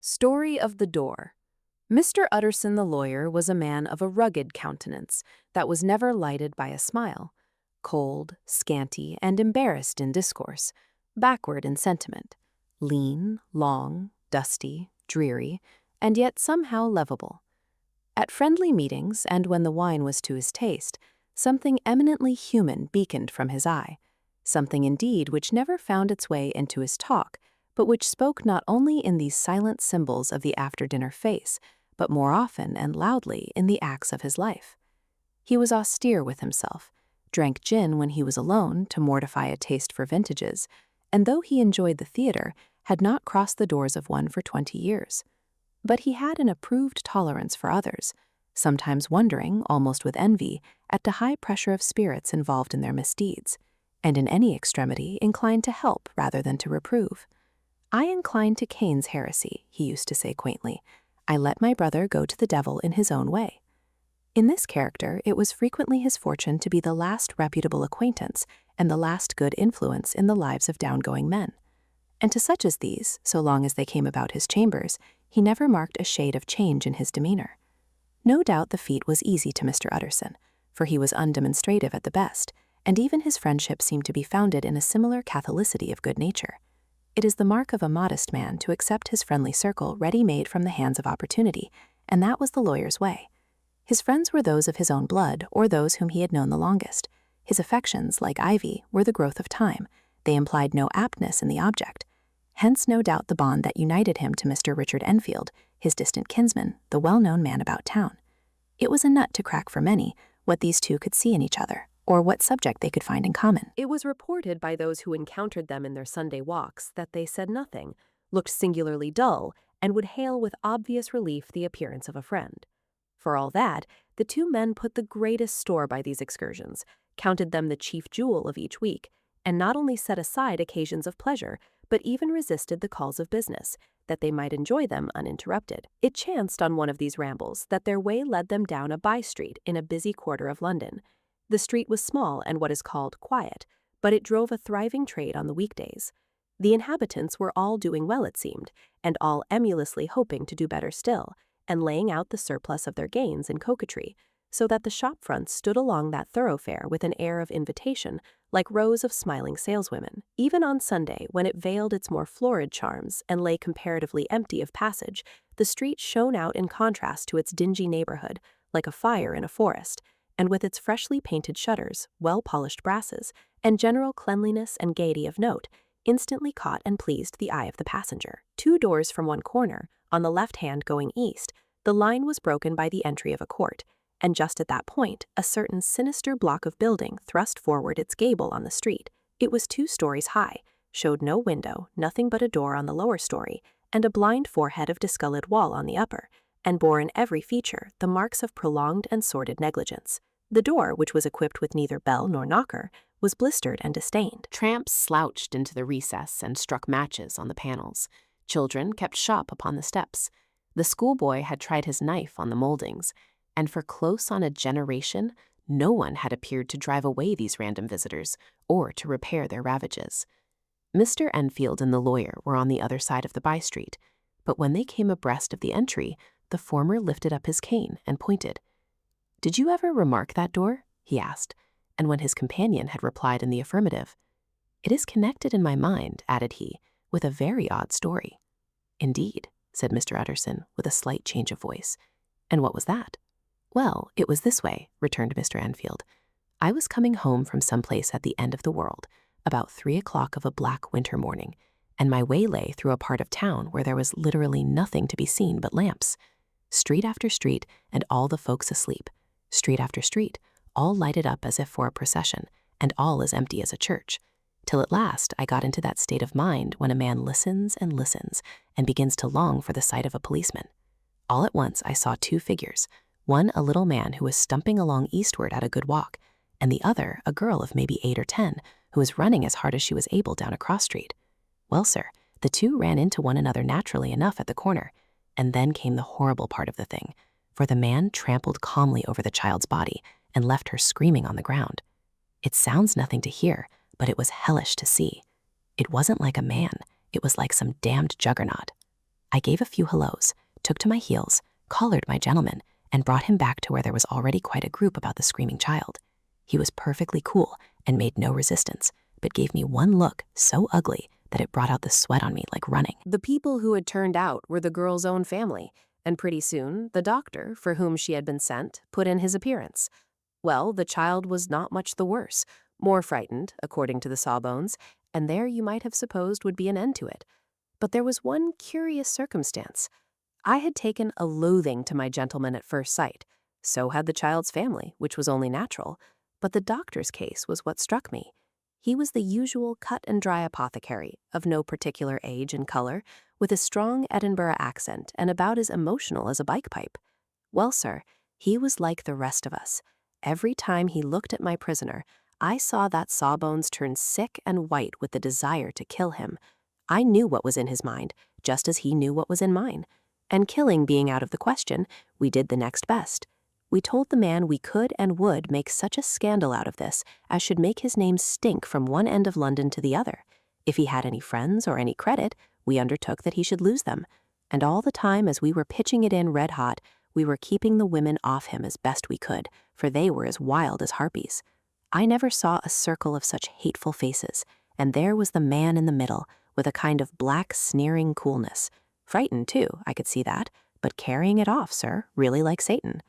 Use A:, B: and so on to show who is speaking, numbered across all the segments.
A: Story of the Door. Mr. Utterson the lawyer was a man of a rugged countenance that was never lighted by a smile, cold, scanty, and embarrassed in discourse, backward in sentiment, lean, long, dusty, dreary, and yet somehow lovable. At friendly meetings, and when the wine was to his taste, something eminently human beaconed from his eye, something indeed which never found its way into his talk, but which spoke not only in these silent symbols of the after-dinner face, but more often and loudly in the acts of his life. He was austere with himself, drank gin when he was alone to mortify a taste for vintages, and though he enjoyed the theater, had not crossed the doors of one for 20 years. But he had an approved tolerance for others, sometimes wondering, almost with envy, at the high pressure of spirits involved in their misdeeds, and in any extremity inclined to help rather than to reprove. "I incline to Cain's heresy," he used to say quaintly. "I let my brother go to the devil in his own way." In this character, it was frequently his fortune to be the last reputable acquaintance and the last good influence in the lives of downgoing men. And to such as these, so long as they came about his chambers, he never marked a shade of change in his demeanor. No doubt the feat was easy to Mr. Utterson, for he was undemonstrative at the best, and even his friendship seemed to be founded in a similar catholicity of good nature. It is the mark of a modest man to accept his friendly circle ready-made from the hands of opportunity, and that was the lawyer's way. His friends were those of his own blood or those whom he had known the longest. His affections, like ivy, were the growth of time. They implied no aptness in the object. Hence no doubt the bond that united him to Mr. Richard Enfield, his distant kinsman, the well-known man about town. It was a nut to crack for many, what these two could see in each other, or what subject they could find in common. It was reported by those who encountered them in their Sunday walks that they said nothing, looked singularly dull, and would hail with obvious relief the appearance of a friend. For all that, the two men put the greatest store by these excursions, counted them the chief jewel of each week, and not only set aside occasions of pleasure, but even resisted the calls of business, that they might enjoy them uninterrupted. It chanced on one of these rambles that their way led them down a by-street in a busy quarter of London. The street was small and what is called quiet, but it drove a thriving trade on the weekdays. The inhabitants were all doing well, it seemed, and all emulously hoping to do better still, and laying out the surplus of their gains in coquetry, so that the shop fronts stood along that thoroughfare with an air of invitation, like rows of smiling saleswomen. Even on Sunday, when it veiled its more florid charms and lay comparatively empty of passage, the street shone out in contrast to its dingy neighborhood, like a fire in a forest, and with its freshly painted shutters, well-polished brasses, and general cleanliness and gaiety of note, instantly caught and pleased the eye of the passenger. 2 doors from one corner, on the left hand going east, the line was broken by the entry of a court, and just at that point, a certain sinister block of building thrust forward its gable on the street. It was 2 stories high, showed no window, nothing but a door on the lower story, and a blind forehead of discolored wall on the upper, and bore in every feature the marks of prolonged and sordid negligence. The door, which was equipped with neither bell nor knocker, was blistered and disdained. Tramps slouched into the recess and struck matches on the panels. Children kept shop upon the steps. The schoolboy had tried his knife on the moldings, and for close on a generation, no one had appeared to drive away these random visitors or to repair their ravages. Mr. Enfield and the lawyer were on the other side of the by-street, but when they came abreast of the entry, the former lifted up his cane and pointed. "Did you ever remark that door?" he asked, and when his companion had replied in the affirmative, "It is connected in my mind," added he, "with a very odd story." "Indeed," said Mr. Utterson, with a slight change of voice. "And what was that?" "Well, it was this way," returned Mr. Enfield. "I was coming home from some place at the end of the world, about 3 o'clock of a black winter morning, and my way lay through a part of town where there was literally nothing to be seen but lamps. Street after street, and all the folks asleep. Street after street, all lighted up as if for a procession, and all as empty as a church, till at last I got into that state of mind when a man listens and listens, and begins to long for the sight of a policeman. All at once I saw 2 figures, one a little man who was stumping along eastward at a good walk, and the other a girl of maybe 8 or 10, who was running as hard as she was able down a cross street. Well, sir, the 2 ran into one another naturally enough at the corner, and then came the horrible part of the thing, for the man trampled calmly over the child's body and left her screaming on the ground. It sounds nothing to hear, but it was hellish to see. It wasn't like a man, it was like some damned juggernaut.
B: I gave a few hellos, took to my heels, collared my gentleman, and brought him back to where there was already quite a group about the screaming child. He was perfectly cool and made no resistance, but gave me one look so ugly that it brought out the sweat on me like running.
A: The people who had turned out were the girl's own family, and pretty soon the doctor, for whom she had been sent, put in his appearance. Well, the child was not much the worse, more frightened, according to the sawbones, and there you might have supposed would be an end to it. But there was one curious circumstance. I had taken a loathing to my gentleman at first sight. So had the child's family, which was only natural. But the doctor's case was what struck me. He was the usual cut-and-dry apothecary, of no particular age and color, with a strong Edinburgh accent and about as emotional as a bikepipe. Well, sir, he was like the rest of us. Every time he looked at my prisoner, I saw that Sawbones turn sick and white with the desire to kill him. I knew what was in his mind, just as he knew what was in mine. And killing being out of the question, we did the next best. We told the man we could and would make such a scandal out of this as should make his name stink from one end of London to the other. If he had any friends or any credit, we undertook that he should lose them. And all the time as we were pitching it in red hot, we were keeping the women off him as best we could, for they were as wild as harpies. I never saw a circle of such hateful faces, and there was the man in the middle, with a kind of black, sneering coolness. Frightened, too, I could see that, but carrying it off, sir, really like Satan.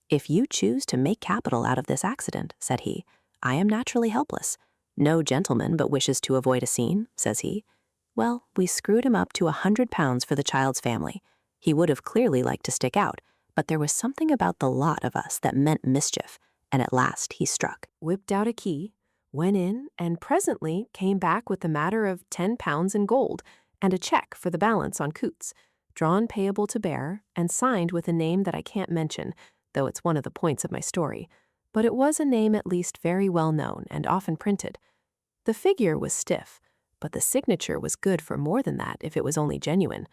A: If you choose to make capital out of this accident, said he, I am naturally helpless. No gentleman but wishes to avoid a scene, says he. Well, we screwed him up to £100 for the child's family. He would have clearly liked to stick out, but there was something about the lot of us that meant mischief, and at last he struck. Whipped out a key, went in, and presently came back with the matter of £10 in gold and a check for the balance on Coots, drawn payable to bearer and signed with a name that I can't mention, though it's one of the points of my story, but it was a name at least very well known and often printed. The figure was stiff, but the signature was good for more than that if it was only genuine.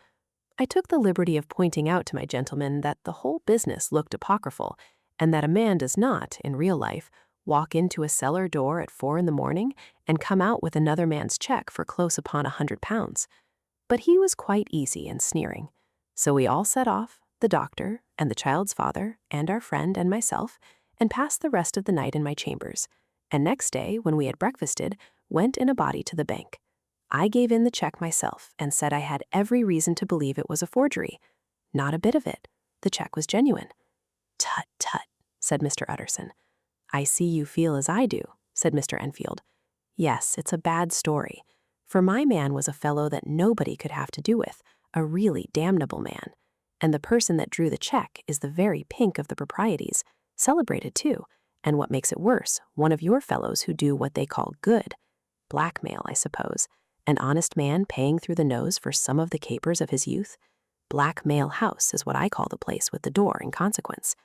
A: I took the liberty of pointing out to my gentleman that the whole business looked apocryphal, and that a man does not, in real life, walk into a cellar door at 4 a.m. and come out with another man's check for close upon £100. But he was quite easy and sneering. So we all set off, the doctor and the child's father and our friend and myself, and passed the rest of the night in my chambers, and next day, when we had breakfasted, went in a body to the bank. I gave in the check myself and said I had every reason to believe it was a forgery. Not a bit of it. The check was genuine. Tut, tut, said Mr. Utterson. I see you feel as I do, said Mr. Enfield. Yes, it's a bad story. For my man was a fellow that nobody could have to do with, a really damnable man. And the person that drew the check is the very pink of the proprieties, celebrated too, and what makes it worse, one of your fellows who do what they call good. Blackmail, I suppose. An honest man paying through the nose for some of the capers of his youth. Blackmail House is what I call the place with the door in consequence.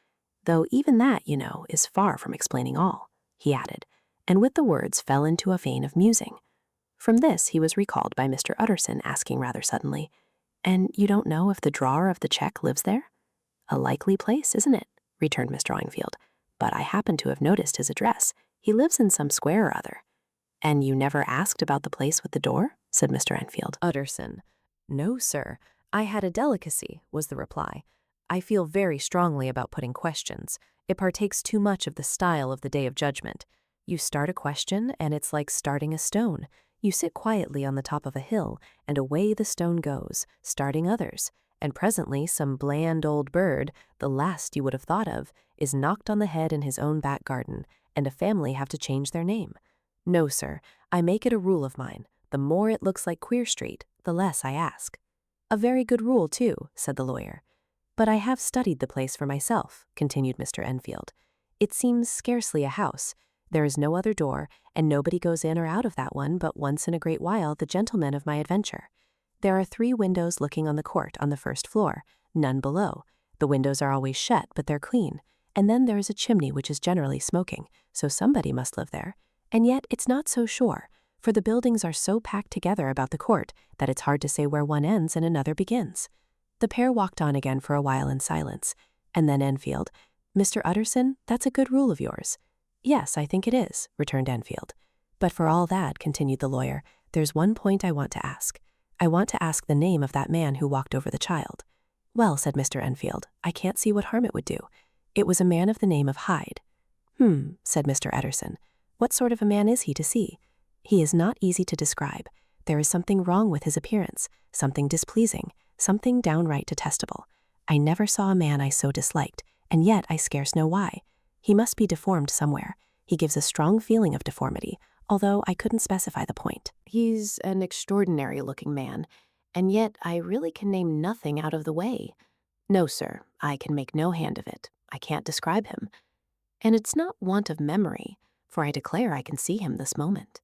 A: Though even that, you know, is far from explaining all, he added, and with the words fell into a vein of musing. From this he was recalled by Mr. Utterson asking rather suddenly, And you don't know if the drawer of the check lives there? A likely place, isn't it? Returned Mr. Enfield. But I happen to have noticed his address. He lives in some square or other. And you never asked about the place with the door? Said Mr. Enfield. Utterson. No, sir. I had a delicacy, was the reply. I feel very strongly about putting questions. It partakes too much of the style of the Day of Judgment. You start a question, and it's like starting a stone. You sit quietly on the top of a hill, and away the stone goes, starting others. And presently some bland old bird, the last you would have thought of, is knocked on the head in his own back garden, and a family have to change their name. No, sir, I make it a rule of mine. The more it looks like Queer Street, the less I ask. A very good rule, too, said the lawyer. But I have studied the place for myself, continued Mr. Enfield. It seems scarcely a house. There is no other door, and nobody goes in or out of that one but once in a great while the gentleman of my adventure. There are 3 windows looking on the court on the first floor, none below. The windows are always shut, but they're clean. And then there is a chimney which is generally smoking, so somebody must live there. And yet it's not so sure, for the buildings are so packed together about the court that it's hard to say where one ends and another begins. The pair walked on again for a while in silence, and then Enfield, Mr. Utterson, that's a good rule of yours. Yes, I think it is, returned Enfield. But for all that, continued the lawyer, there's one point I want to ask.
B: "I want to ask the name of that man who walked over the child." "Well," said Mr. Enfield, "I can't see what harm it would do. It was a man of the name of Hyde." Said Mr. Utterson. "What sort of a man is he to see?" "He is not easy to describe. There is something wrong with his appearance, something displeasing, something downright detestable. I never saw a man I so disliked, and yet I scarce know why. He must be deformed somewhere. He gives a strong feeling of deformity, although I couldn't specify the point."
A: "He's an extraordinary-looking man, and yet I really can name nothing out of the way. No, sir, I can make no hand of it. I can't describe him. And it's not want of memory, for I declare I can see him this moment."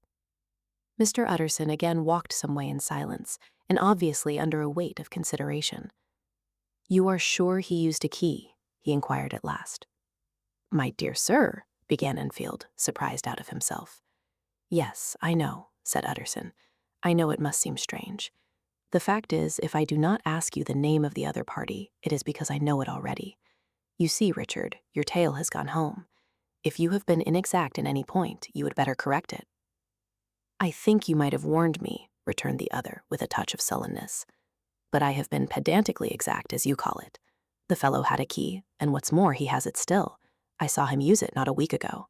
A: Mr. Utterson again walked some way in silence, and obviously under a weight of consideration. "You are sure he used a key?" he inquired at last. "My dear sir," began Enfield, surprised out of himself. "Yes, I know," said Utterson. "I know it must seem strange. The fact is, if I do not ask you the name of the other party, it is because I know it already. You see, Richard, your tale has gone home. If you have been inexact in any point, you had better correct it." "I think you might have warned me," returned the other with a touch of sullenness. "But I have been pedantically exact, as you call it. The fellow had a key, and what's more, he has it still. I saw him use it not a week ago."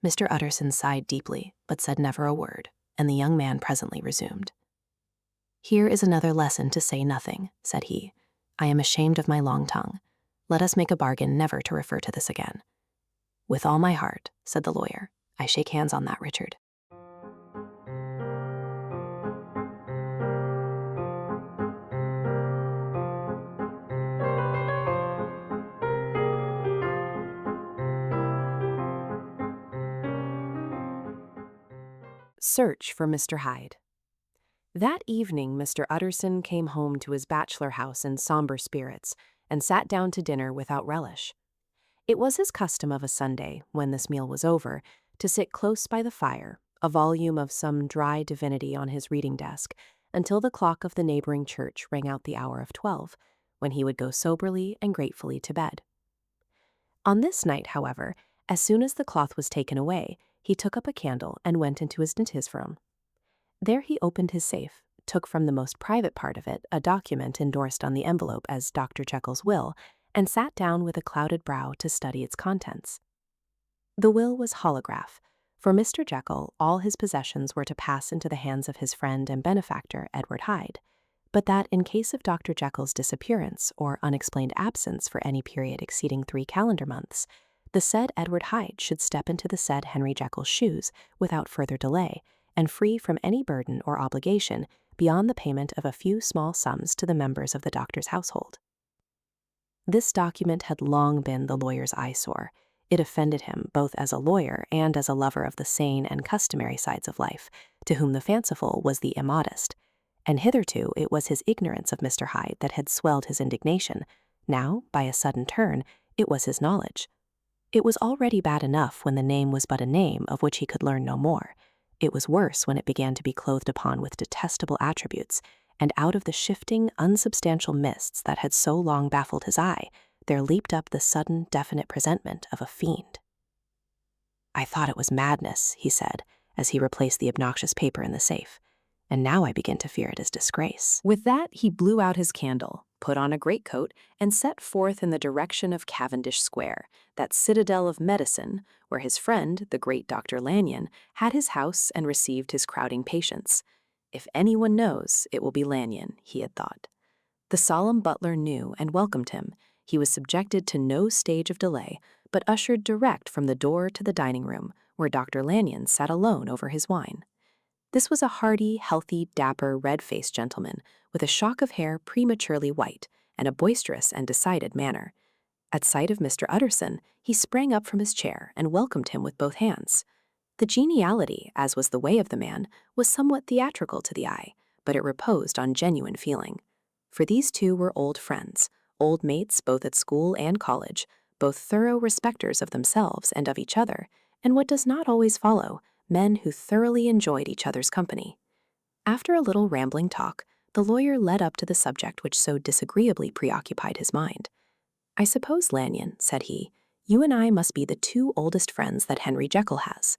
A: Mr. Utterson sighed deeply, but said never a word, and the young man presently resumed. "Here is another lesson to say nothing," said he. "I am ashamed of my long tongue. Let us make a bargain never to refer to this again." "With all my heart," said the lawyer. "I shake hands on that, Richard." Search for Mr. Hyde. That evening, Mr. Utterson came home to his bachelor house in somber spirits and sat down to dinner without relish. It was his custom of a Sunday, when this meal was over, to sit close by the fire, a volume of some dry divinity on his reading desk, until the clock of the neighboring church rang out the hour of 12, when he would go soberly and gratefully to bed. On this night, however, as soon as the cloth was taken away, he took up a candle and went into his dentist's room. There he opened his safe, took from the most private part of it a document endorsed on the envelope as Dr. Jekyll's will, and sat down with a clouded brow to study its contents. The will was holograph. For Mr. Jekyll, all his possessions were to pass into the hands of his friend and benefactor, Edward Hyde, but that in case of Dr. Jekyll's disappearance or unexplained absence for any period exceeding 3 calendar months, the said Edward Hyde should step into the said Henry Jekyll's shoes without further delay, and free from any burden or obligation beyond the payment of a few small sums to the members of the doctor's household. This document had long been the lawyer's eyesore. It offended him both as a lawyer and as a lover of the sane and customary sides of life, to whom the fanciful was the immodest. And hitherto it was his ignorance of Mr. Hyde that had swelled his indignation. Now, by a sudden turn, it was his knowledge. It was already bad enough when the name was but a name of which he could learn no more. It was worse when it began to be clothed upon with detestable attributes, and out of the shifting, unsubstantial mists that had so long baffled his eye, there leaped up the sudden, definite presentment of a fiend. "I thought it was madness," he said, as he replaced the obnoxious paper in the safe, "and now I begin to fear it is disgrace." With that, he blew out his candle, put on a greatcoat, and set forth in the direction of Cavendish Square, that citadel of medicine, where his friend, the great Dr. Lanyon, had his house and received his crowding patients. If anyone knows, it will be Lanyon, he had thought. The solemn butler knew and welcomed him. He was subjected to no stage of delay, but ushered direct from the door to the dining room, where Dr. Lanyon sat alone over his wine. This was a hearty, healthy, dapper, red-faced gentleman, with a shock of hair prematurely white, and a boisterous and decided manner. At sight of Mr. Utterson, he sprang up from his chair and welcomed him with both hands. The geniality, as was the way of the man, was somewhat theatrical to the eye, but it reposed on genuine feeling. For these two were old friends, old mates both at school and college, both thorough respecters of themselves and of each other, and what does not always follow, men who thoroughly enjoyed each other's company. After a little rambling talk, the lawyer led up to the subject which so disagreeably preoccupied his mind. "I suppose, Lanyon," said he, "you and I must be the 2 oldest friends that Henry Jekyll has."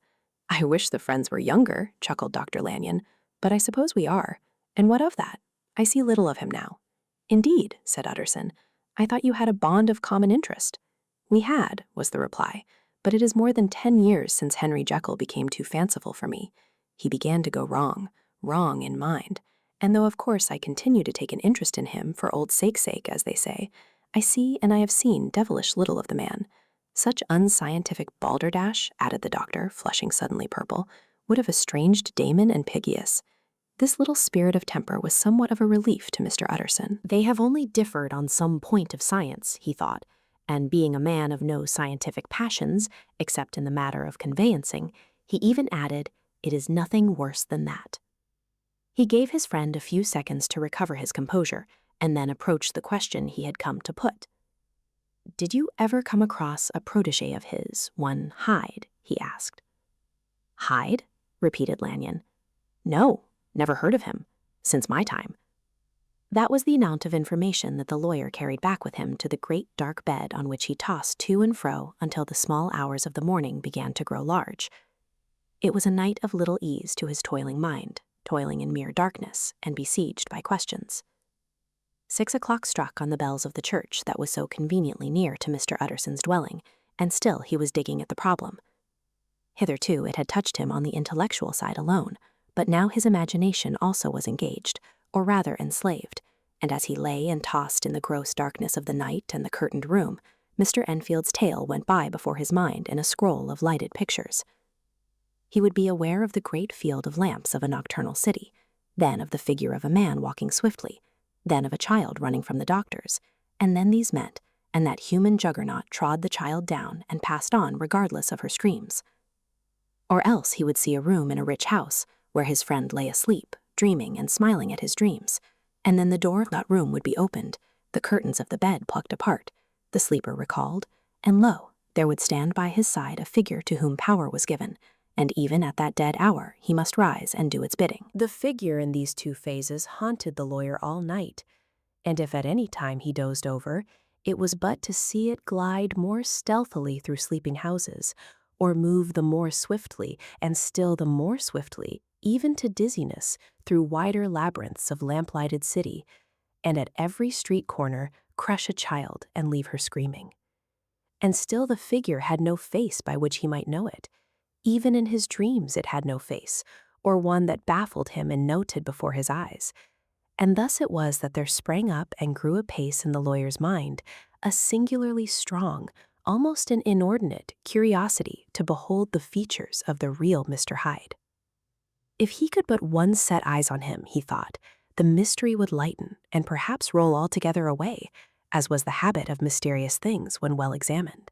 A: "I wish the friends were younger," chuckled Dr. Lanyon, "but I suppose we are. "And what of that? I see little of him now." "Indeed," said Utterson. "I thought you had a bond of common interest." "We had," was the reply, "but it is more than 10 years since Henry Jekyll became too fanciful for me. He began to go wrong in mind, and though of course I continue to take an interest in him for old sake's sake, as they say, I see and I have seen devilish little of the man. Such unscientific balderdash," added the doctor, flushing suddenly purple, "would have estranged Damon and Pygius." This little spirit of temper was somewhat of a relief to Mr. Utterson.
B: They have only differed on some point of science, he thought, and being a man of no scientific passions, except in the matter of conveyancing, he even added, "It is nothing worse than that." He gave his friend a few seconds to recover his composure, and then approached the question he had come to put. "Did you ever come across a protege of his, one Hyde?" he asked. "Hyde?" repeated Lanyon. "No, never heard of him, since my time." That was the amount of information that the lawyer carried back with him to the great dark bed on which he tossed to and fro until the small hours of the morning began to grow large. It was a night of little ease to his toiling mind, toiling in mere darkness and besieged by questions. 6 o'clock struck on the bells of the church that was so conveniently near to Mr. Utterson's dwelling, and still he was digging at the problem. Hitherto it had touched him on the intellectual side alone, but now his imagination also was engaged, or rather enslaved, and as he lay and tossed in the gross darkness of the night and the curtained room, Mr. Enfield's tale went by before his mind in a scroll of lighted pictures. He would be aware of the great field of lamps of a nocturnal city, then of the figure of a man walking swiftly, then of a child running from the doctor's, and then these met, and that human juggernaut trod the child down and passed on regardless of her screams. Or else he would see a room in a rich house where his friend lay asleep, dreaming and smiling at his dreams, and then the door of that room would be opened, the curtains of the bed plucked apart, the sleeper recalled, and lo, there would stand by his side a figure to whom power was given, and even at that dead hour he must rise and do its bidding.
A: The figure in these two phases haunted the lawyer all night, and if at any time he dozed over, it was but to see it glide more stealthily through sleeping houses, or move the more swiftly, and still the more swiftly, even to dizziness, through wider labyrinths of lamplighted city, and at every street corner crush a child and leave her screaming. And still the figure had no face by which he might know it. Even in his dreams it had no face, or one that baffled him and noted before his eyes. And thus it was that there sprang up and grew apace in the lawyer's mind a singularly strong, almost an inordinate curiosity to behold the features of the real Mr. Hyde. If he could but once set eyes on him, he thought, the mystery would lighten and perhaps roll altogether away, as was the habit of mysterious things when well examined.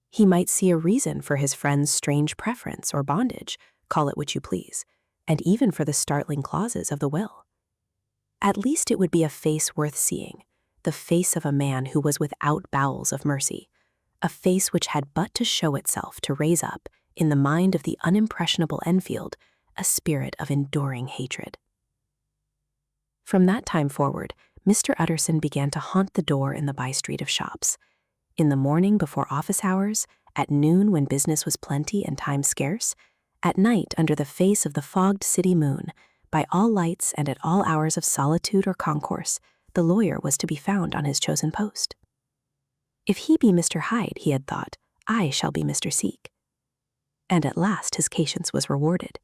A: He might see a reason for his friend's strange preference or bondage, call it which you please, and even for the startling clauses of the will. At least it would be a face worth seeing, the face of a man who was without bowels of mercy, a face which had but to show itself to raise up, in the mind of the unimpressionable Enfield, a spirit of enduring hatred. From that time forward, Mr. Utterson began to haunt the door in the by-street of shops. In the morning before office hours, at noon when business was plenty and time scarce, at night under the face of the fogged city moon, by all lights and at all hours of solitude or concourse, the lawyer was to be found on his chosen post. If he be Mr. Hyde, he had thought, I shall be Mr. Seek. And at last his patience was rewarded.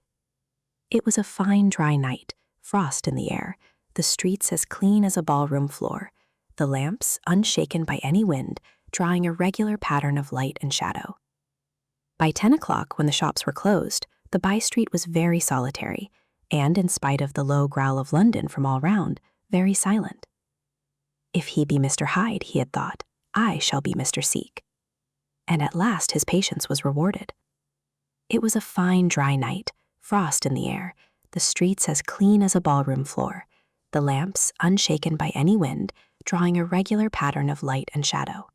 A: It was a fine dry night, frost in the air, the streets as clean as a ballroom floor, the lamps, unshaken by any wind, drawing a regular pattern of light and shadow. By 10 o'clock, when the shops were closed, the by-street was very solitary, and in spite of the low growl of London from all round, very silent. If he be Mr. Hyde, he had thought, I shall be Mr. Seek. And at last his patience was rewarded. It was a fine dry night, frost in the air, the streets as clean as a ballroom floor, the lamps, unshaken by any wind, drawing a regular pattern of light and shadow.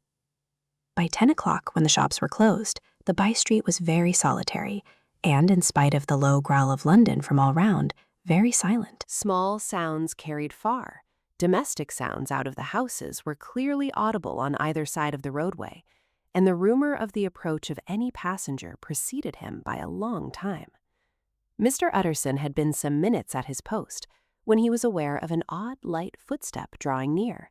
A: By 10 o'clock, when the shops were closed, the by-street was very solitary, and in spite of the low growl of London from all round, very silent. Small sounds carried far. Domestic sounds out of the houses were clearly audible on either side of the roadway, and the rumor of the approach of any passenger preceded him by a long time. Mr. Utterson had been some minutes at his post,
B: when he was aware of an odd, light footstep drawing near.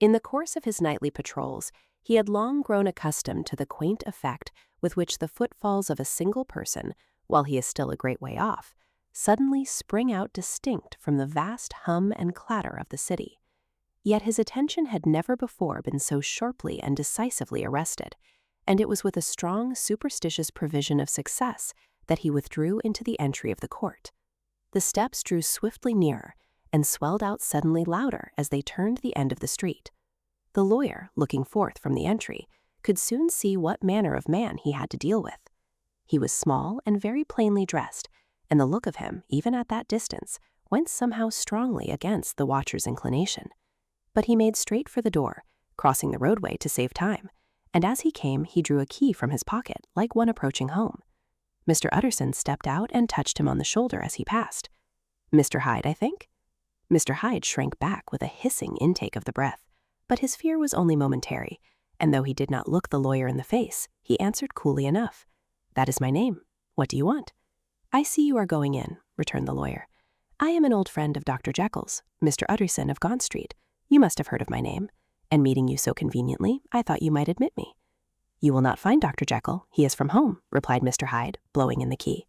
B: In the course of his nightly patrols, he had long grown accustomed to the quaint effect with which the footfalls of a single person, while he is still a great way off, suddenly spring out distinct from the vast hum and clatter of the city. Yet his attention had never before been so sharply and decisively arrested, and it was with a strong superstitious prevision of success that he withdrew into the entry of the court. The steps drew swiftly nearer and swelled out suddenly louder as they turned the end of the street. The lawyer, looking forth from the entry, could soon see what manner of man he had to deal with. He was small and very plainly dressed, and the look of him, even at that distance, went somehow strongly against the watcher's inclination. But he made straight for the door, crossing the roadway to save time, and as he came he drew a key from his pocket like one approaching home. Mr. Utterson stepped out and touched him on the shoulder as he passed. "Mr. Hyde, I think?" Mr. Hyde shrank back with a hissing intake of the breath, but his fear was only momentary, and though he did not look the lawyer in the face, he answered coolly enough, "That is my name. What do you want?" "I see you are going in," returned the lawyer. "I am an old friend of Dr. Jekyll's, Mr. Utterson of Gaunt Street. You must have heard of my name, and meeting you so conveniently, I thought you might admit me." "You will not find Dr. Jekyll. He is from home," replied Mr. Hyde, blowing in the key.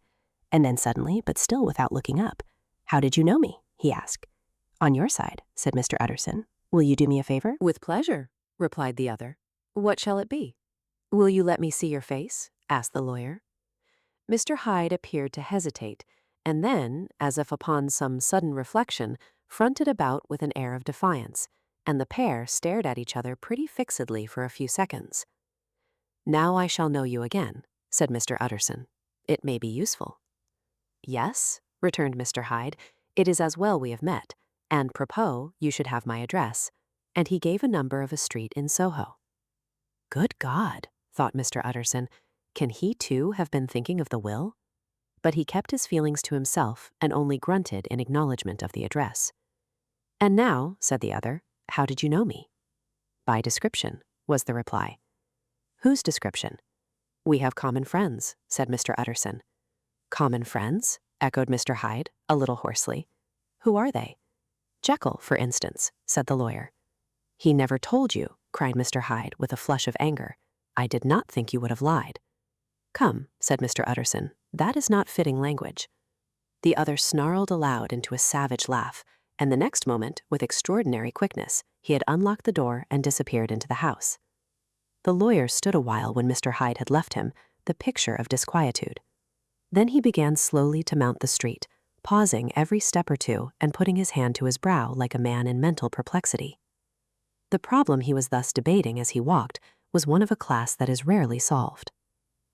B: And then suddenly, but still without looking up, "How did you know me?" he asked. "On your side," said Mr. Utterson. "Will you do me a favor?"
A: "With pleasure," replied the other. "What shall it be?" "Will you let me see your face?" asked the lawyer. Mr. Hyde appeared to hesitate, and then, as if upon some sudden reflection, fronted about with an air of defiance, and the pair stared at each other pretty fixedly for a few seconds. "Now I shall know you again," said Mr. Utterson. "It may be useful." "Yes," returned Mr. Hyde, "it is as well we have met, and propos, you should have my address," and he gave a number of a street in Soho. "Good God," thought Mr. Utterson, "can he too have been thinking of the will?" But he kept his feelings to himself and only grunted in acknowledgment of the address. "And now," said the other, "how did you know me?" "By description," was the reply. "Whose description?" "We have common friends," said Mr. Utterson. "Common friends?" echoed Mr. Hyde, a little hoarsely. "Who are they?" "Jekyll, for instance," said the lawyer. "He never told you," cried Mr. Hyde with a flush of anger. "I did not think you would have lied." "Come," said Mr. Utterson, "that is not fitting language." The other snarled aloud into a savage laugh, and the next moment, with extraordinary quickness, he had unlocked the door and disappeared into the house. The lawyer stood a while when Mr. Hyde had left him, the picture of disquietude. Then he began slowly to mount the street, pausing every step or two and putting his hand to his brow like a man in mental perplexity. The problem he was thus debating as he walked was one of a class that is rarely solved.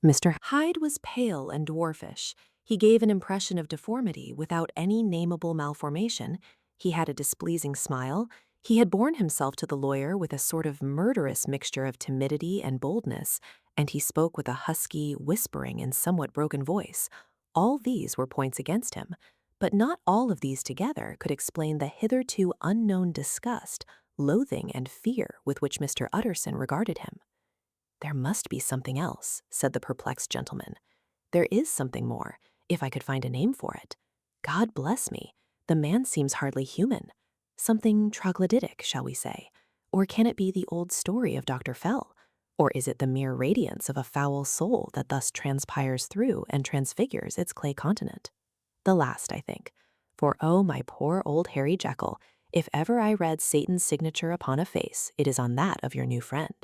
A: Mr. Hyde was pale and dwarfish. He gave an impression of deformity without any nameable malformation. He had a displeasing smile. He had borne himself to the lawyer with a sort of murderous mixture of timidity and boldness, and he spoke with a husky, whispering, and somewhat broken voice. All these were points against him, but not all of these together could explain the hitherto unknown disgust, loathing, and fear with which Mr. Utterson regarded him. "There must be something else," said the perplexed gentleman. "There is something more, if I could find a name for it. God bless me, the man seems hardly human. Something troglodytic, shall we say? Or can it be the old story of Dr. Fell? Or is it the mere radiance of a foul soul that thus transpires through and transfigures its clay continent? The last, I think. For oh, my poor old Harry Jekyll, if ever I read Satan's signature upon a face, it is on that of your new friend."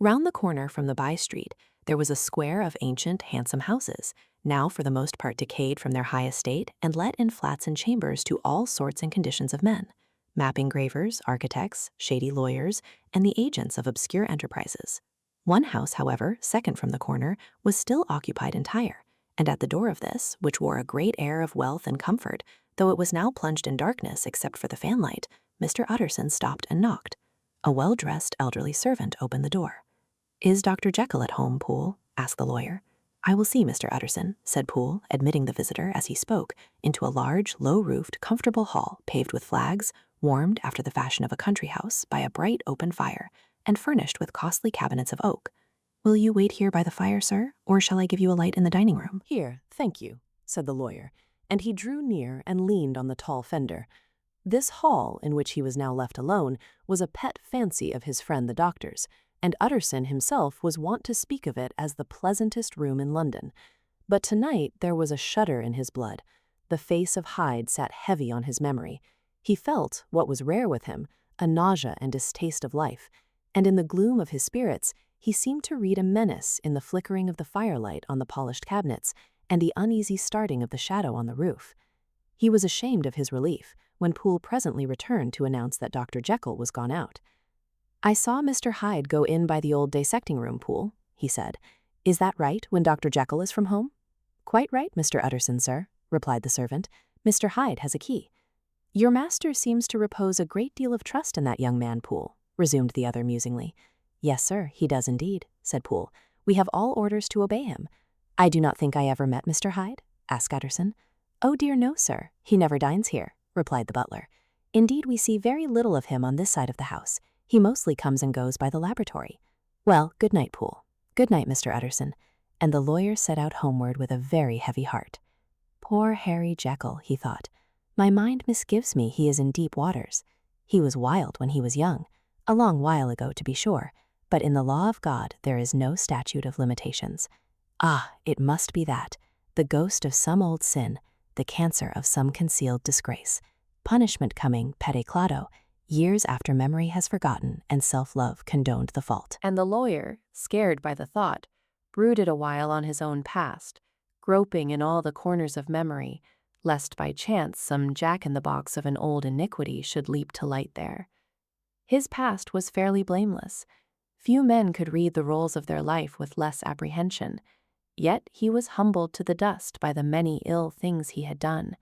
A: Round the corner from the by-street, there was a square of ancient, handsome houses, now for the most part decayed from their high estate and let in flats and chambers to all sorts and conditions of men: map engravers, architects, shady lawyers, and the agents of obscure enterprises. One house, however, second from the corner, was still occupied entire, and at the door of this, which wore a great air of wealth and comfort, though it was now plunged in darkness except for the fanlight, Mr. Utterson stopped and knocked. A well-dressed elderly servant opened the door. "Is Dr. Jekyll at home, Poole?" asked the lawyer. "I will see Mr. Utterson," said Poole, admitting the visitor as he spoke into a large, low-roofed, comfortable hall paved with flags, warmed after the fashion of a country house by a bright open fire, and furnished with costly cabinets of oak. "Will you wait here by the fire, sir, or shall I give you a light in the dining room?" "Here, thank you," said the lawyer, and he drew near and leaned on the tall fender. This hall, in which he was now left alone, was a pet fancy of his friend the doctor's, and Utterson himself was wont to speak of it as the pleasantest room in London. But tonight there was a shudder in his blood. The face of Hyde sat heavy on his memory. He felt, what was rare with him, a nausea and distaste of life, and in the gloom of his spirits he seemed to read a menace in the flickering of the firelight on the polished cabinets and the uneasy starting of the shadow on the roof. He was ashamed of his relief when Poole presently returned to announce that Dr. Jekyll was gone out. "I saw Mr. Hyde go in by the old dissecting room, Poole," he said. "Is that right when Dr. Jekyll is from home?" "Quite right, Mr. Utterson, sir," replied the servant. "Mr. Hyde has a key." "Your master seems to repose a great deal of trust in that young man, Poole," resumed the other musingly. "Yes, sir, he does indeed," said Poole. "We have all orders to obey him." "I do not think I ever met Mr. Hyde?" asked Utterson. "Oh dear no, sir. He never dines here," replied the butler. "Indeed, we see very little of him on this side of the house. He mostly comes and goes by the laboratory." "Well, good night, Poole." "Good night, Mr. Utterson." And the lawyer set out homeward with a very heavy heart. "Poor Harry Jekyll," he thought. "My mind misgives me he is in deep waters. He was wild when he was young, a long while ago to be sure, but in the law of God there is no statute of limitations. Ah, it must be that, the ghost of some old sin, the cancer of some concealed disgrace, punishment coming per eclado, years after memory has forgotten and self-love condoned the fault." And the lawyer, scared by the thought, brooded a while on his own past, groping in all the corners of memory, lest by chance some jack-in-the-box of an old iniquity should leap to light there. His past was fairly blameless. Few men could read the rolls of their life with less apprehension, yet he was humbled to the dust by the many ill things he had done,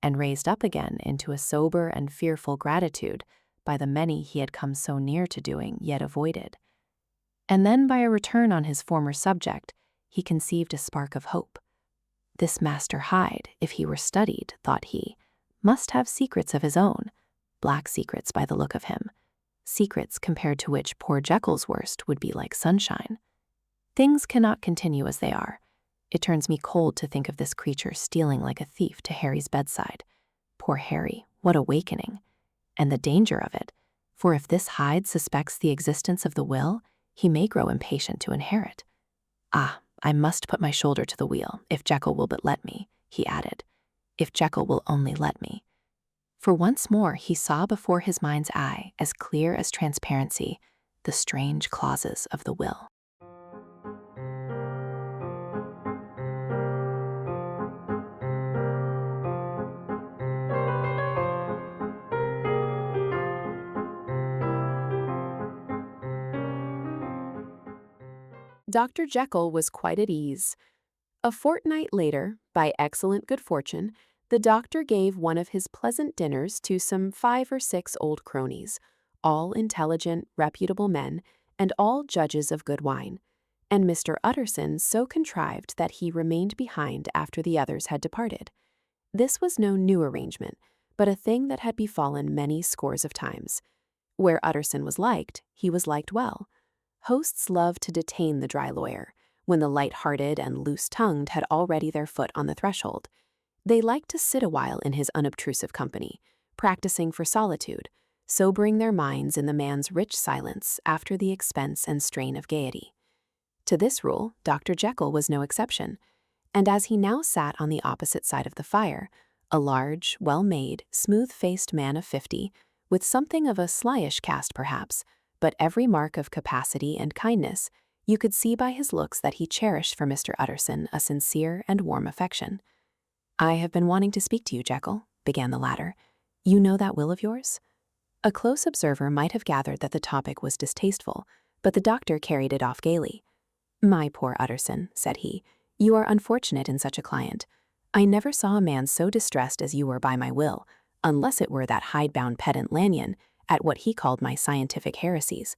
A: and raised up again into a sober and fearful gratitude by the many he had come so near to doing yet avoided. And then by a return on his former subject, he conceived a spark of hope. This Master Hyde, if he were studied, thought he, must have secrets of his own, black secrets by the look of him, secrets compared to which poor Jekyll's worst would be like sunshine. Things cannot continue as they are. It turns me cold to think of this creature stealing like a thief to Harry's bedside. Poor Harry, what awakening! And the danger of it, for if this Hyde suspects the existence of the will, he may grow impatient to inherit. "Ah, I must put my shoulder to the wheel, if Jekyll will but let me," he added. "If Jekyll will only let me." For once more he saw before his mind's eye, as clear as transparency, the strange clauses of the will. Dr. Jekyll was quite at ease. A fortnight later, by excellent good fortune, the doctor gave one of his pleasant dinners to some 5 or 6 old cronies, all intelligent, reputable men, and all judges of good wine, and Mr. Utterson so contrived that he remained behind after the others had departed. This was no new arrangement, but a thing that had befallen many scores of times. Where Utterson was liked, he was liked well. Hosts loved to detain the dry lawyer, when the light-hearted and loose-tongued had already their foot on the threshold. They liked to sit a while in his unobtrusive company, practicing for solitude, sobering their minds in the man's rich silence after the expense and strain of gaiety. To this rule, Dr. Jekyll was no exception, and as he now sat on the opposite side of the fire, a large, well-made, smooth-faced man of 50, with something of a slyish cast perhaps, but every mark of capacity and kindness, you could see by his looks that he cherished for Mr. Utterson a sincere and warm affection. "I have been wanting to speak to you, Jekyll," began the latter. "You know that will of yours?" A close observer might have gathered that the topic was distasteful, but the doctor carried it off gaily. "My poor Utterson," said he, "you are unfortunate in such a client. I never saw a man so distressed as you were by my will, unless it were that hidebound pedant Lanyon, at what he called my scientific heresies.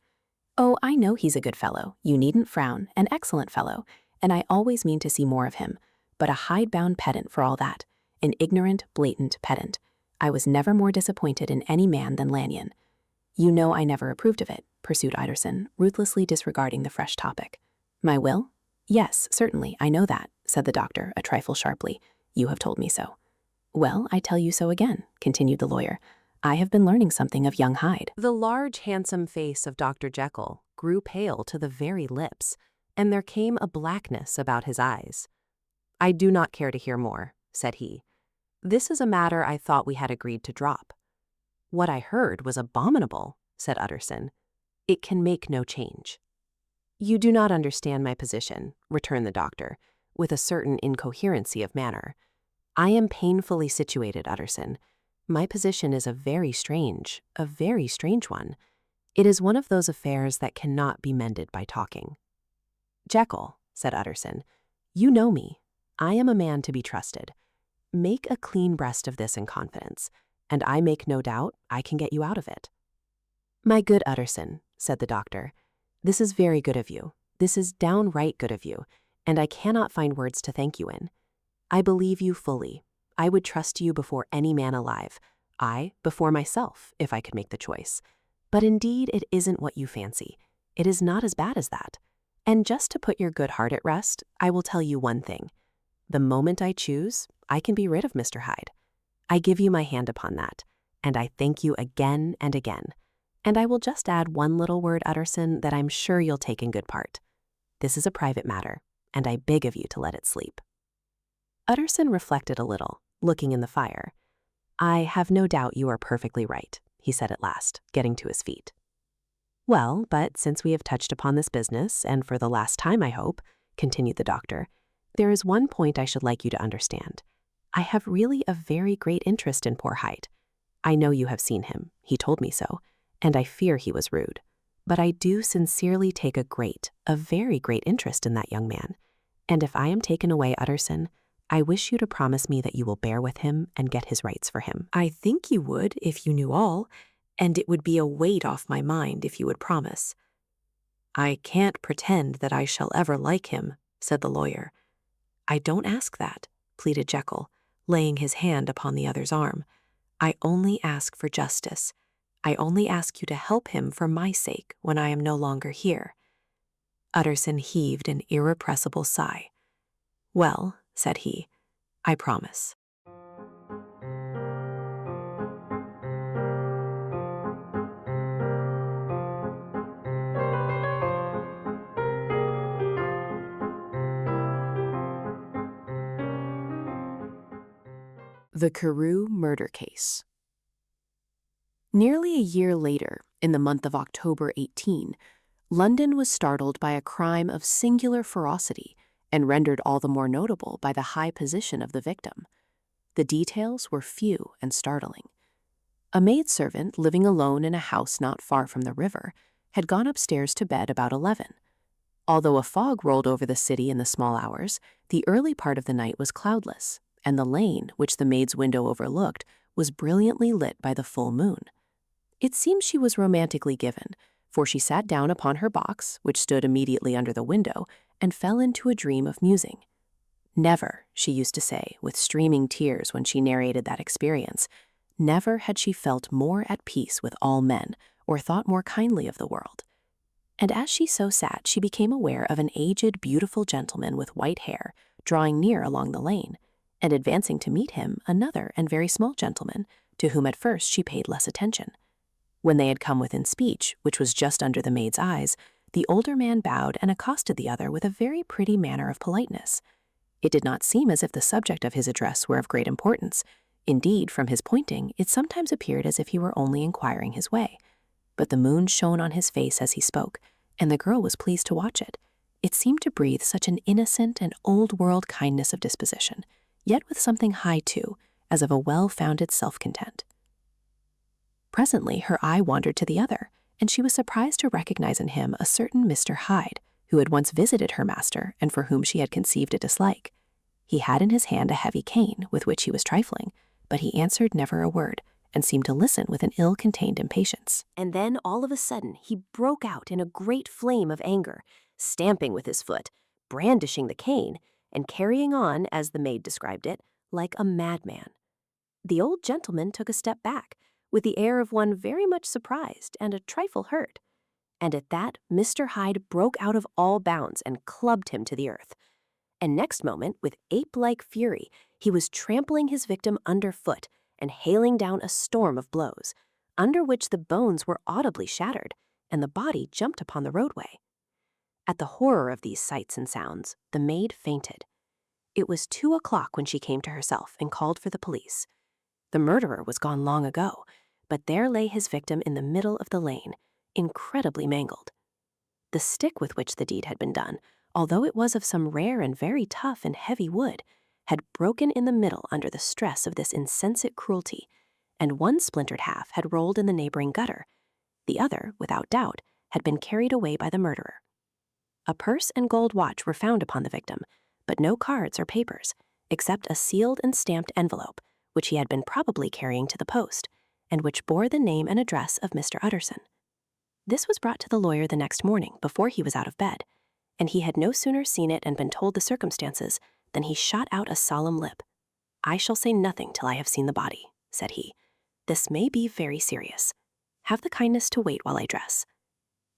A: Oh, I know he's a good fellow, you needn't frown, an excellent fellow, and I always mean to see more of him, but a hidebound pedant for all that, an ignorant, blatant pedant. I was never more disappointed in any man than Lanyon. You know I never approved of it," pursued Utterson, ruthlessly disregarding the fresh topic. "My will? Yes, certainly, I know that," said the doctor, a trifle sharply. "You have told me so."
B: Well, I tell you so again, continued the lawyer. I have been learning something of young Hyde.
A: The large, handsome face of Dr. Jekyll grew pale to the very lips, and there came a blackness about his eyes. I do not care to hear more, said he. This is a matter I thought we had agreed to drop. What I heard was abominable, said Utterson. It can make no change. You do not understand my position, returned the doctor, with a certain incoherency of manner. I am painfully situated, Utterson. My position is a very strange one. It is one of those affairs that cannot be mended by talking. Jekyll, said Utterson, you know me. I am a man to be trusted. Make a clean breast of this in confidence, and I make no doubt I can get you out of it. My good Utterson, said the doctor, this is very good of you. This is downright good of you, and I cannot find words to thank you in. I believe you fully. I would trust you before any man alive. I, before myself, if I could make the choice. But indeed, it isn't what you fancy. It is not as bad as that. And just to put your good heart at rest, I will tell you one thing. The moment I choose, I can be rid of Mr. Hyde. I give you my hand upon that, and I thank you again and again. And I will just add one little word, Utterson, that I'm sure you'll take in good part. This is a private matter, and I beg of you to let it sleep. Utterson reflected a little, looking in the fire. I have no doubt you are perfectly right, he said at last, getting to his feet. Well, but since we have touched upon this business, and for the last time, I hope, continued the doctor, there is one point I should like you to understand. I have really a very great interest in poor Hyde. I know you have seen him, he told me so, and I fear he was rude. But I do sincerely take a very great interest in that young man. And if I am taken away, Utterson, I wish you to promise me that you will bear with him and get his rights for him. I think you would if you knew all, and it would be a weight off my mind if you would promise. I can't pretend that I shall ever like him, said the lawyer. I don't ask that, pleaded Jekyll, laying his hand upon the other's arm. I only ask for justice. I only ask you to help him for my sake when I am no longer here. Utterson heaved an irrepressible sigh. Well, said he, I promise. The Carew murder case. Nearly a year later, in the month of October 18, London was startled by a crime of singular ferocity and rendered all the more notable by the high position of the victim. The details were few and startling. A maidservant living alone in a house not far from the river had gone upstairs to bed about 11. Although a fog rolled over the city in the small hours, the early part of the night was cloudless, and the lane, which the maid's window overlooked, was brilliantly lit by the full moon. It seems she was romantically given, for she sat down upon her box, which stood immediately under the window, and fell into a dream of musing. Never, she used to say, with streaming tears when she narrated that experience, never had she felt more at peace with all men or thought more kindly of the world. And as she so sat, she became aware of an aged, beautiful gentleman with white hair drawing near along the lane, and advancing to meet him another and very small gentleman, to whom at first she paid less attention. When they had come within speech, which was just under the maid's eyes, the older man bowed and accosted the other with a very pretty manner of politeness. It did not seem as if the subject of his address were of great importance. Indeed, from his pointing, it sometimes appeared as if he were only inquiring his way. But the moon shone on his face as he spoke, and the girl was pleased to watch it. It seemed to breathe such an innocent and old-world kindness of disposition, yet with something high too, as of a well-founded self-content. Presently her eye wandered to the other, and she was surprised to recognize in him a certain Mr. Hyde, who had once visited her master and for whom she had conceived a dislike. He had in his hand a heavy cane with which he was trifling, but he answered never a word, and seemed to listen with an ill-contained impatience. And then, all of a sudden, he broke out in a great flame of anger, stamping with his foot, brandishing the cane, and carrying on, as the maid described it, like a madman. The old gentleman took a step back, with the air of one very much surprised and a trifle hurt. And at that, Mr. Hyde broke out of all bounds and clubbed him to the earth.
B: and next moment, with ape-like fury, he was trampling his victim underfoot and hailing down a storm of blows, under which the bones were audibly shattered, and the body jumped upon the roadway. At the horror of these sights and sounds, the maid fainted. It was 2 o'clock when she came to herself and called for the police. The murderer was gone long ago, but there lay his victim in the middle of the lane, incredibly mangled. The stick with which the deed had been done, although it was of some rare and very tough and heavy wood, had broken in the middle under the stress of this insensate cruelty, and one splintered half had rolled in the neighboring gutter. The other, without doubt, had been carried away by the murderer. A purse and gold watch were found upon the victim, but no cards or papers, except a sealed and stamped envelope, which he had been probably carrying to the post, and which bore the name and address of Mr. Utterson. This was brought to the lawyer the next morning before he was out of bed, and he had no sooner seen it and been told the circumstances than he shot out a solemn lip. "I shall say nothing till I have seen the body," said he. "This may be very serious. Have the kindness to wait while I dress."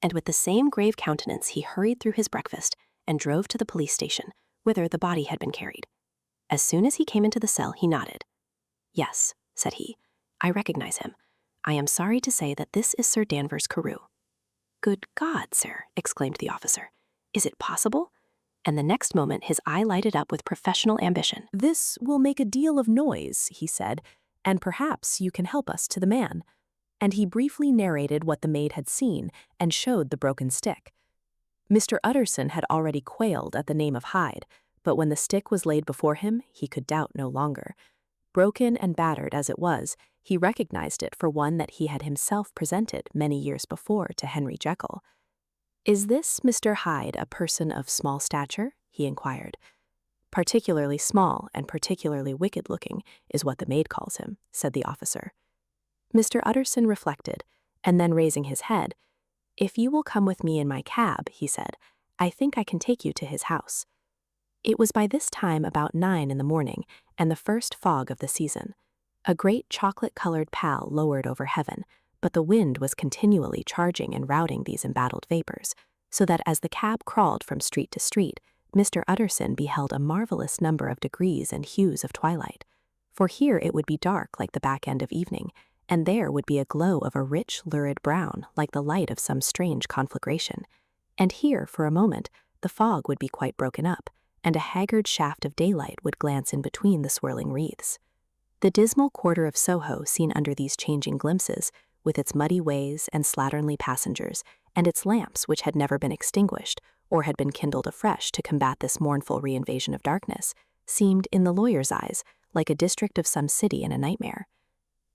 B: And with the same grave countenance he hurried through his breakfast and drove to the police station, whither the body had been carried. As soon as he came into the cell, he nodded. "Yes," said he, "I recognize him. I am sorry to say that this is Sir Danvers Carew." "Good God, sir," exclaimed the officer. "Is it possible?" And the next moment his eye lighted up with professional ambition.
A: "This will make a deal of noise," he said, "and perhaps you can help us to the man." And he briefly narrated what the maid had seen and showed the broken stick. Mr. Utterson had already quailed at the name of Hyde, but when the stick was laid before him, he could doubt no longer. Broken and battered as it was, he recognized it for one that he had himself presented many years before to Henry Jekyll. "Is this Mr. Hyde a person of small stature?" he inquired. "Particularly small and particularly wicked-looking is what the maid calls him," said the officer. Mr. Utterson reflected, and then raising his head, "If you will come with me in my cab," he said, "I think I can take you to his house." It was by this time about 9 in the morning, and the first fog of the season. A great chocolate-colored pall lowered over heaven, but the wind was continually charging and routing these embattled vapors, so that as the cab crawled from street to street, Mr. Utterson beheld a marvelous number of degrees and hues of twilight. For here it would be dark like the back end of evening, and there would be a glow of a rich, lurid brown like the light of some strange conflagration. And here, for a moment, the fog would be quite broken up, and a haggard shaft of daylight would glance in between the swirling wreaths. The dismal quarter of Soho seen under these changing glimpses, with its muddy ways and slatternly passengers, and its lamps which had never been extinguished or had been kindled afresh to combat this mournful reinvasion of darkness, seemed, in the lawyer's eyes, like a district of some city in a nightmare.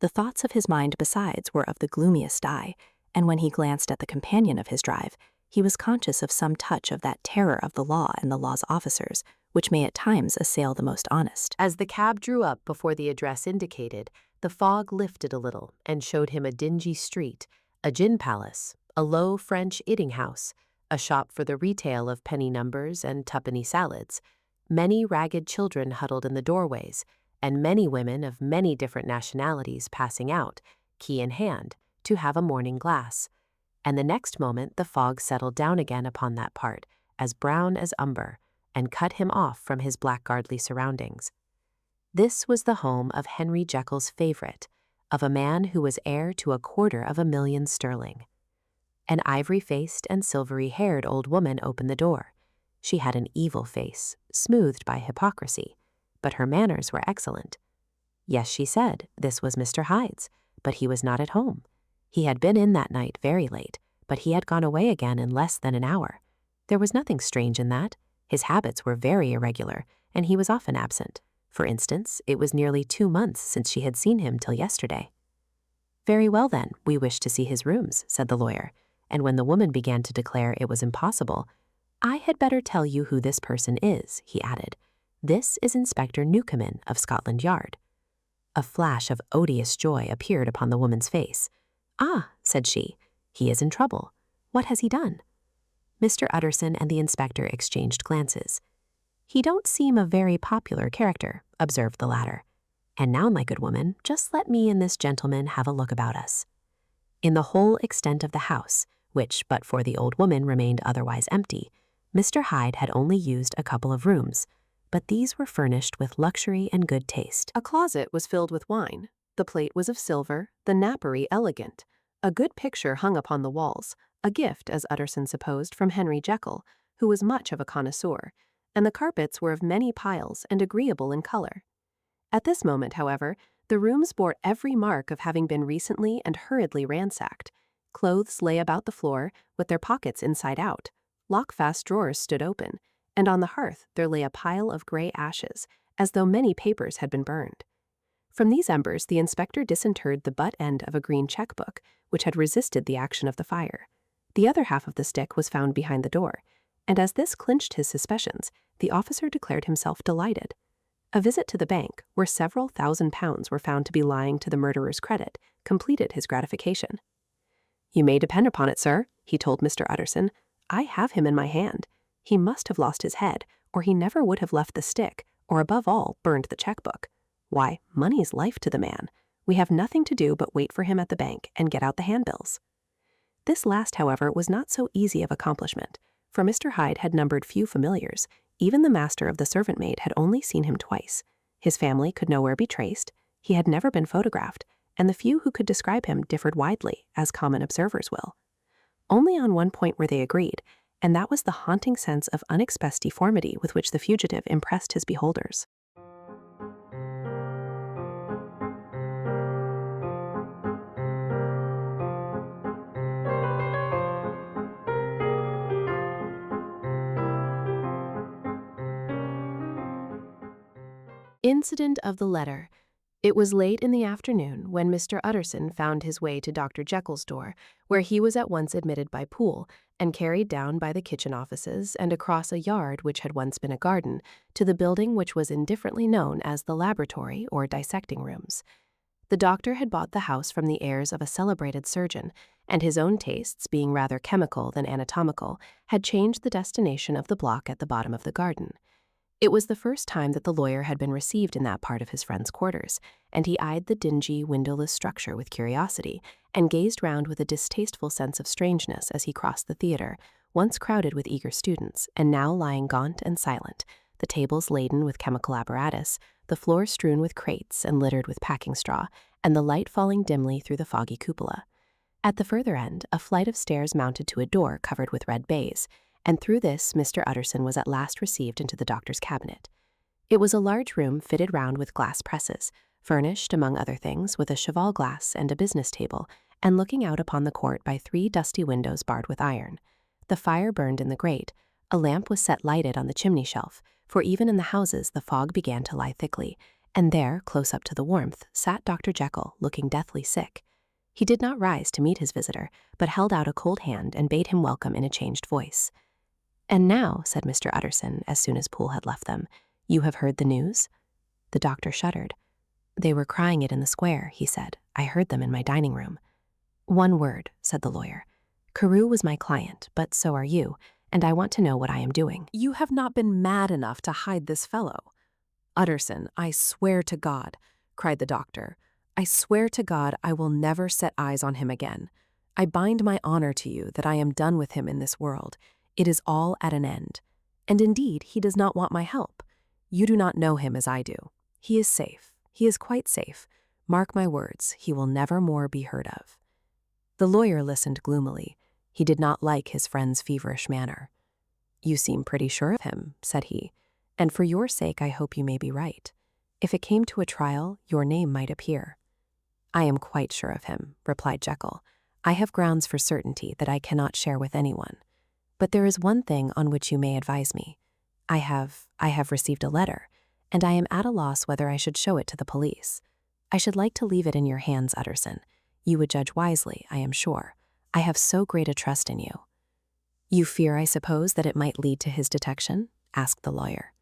A: The thoughts of his mind, besides, were of the gloomiest dye, and when he glanced at the companion of his drive, he was conscious of some touch of that terror of the law and the law's officers, which may at times assail the most honest. As the cab drew up before the address indicated, the fog lifted a little and showed him a dingy street, a gin palace, a low French eating-house, a shop for the retail of penny numbers and twopenny salads, many ragged children huddled in the doorways, and many women of many different nationalities passing out, key in hand, to have a morning glass. And the next moment the fog settled down again upon that part, as brown as umber, and cut him off from his blackguardly surroundings. This was the home of Henry Jekyll's favorite, of a man who was heir to 250,000 sterling. An ivory-faced and silvery-haired old woman opened the door. She had an evil face, smoothed by hypocrisy, but her manners were excellent. Yes, she said, this was Mr. Hyde's, but he was not at home. He had been in that night very late, but he had gone away again in less than an hour. There was nothing strange in that. His habits were very irregular, and he was often absent. For instance, it was nearly 2 months since she had seen him till yesterday. "Very well, then, we wish to see his rooms," said the lawyer, and when the woman began to declare it was impossible, "I had better tell you who this person is," he added. "This is Inspector Newcomen of Scotland Yard." A flash of odious joy appeared upon the woman's face. "Ah," said she, "he is in trouble. What has he done?" Mr. Utterson and the inspector exchanged glances. "He don't seem a very popular character," observed the latter. "And now, my good woman, just let me and this gentleman have a look about us." In the whole extent of the house, which but for the old woman remained otherwise empty,
B: Mr. Hyde had only used a couple of rooms, but these were furnished with luxury and good taste.
A: A closet was filled with wine. The plate was of silver, the napery elegant. A good picture hung upon the walls, a gift, as Utterson supposed, from Henry Jekyll, who was much of a connoisseur, and the carpets were of many piles and agreeable in color. At this moment, however, the rooms bore every mark of having been recently and hurriedly ransacked. Clothes lay about the floor, with their pockets inside out. Lock-fast drawers stood open, and on the hearth there lay a pile of gray ashes, as though many papers had been burned. From these embers the inspector disinterred the butt end of a green checkbook, which had resisted the action of the fire. The other half of the stick was found behind the door, and as this clinched his suspicions, the officer declared himself delighted. A visit to the bank, where several £1,000s were found to be lying to the murderer's credit, completed his gratification. "You may depend upon it, sir," he told Mr. Utterson. "I have him in my hand. He must have lost his head, or he never would have left the stick, or above all, burned the checkbook. Why, money's life to the man. We have nothing to do but wait for him at the bank and get out the handbills." This last, however, was not so easy of accomplishment, for Mr. Hyde had numbered few familiars. Even the master of the servant maid had only seen him twice. His family could nowhere be traced. He had never been photographed, and the few who could describe him differed widely, as common observers will. Only on one point were they agreed, and that was the haunting sense of unexpressed deformity with which the fugitive impressed his beholders. Incident of the letter. It was late in the afternoon when Mr. Utterson found his way to Dr. Jekyll's door, where he was at once admitted by Poole and carried down by the kitchen offices and across a yard which had once been a garden to the building which was indifferently known as the laboratory or dissecting rooms. The doctor had bought the house from the heirs of a celebrated surgeon, and his own tastes, being rather chemical than anatomical, had changed the destination of the block at the bottom of the garden. It was the first time that the lawyer had been received in that part of his friend's quarters, and he eyed the dingy, windowless structure with curiosity and gazed round with a distasteful sense of strangeness as he crossed the theater, once crowded with eager students, and now lying gaunt and silent, the tables laden with chemical apparatus, the floor strewn with crates and littered with packing straw, and the light falling dimly through the foggy cupola. At the further end, a flight of stairs mounted to a door covered with red baize, and through this Mr. Utterson was at last received into the doctor's cabinet. It was a large room fitted round with glass presses, furnished, among other things, with a cheval glass and a business table, and looking out upon the court by 3 dusty windows barred with iron. The fire burned in the grate. A lamp was set lighted on the chimney shelf, for even in the houses the fog began to lie thickly, and there, close up to the warmth, sat Dr. Jekyll, looking deathly sick. He did not rise to meet his visitor, but held out a cold hand and bade him welcome in a changed voice. "And now," said Mr. Utterson, as soon as Poole had left them, "you have heard the news?" The doctor shuddered. "They were crying it in the square," he said. "I heard them in my dining room." "One word," said the lawyer. "Carew was my client, but so are you, and I want to know what I am doing." "You have not been mad enough to hide this fellow." "Utterson, I swear to God," cried the doctor, "I swear to God I will never set eyes on him again. I bind my honor to you that I am done with him in this world. It is all at an end. And indeed, he does not want my help. You do not know him as I do. He is safe. He is quite safe. Mark my words, he will never more be heard of." The lawyer listened gloomily. He did not like his friend's feverish manner. "You seem pretty sure of him," said he, "and for your sake I hope you may be right. If it came to a trial, your name might appear." "I am quite sure of him," replied Jekyll. "I have grounds for certainty that I cannot share with anyone. But there is one thing on which you may advise me. I have received a letter, and I am at a loss whether I should show it to the police. I should like to leave it in your hands, Utterson. You would judge wisely, I am sure. I have so great a trust in you." "You fear, I suppose, that it might lead to his detection?" asked the lawyer.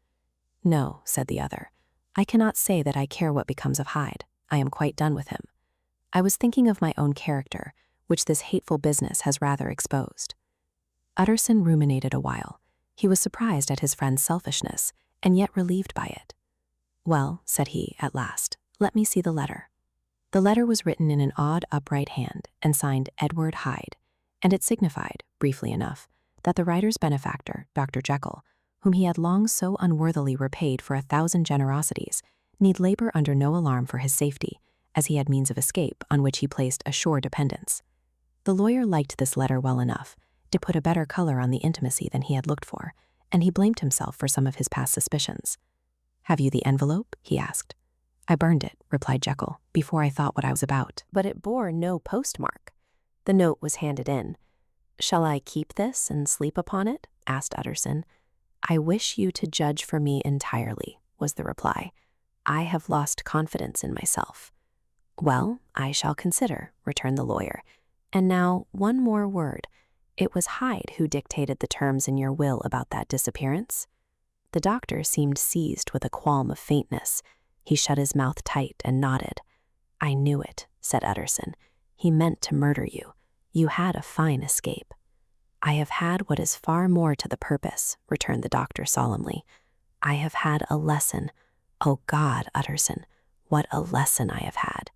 A: "No," said the other. "I cannot say that I care what becomes of Hyde. I am quite done with him. I was thinking of my own character, which this hateful business has rather exposed." Utterson ruminated a while. He was surprised at his friend's selfishness, and yet relieved by it. "Well," said he, at last, "let me see the letter." The letter was written in an odd, upright hand, and signed Edward Hyde, and it signified, briefly enough,
B: that the writer's benefactor, Dr. Jekyll, whom he had long so unworthily repaid for 1,000 generosities, need labor under no alarm for his safety, as he had means of escape on which he placed a sure dependence. The lawyer liked this letter well enough to put a better color on the intimacy than he had looked for, and he blamed himself for some of his past suspicions. "Have you the envelope?" he asked. "I burned it," replied Jekyll, "before I thought what I was about."
A: But it bore no postmark. The note was handed in. "Shall I keep this and sleep upon it?" asked Utterson. "I wish you to judge for me entirely," was the reply. "I have lost confidence in myself." "Well, I shall consider," returned the lawyer. "And now, one more word. It was Hyde who dictated the terms in your will about that disappearance?" The doctor seemed seized with a qualm of faintness. He shut his mouth tight and nodded. "I knew it," said Utterson. "He meant to murder you. You had a fine escape." "I have had what is far more to the purpose," returned the doctor solemnly. "I have had a lesson. Oh God, Utterson, what a lesson I have had."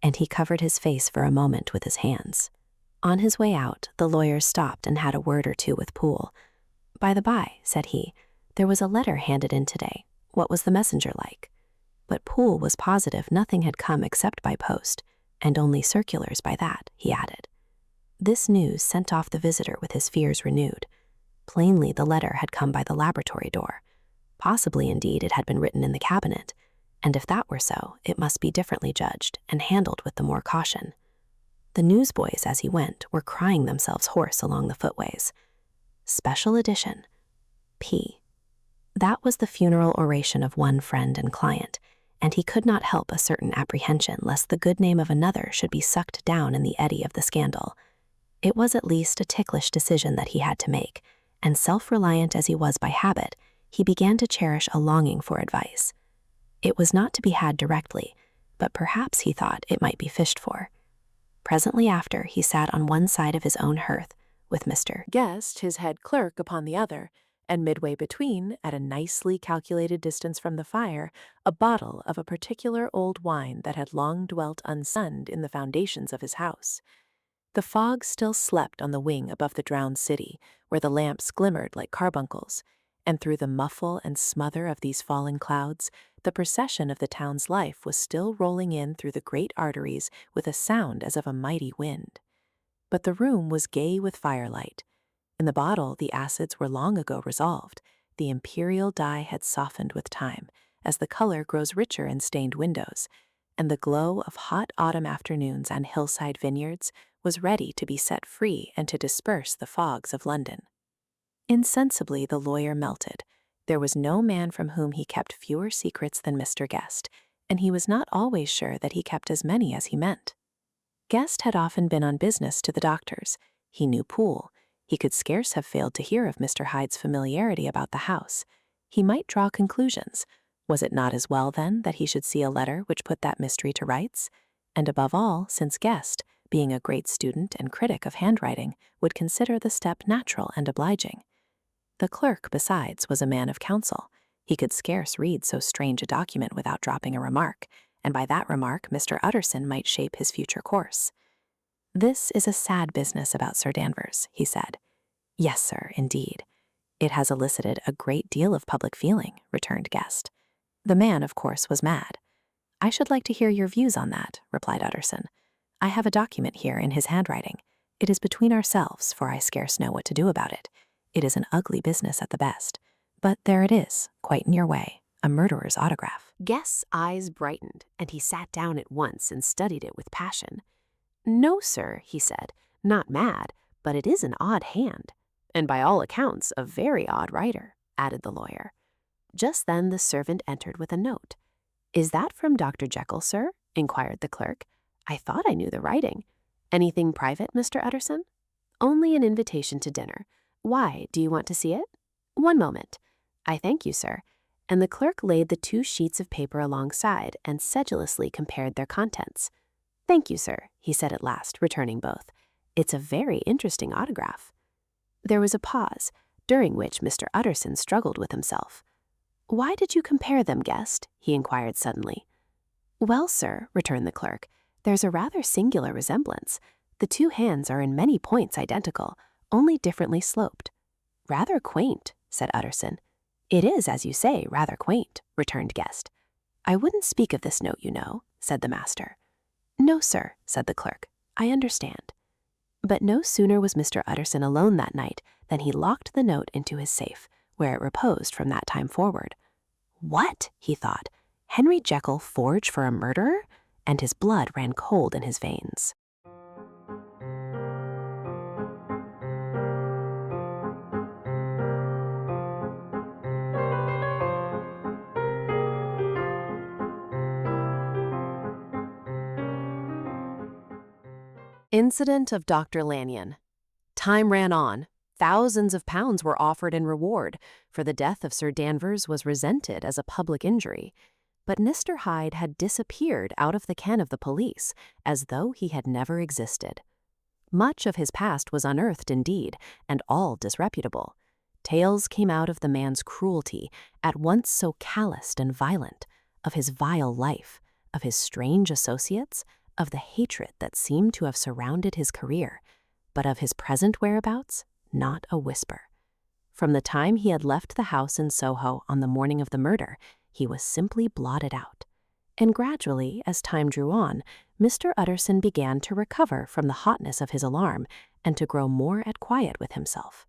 A: And he covered his face for a moment with his hands. On his way out, the lawyer stopped and had a word or two with Poole. "By the by," said he, "there was a letter handed in today. What was the messenger like?" But Poole was positive nothing had come except by post, and only circulars by that, he added. This news sent off the visitor with his fears renewed. Plainly the letter had come by the laboratory door. Possibly, indeed, it had been written in the cabinet, and if that were so, it must be differently judged and handled with the more caution. The newsboys, as he went, were crying themselves hoarse along the footways. Special edition. P. That was the funeral oration of one friend and client, and he could not help a certain apprehension lest the good name of another should be sucked down in the eddy of the scandal. It was at least a ticklish decision that he had to make, and self-reliant as he was by habit, he began to cherish a longing for advice. It was not to be had directly, but perhaps he thought it might be fished for. Presently after, he sat on one side of his own hearth, with Mr.
C: Guest, his head clerk, upon the other, and midway between, at a nicely calculated distance from the fire, a bottle of a particular old wine that had long dwelt unsunned in the foundations of his house. The fog still slept on the wing above the drowned city, where the lamps glimmered like carbuncles, and through the muffle and smother of these falling clouds, the procession of the town's life was still rolling in through the great arteries with a sound as of a mighty wind. But the room was gay with firelight. In the bottle the acids were long ago resolved. The imperial dye had softened with time, as the color grows richer in stained windows, and the glow of hot autumn afternoons and hillside vineyards was ready to be set free and to disperse the fogs of London. Insensibly the lawyer melted. There was no man from whom he kept fewer secrets than Mr. Guest, and he was not always sure that he kept as many as he meant. Guest had often been on business to the doctor's. He knew Poole. He could scarce have failed to hear of Mr. Hyde's familiarity about the house. He might draw conclusions. Was it not as well, then, that he should see a letter which put that mystery to rights? And above all, since Guest, being a great student and critic of handwriting, would consider the step natural and obliging. The clerk, besides, was a man of counsel. He could scarce read so strange a document without dropping a remark, and by that remark Mr. Utterson might shape his future course. "This is a sad business about Sir Danvers," he said. "Yes, sir, indeed. It has elicited a great deal of public feeling," returned Guest. "The man, of course, was mad." "I should like to hear your views on that," replied Utterson. "I have a document here in his handwriting. It is between ourselves, for I scarce know what to do about it. It is an ugly business at the best. But there it is, quite in your way, a murderer's autograph."
A: Guest's eyes brightened, and he sat down at once and studied it with passion. "No, sir," he said, "not mad, but it is an odd hand, and by all accounts a very odd writer," added the lawyer. Just then the servant entered with a note. "Is that from Dr. Jekyll, sir?" inquired the clerk. "I thought I knew the writing. Anything private, Mr. Utterson?" "Only an invitation to dinner. Why, do you want to see it?" "One moment." "I thank you, sir." And the clerk laid the 2 sheets of paper alongside and sedulously compared their contents. "Thank you, sir," he said at last, returning both. "It's a very interesting autograph." There was a pause, during which Mr. Utterson struggled with himself. "Why did you compare them, Guest?" he inquired suddenly. "Well, sir," returned the clerk, "there's a rather singular resemblance. The 2 hands are in many points identical, only differently sloped.
B: "Rather quaint," said Utterson. "It is, as you say, rather quaint," returned Guest. "I wouldn't speak of this note, you know," said the master. "No, sir," said the clerk. "I understand." But no sooner was Mr. Utterson alone that night than he locked the note into his safe, where it reposed from that time forward. "What?" he thought. "Henry Jekyll forged for a murderer?" And his blood ran cold in his veins.
A: Incident of Dr. Lanyon. Time ran on. Thousands of pounds were offered in reward, for the death of Sir Danvers was resented as a public injury. But Mr. Hyde had disappeared out of the ken of the police, as though he had never existed. Much of his past was unearthed indeed, and all disreputable. Tales came out of the man's cruelty, at once so calloused and violent, of his vile life, of his strange associates, of the hatred that seemed to have surrounded his career, but of his present whereabouts, not a whisper. From the time he had left the house in Soho on the morning of the murder, he was simply blotted out. And gradually, as time drew on, Mr. Utterson began to recover from the hotness of his alarm and to grow more at quiet with himself.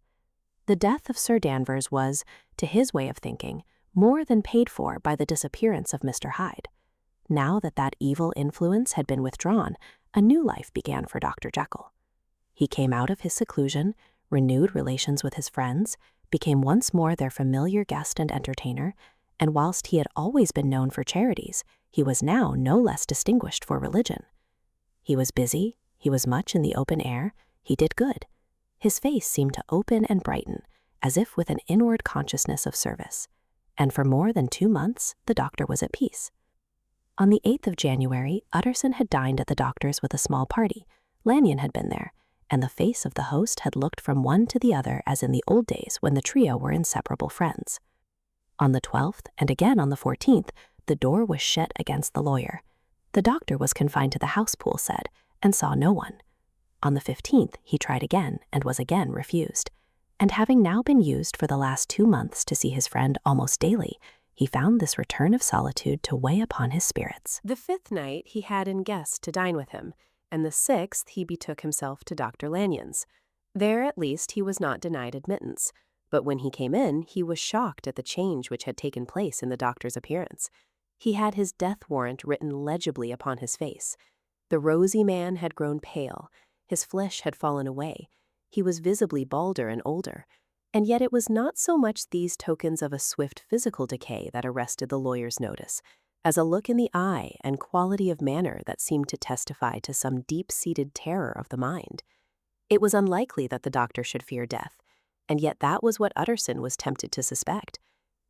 A: The death of Sir Danvers was, to his way of thinking, more than paid for by the disappearance of Mr. Hyde. Now that that evil influence had been withdrawn, a new life began for Dr. Jekyll. He came out of his seclusion, renewed relations with his friends, became once more their familiar guest and entertainer, and whilst he had always been known for charities, he was now no less distinguished for religion. He was busy, he was much in the open air, he did good. His face seemed to open and brighten, as if with an inward consciousness of service. And for more than 2 months, the doctor was at peace. On the 8th of January, Utterson had dined at the doctor's with a small party. Lanyon had been there, and the face of the host had looked from one to the other as in the old days when the trio were inseparable friends. On the 12th, and again on the 14th, the door was shut against the lawyer. The doctor was confined to the house pool, said, and saw no one. On the 15th, he tried again and was again refused. And having now been used for the last 2 months to see his friend almost daily, he found this return of solitude to weigh upon his spirits.
C: The 5th night he had in guests to dine with him, and the 6th he betook himself to Dr. Lanyon's. There at least he was not denied admittance, but when he came in he was shocked at the change which had taken place in the doctor's appearance. He had his death warrant written legibly upon his face. The rosy man had grown pale, his flesh had fallen away, he was visibly balder and older. And yet it was not so much these tokens of a swift physical decay that arrested the lawyer's notice, as a look in the eye and quality of manner that seemed to testify to some deep-seated terror of the mind. It was unlikely that the doctor should fear death, and yet that was what Utterson was tempted to suspect.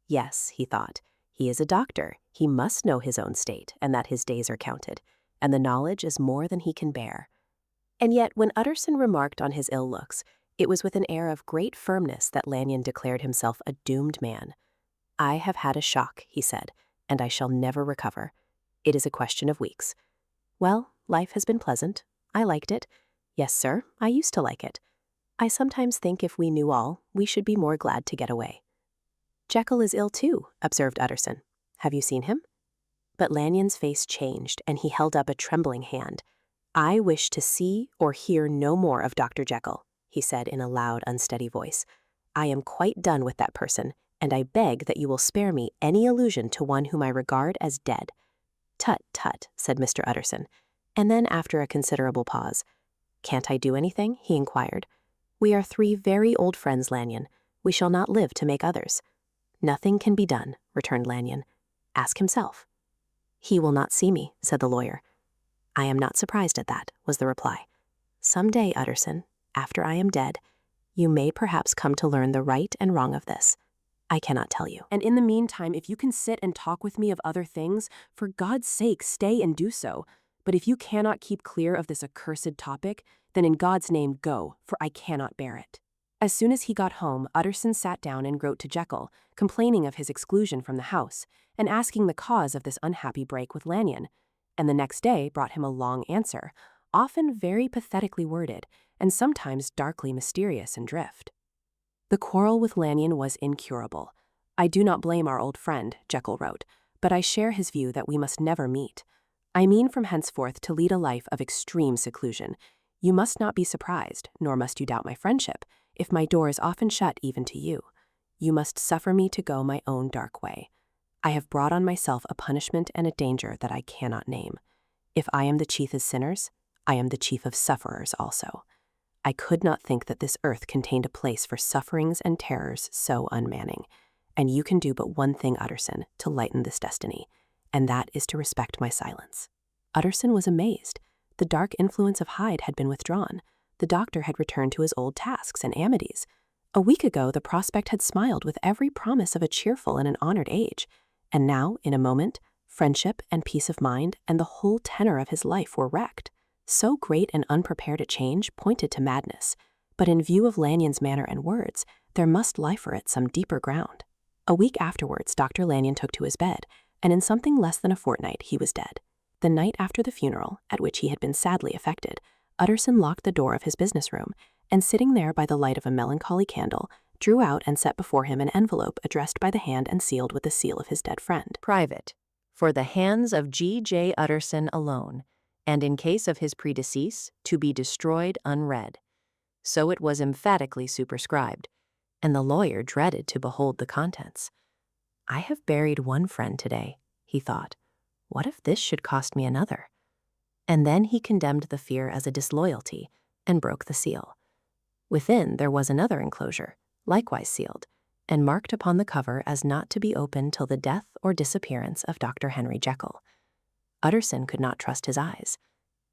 C: Yes, he thought, he is a doctor, he must know his own state and that his days are counted, and the knowledge is more than he can bear. And yet when Utterson remarked on his ill looks, it was with an air of great firmness that Lanyon declared himself a doomed man. "I have had a shock," he said, "and I shall never recover. It is a question of weeks. Well, life has been pleasant. I liked it. Yes, sir, I used to like it. I sometimes think if we knew all, we should be more glad to get away." "Jekyll is ill too," observed Utterson. "Have you seen him?" But Lanyon's face changed, and he held up a trembling hand. "I wish to see or hear no more of Dr. Jekyll," he said in a loud, unsteady voice. "I am quite done with that person, and I beg that you will spare me any allusion to one whom I regard as dead." "Tut, tut," said Mr. Utterson, and then after a considerable pause, "Can't I do anything?" he inquired. "We are 3 very old friends, Lanyon. We shall not live to make others." "Nothing can be done," returned Lanyon. "Ask himself." "He will not see me," said the lawyer. "I am not surprised at that," was the reply. "Some day, Utterson, after I am dead, you may perhaps come to learn the right and wrong of this. I cannot tell you. And in the meantime, if you can sit and talk with me of other things, for God's sake, stay and do so. But if you cannot keep clear of this accursed topic, then in God's name go, for I cannot bear it." As soon as he got home, Utterson sat down and wrote to Jekyll, complaining of his exclusion from the house, and asking the cause of this unhappy break with Lanyon, and the next day brought him a long answer, often very pathetically worded, and sometimes darkly mysterious in drift. The quarrel with Lanyon was incurable. "I do not blame our old friend," Jekyll wrote, "but I share his view that we must never meet. I mean from henceforth to lead a life of extreme seclusion. You must not be surprised, nor must you doubt my friendship, if my door is often shut even to you. You must suffer me to go my own dark way. I have brought on myself a punishment and a danger that I cannot name. If I am the chief of sinners, I am the chief of sufferers also. I could not think that this earth contained a place for sufferings and terrors so unmanning. And you can do but one thing, Utterson, to lighten this destiny, and that is to respect my silence." Utterson was amazed. The dark influence of Hyde had been withdrawn. The doctor had returned to his old tasks and amities. A week ago, the prospect had smiled with every promise of a cheerful and an honored age. And now, in a moment, friendship and peace of mind and the whole tenor of his life were wrecked. So great and unprepared a change pointed to madness. But in view of Lanyon's manner and words, there must lie for it some deeper ground. A week afterwards, Dr. Lanyon took to his bed, and in something less than a fortnight he was dead. The night after the funeral, at which he had been sadly affected, Utterson locked the door of his business room, and sitting there by the light of a melancholy candle, drew out and set before him an envelope addressed by the hand and sealed with the seal of his dead friend.
B: Private, for the hands of G.J. Utterson alone, and in case of his predecease, to be destroyed unread. So it was emphatically superscribed, and the lawyer dreaded to behold the contents. "I have buried one friend today," he thought. "What if this should cost me another?" And then he condemned the fear as a disloyalty and broke the seal. Within there was another enclosure, likewise sealed, and marked upon the cover as not to be opened till the death or disappearance of Dr. Henry Jekyll. Utterson could not trust his eyes.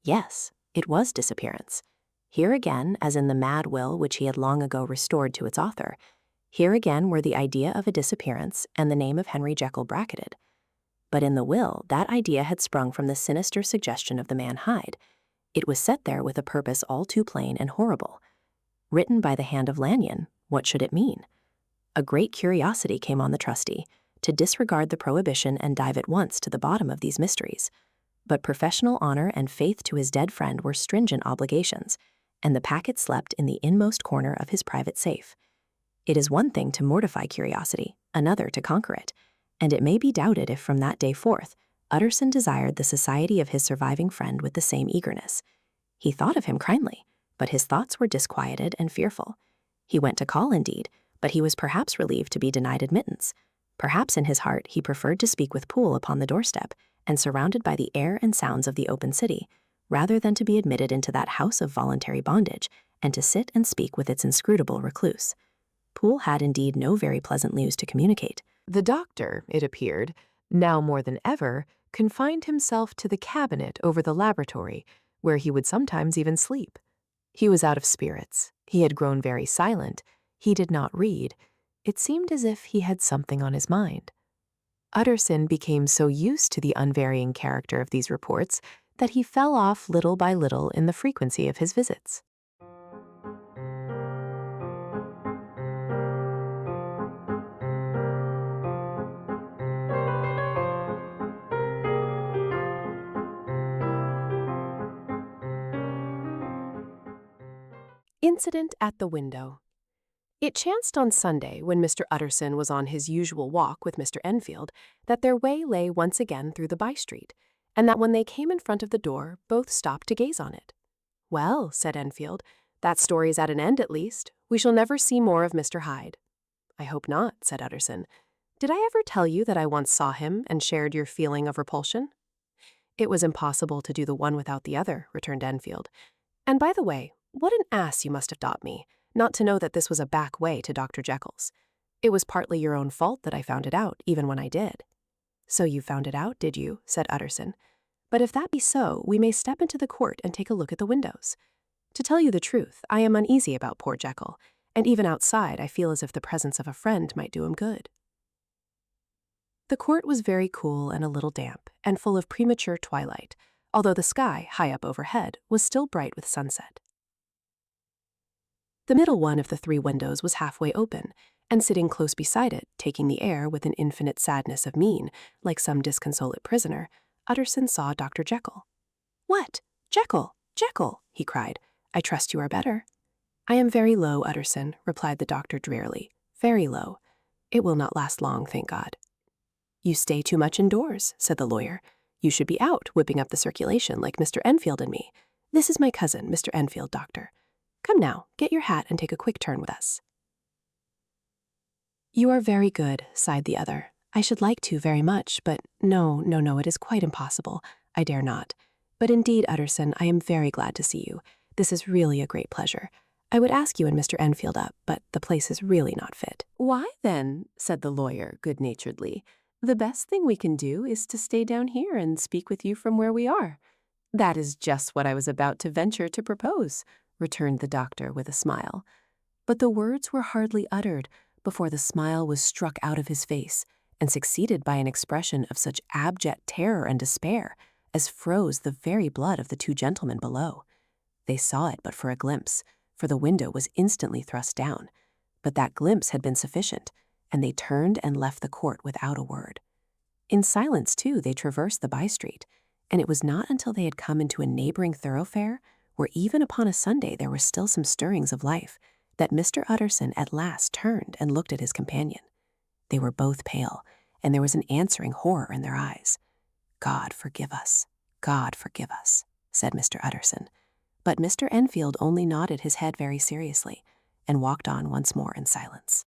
B: Yes, it was disappearance. Here again, as in the mad will which he had long ago restored to its author, here again were the idea of a disappearance and the name of Henry Jekyll bracketed. But in the will, that idea had sprung from the sinister suggestion of the man Hyde. It was set there with a purpose all too plain and horrible. Written by the hand of Lanyon, what should it mean? A great curiosity came on the trustee, to disregard the prohibition and dive at once to the bottom of these mysteries. But professional honor and faith to his dead friend were stringent obligations, and the packet slept in the inmost corner of his private safe. It is one thing to mortify curiosity, another to conquer it, and it may be doubted if from that day forth, Utterson desired the society of his surviving friend with the same eagerness. He thought of him kindly, but his thoughts were disquieted and fearful. He went to call indeed, but he was perhaps relieved to be denied admittance. Perhaps in his heart he preferred to speak with Poole upon the doorstep, and surrounded by the air and sounds of the open city, rather than to be admitted into that house of voluntary bondage, and to sit and speak with its inscrutable recluse. Poole had indeed no very pleasant news to communicate.
C: The doctor, it appeared, now more than ever, confined himself to the cabinet over the laboratory, where he would sometimes even sleep. He was out of spirits. He had grown very silent. He did not read. It seemed as if he had something on his mind. Utterson became so used to the unvarying character of these reports that he fell off little by little in the frequency of his visits. Incident at the window. It chanced on Sunday, when Mr. Utterson was on his usual walk with Mr. Enfield, that their way lay once again through the by-street, and that when they came in front of the door, both stopped to gaze on it. "Well," said Enfield, "that story is at an end at least. We shall never see more of Mr. Hyde." "I hope not," said Utterson. "Did I ever tell you that I once saw him and shared your feeling of repulsion?" "It was impossible to do the one without the other," returned Enfield. "And by the way, what an ass you must have thought me, not to know that this was a back way to Dr. Jekyll's. It was partly your own fault that I found it out, even when I did." "So you found it out, did you?" said Utterson. "But if that be so, we may step into the court and take a look at the windows. To tell you the truth, I am uneasy about poor Jekyll, and even outside I feel as if the presence of a friend might do him good." The court was very cool and a little damp, and full of premature twilight, although the sky, high up overhead, was still bright with sunset. The middle one of the three windows was halfway open, and sitting close beside it, taking the air with an infinite sadness of mien, like some disconsolate prisoner, Utterson saw Dr. Jekyll. "What? Jekyll! Jekyll!" he cried. "I trust you are better."
B: "I am very low, Utterson," replied the doctor drearily. "Very low. It will not last long, thank God." "You stay too much indoors," said the lawyer. "You should be out, whipping up the circulation like Mr. Enfield and me. This is my cousin, Mr. Enfield, doctor. Come now, get your hat and take a quick turn with us." "You are very good," sighed the other. "I should like to very much, but no, it is quite impossible. I dare not. But indeed, Utterson, I am very glad to see you. This is really a great pleasure. I would ask you and Mr. Enfield up, but the place is really not fit."
C: "Why then," said the lawyer good-naturedly, "the best thing we can do is to stay down here and speak with you from where we are." "That is just what I was about to venture to propose," returned the doctor with a smile. But the words were hardly uttered before the smile was struck out of his face and succeeded by an expression of such abject terror and despair as froze the very blood of the two gentlemen below. They saw it but for a glimpse, for the window was instantly thrust down. But that glimpse had been sufficient, and they turned and left the court without a word. In silence, too, they traversed the by-street, and it was not until they had come into a neighboring thoroughfare, where even upon a Sunday there were still some stirrings of life, that Mr. Utterson at last turned and looked at his companion. They were both pale, and there was an answering horror in their eyes. "God forgive us, God forgive us," said Mr. Utterson. But Mr. Enfield only nodded his head very seriously and walked on once more in silence.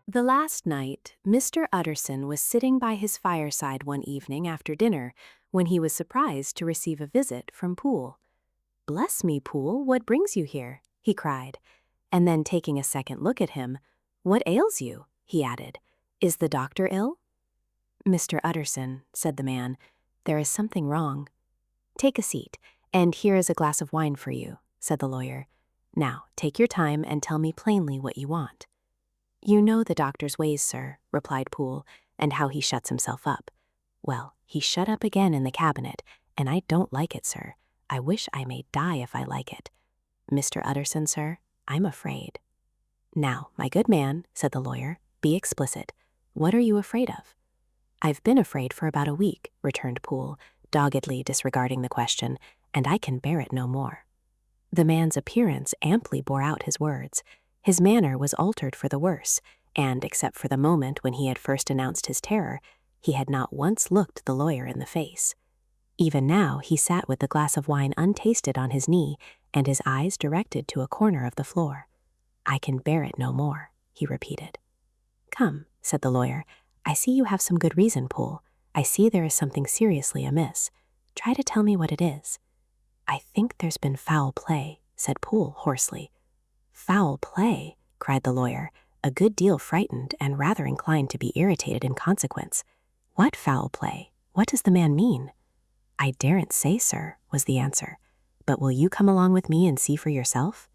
A: The last night, Mr. Utterson was sitting by his fireside one evening after dinner when he was surprised to receive a visit from Poole. "Bless me, Poole, what brings you here?" he cried. And then taking a second look at him, "What ails you?" he added. "Is the doctor ill?" "Mr. Utterson," said the man, "there is something wrong." "Take a seat, and here is a glass of wine for you," said the lawyer. "Now, take your time and tell me plainly what you want." "You know the doctor's ways, sir," replied Poole, "and how he shuts himself up. Well, he's shut up again in the cabinet, and I don't like it, sir. I wish I may die if I like it. Mr. Utterson, sir, I'm afraid." "Now, my good man," said the lawyer, "be explicit. What are you afraid of?" "I've been afraid for about a week," returned Poole, doggedly disregarding the question, "and I can bear it no more." The man's appearance amply bore out his words. His manner was altered for the worse, and except for the moment when he had first announced his terror, he had not once looked the lawyer in the face. Even now he sat with the glass of wine untasted on his knee and his eyes directed to a corner of the floor. "I can bear it no more," he repeated. "Come," said the lawyer, "I see you have some good reason, Poole. I see there is something seriously amiss. Try to tell me what it is." "I think there's been foul play," said Poole hoarsely. "Foul play?" cried the lawyer, a good deal frightened and rather inclined to be irritated in consequence. "What foul play? What does the man mean?" "I daren't say, sir," was the answer. "But will you come along with me and see for yourself?"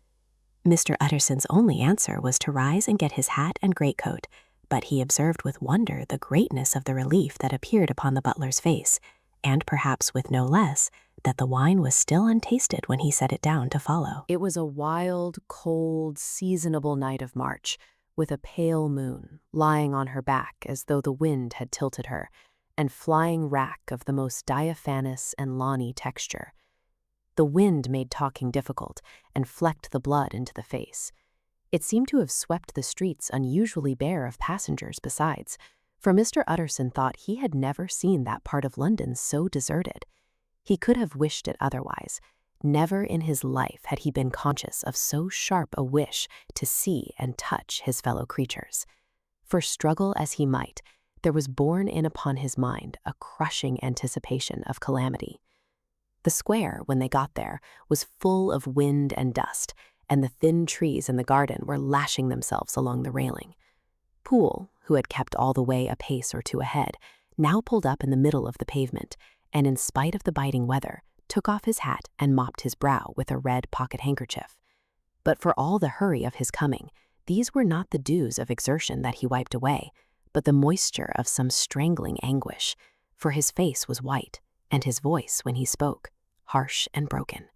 A: Mr. Utterson's only answer was to rise and get his hat and greatcoat, but he observed with wonder the greatness of the relief that appeared upon the butler's face, and perhaps with no less, that the wine was still untasted when he set it down to follow.
C: It was a wild, cold, seasonable night of March, with a pale moon lying on her back as though the wind had tilted her, and flying wrack of the most diaphanous and lawny texture. The wind made talking difficult and flecked the blood into the face. It seemed to have swept the streets unusually bare of passengers besides, for Mr. Utterson thought he had never seen that part of London so deserted. He could have wished it otherwise. Never in his life had he been conscious of so sharp a wish to see and touch his fellow creatures. For struggle as he might, there was borne in upon his mind a crushing anticipation of calamity. The square, when they got there, was full of wind and dust, and the thin trees in the garden were lashing themselves along the railing. Poole, who had kept all the way a pace or two ahead, now pulled up in the middle of the pavement, and in spite of the biting weather, took off his hat and mopped his brow with a red pocket handkerchief. But for all the hurry of his coming, these were not the dews of exertion that he wiped away, but the moisture of some strangling anguish, for his face was white, and his voice, when he spoke, harsh and broken.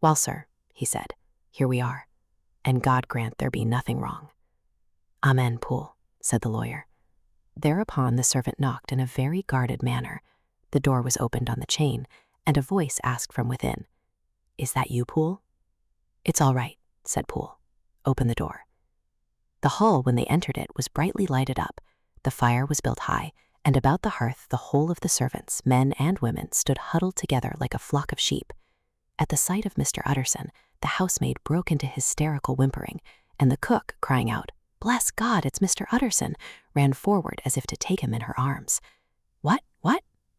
C: "Well, sir," he said, "here we are."
B: and God grant there be nothing wrong." "Amen, Poole," said the lawyer. Thereupon the servant knocked in a very guarded manner. The door was opened on the chain, and a voice asked from within, "Is that you, Poole?" "It's all right," said Poole. "Open the door." The hall, when they entered it, was brightly lighted up. The fire was built high, and about the hearth the whole of the servants, men and women, stood huddled together like a flock of sheep. At the sight of Mr. Utterson, the housemaid broke into hysterical whimpering, and the cook, crying out, "Bless God, it's Mr. Utterson," ran forward as if to take him in her arms. What?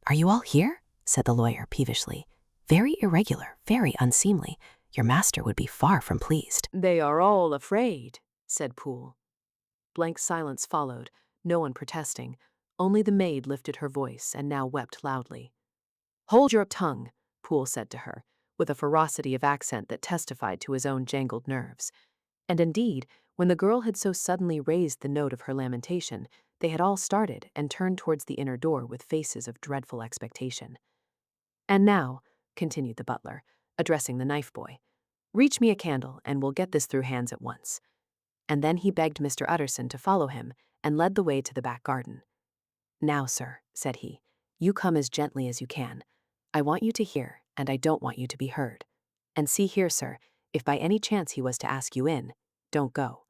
B: Are you all here?" said the lawyer peevishly. "Very irregular, very unseemly. Your master would be far from pleased."
C: "They are all afraid," said Poole. Blank silence followed, no one protesting. Only the maid lifted her voice and now wept loudly. "Hold your tongue," Poole said to her, with a ferocity of accent that testified to his own jangled nerves. And indeed, when the girl had so suddenly raised the note of her lamentation, they had all started and turned towards the inner door with faces of dreadful expectation. "And now," continued the butler, addressing the knife boy, "reach me a candle, and we'll get this through hands at once." And then he begged Mr. Utterson to follow him and led the way to the back garden. "Now, sir," said he, "you come as gently as you can. I want you to hear, and I don't want you to be heard. And see here, sir, if by any chance he was to ask you in, don't go."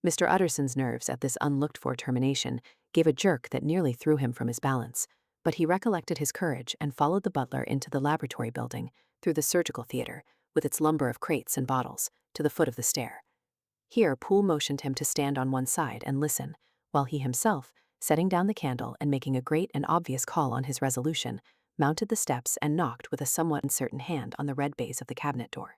C: Mr. Utterson's nerves at this unlooked-for termination gave a jerk that nearly threw him from his balance, but he recollected his courage and followed the butler into the laboratory building, through the surgical theater, with its lumber of crates and bottles, to the foot of the stair. Here Poole motioned him to stand on one side and listen, while he himself, setting down the candle and making a great and obvious call on his resolution, mounted the steps and knocked with a somewhat uncertain hand on the red baize of the cabinet door.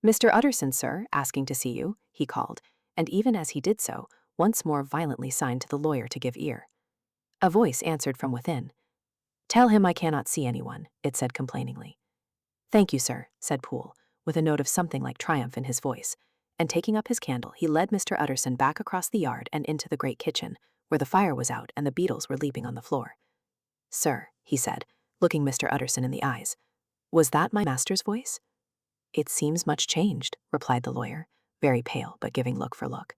C: "Mr. Utterson, sir, asking to see you," he called, and even as he did so, once more violently signed to the lawyer to give ear. A voice answered from within. "Tell him I cannot see anyone," it said complainingly. "Thank you, sir," said Poole, with a note of something like triumph in his voice, and taking up his candle, he led Mr. Utterson back across the yard and into the great kitchen, where the fire was out and the beetles were leaping on the floor. "Sir," he said, looking Mr. Utterson in the eyes, "was that my master's voice?" "It seems much changed," replied the lawyer, very pale but giving look for look.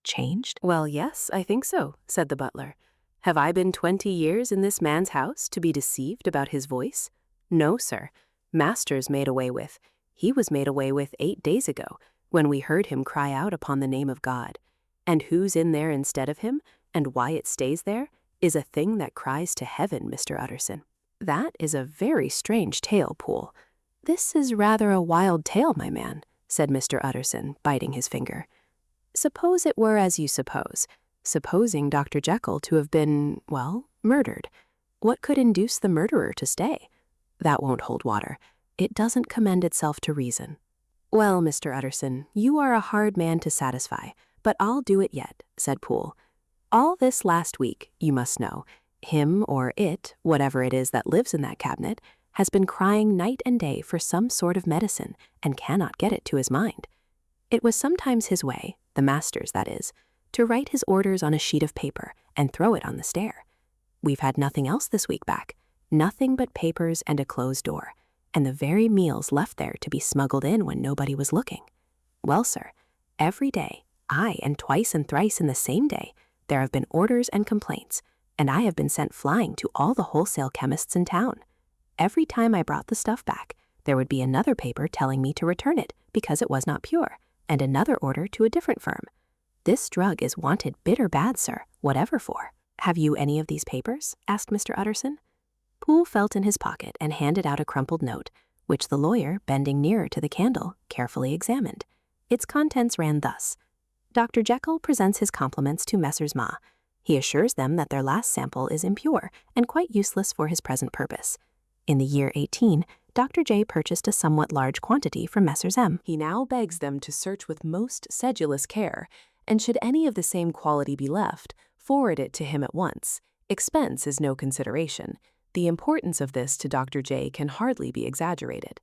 C: "Changed?"
A: "Well, yes, I think so," said the butler. "Have I been 20 years in this man's house to be deceived about his voice? No, sir. Master's made away with. He was made away with 8 days ago, when we heard him cry out upon the name of God. And who's in there instead of him, and why it stays there, is a thing that cries to heaven, Mr. Utterson." "That is a very strange tale, Poole." "This is rather a wild tale, my man," said Mr. Utterson, biting his finger. "Suppose it were as you suppose. Supposing Dr. Jekyll to have been, well, murdered. What could induce the murderer to stay? That won't hold water. It doesn't commend itself to reason." "Well, Mr. Utterson, you are a hard man to satisfy, but I'll do it yet," said Poole. "All this last week, you must know, him or it, whatever it is that lives in that cabinet, has been crying night and day for some sort of medicine and cannot get it to his mind. It was sometimes his way, the master's that is, to write his orders on a sheet of paper and throw it on the stair. We've had nothing else this week back, nothing but papers and a closed door, and the very meals left there to be smuggled in when nobody was looking. Well, sir, every day, aye, and twice and thrice in the same day, there have been orders and complaints, and I have been sent flying to all the wholesale chemists in town. Every time I brought the stuff back, there would be another paper telling me to return it because it was not pure, and another order to a different firm. This drug is wanted bitter bad, sir, whatever for." "Have you any of these papers?" asked Mr. Utterson. Poole felt in his pocket and handed out a crumpled note, which the lawyer, bending nearer to the candle, carefully examined. Its contents ran thus. "Dr. Jekyll presents his compliments to Messrs. Ma. He assures them that their last sample is impure and quite useless for his present purpose. In the year 18, Dr. J purchased a somewhat large quantity from Messrs. M. He now begs them to search with most sedulous care, and should any of the same quality be left, forward it to him at once. Expense is no consideration. The importance of this to Dr. J can hardly be exaggerated."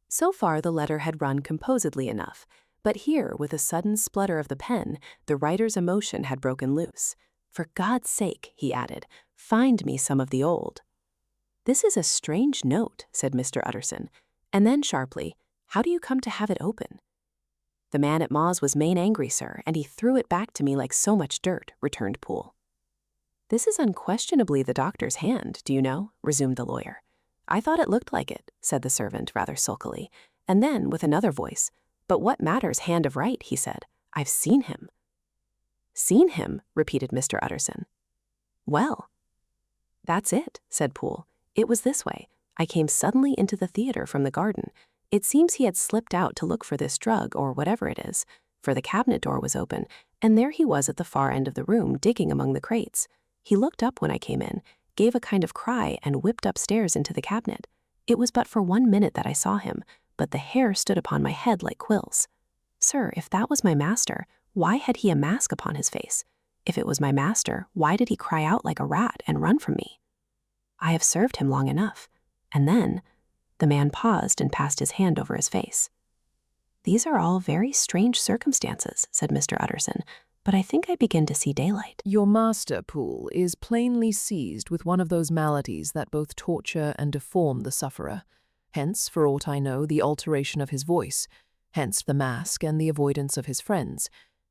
A: So far the letter had run composedly enough, but here, with a sudden splutter of the pen, the writer's emotion had broken loose. "For God's sake," he added, "find me some of the old." "This is a strange note," said Mr. Utterson, and then sharply, "How do you come to have it open?"
B: The man at Ma's was main angry, sir, and he threw it back to me like so much dirt, returned Poole. This is unquestionably the doctor's hand, do you know? Resumed the lawyer. I thought it looked like it, said the servant rather sulkily, and then with another voice, but what matters hand of right, he said. I've seen him. Seen him, repeated Mr. Utterson. Well, that's it, said Poole. It was this way. I came suddenly into the theater from the garden. It seems he had slipped out to look for this drug or whatever it is, for the cabinet door was open, and there he was at the far end of the room digging among the crates. He looked up when I came in, gave a kind of cry, and whipped upstairs into the cabinet. It was but for 1 minute that I saw him, but the hair stood upon my head like quills. Sir, if that was my master, why had he a mask upon his face? If it was my master, why did he cry out like a rat and run from me? I have served him long enough. And then, the man paused and passed his hand over his face. These are all very strange circumstances, said Mr. Utterson, but I think I begin to see daylight.
D: Your master, Poole, is plainly seized with one of those maladies that both torture and deform the sufferer. Hence, for aught I know, the alteration of his voice. Hence the mask and the avoidance of his friends.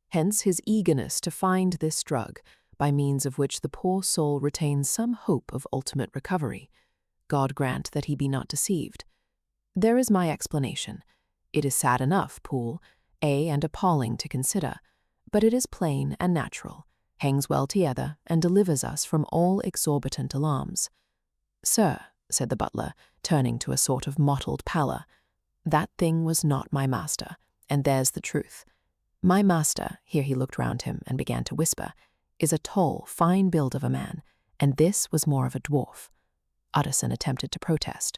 D: Hence his eagerness to find this drug, by means of which the poor soul retains some hope of ultimate recovery. God grant that he be not deceived. There is my explanation. It is sad enough, Poole, and appalling to consider, but it is plain and natural, hangs well together, and delivers us from all exorbitant alarms. Sir, said the butler, turning to a sort of mottled pallor, that thing was not my master, and there's the truth. My master, here he looked round him and began to whisper, is a tall, fine build of a man, and this was more of a dwarf. Utterson attempted to protest.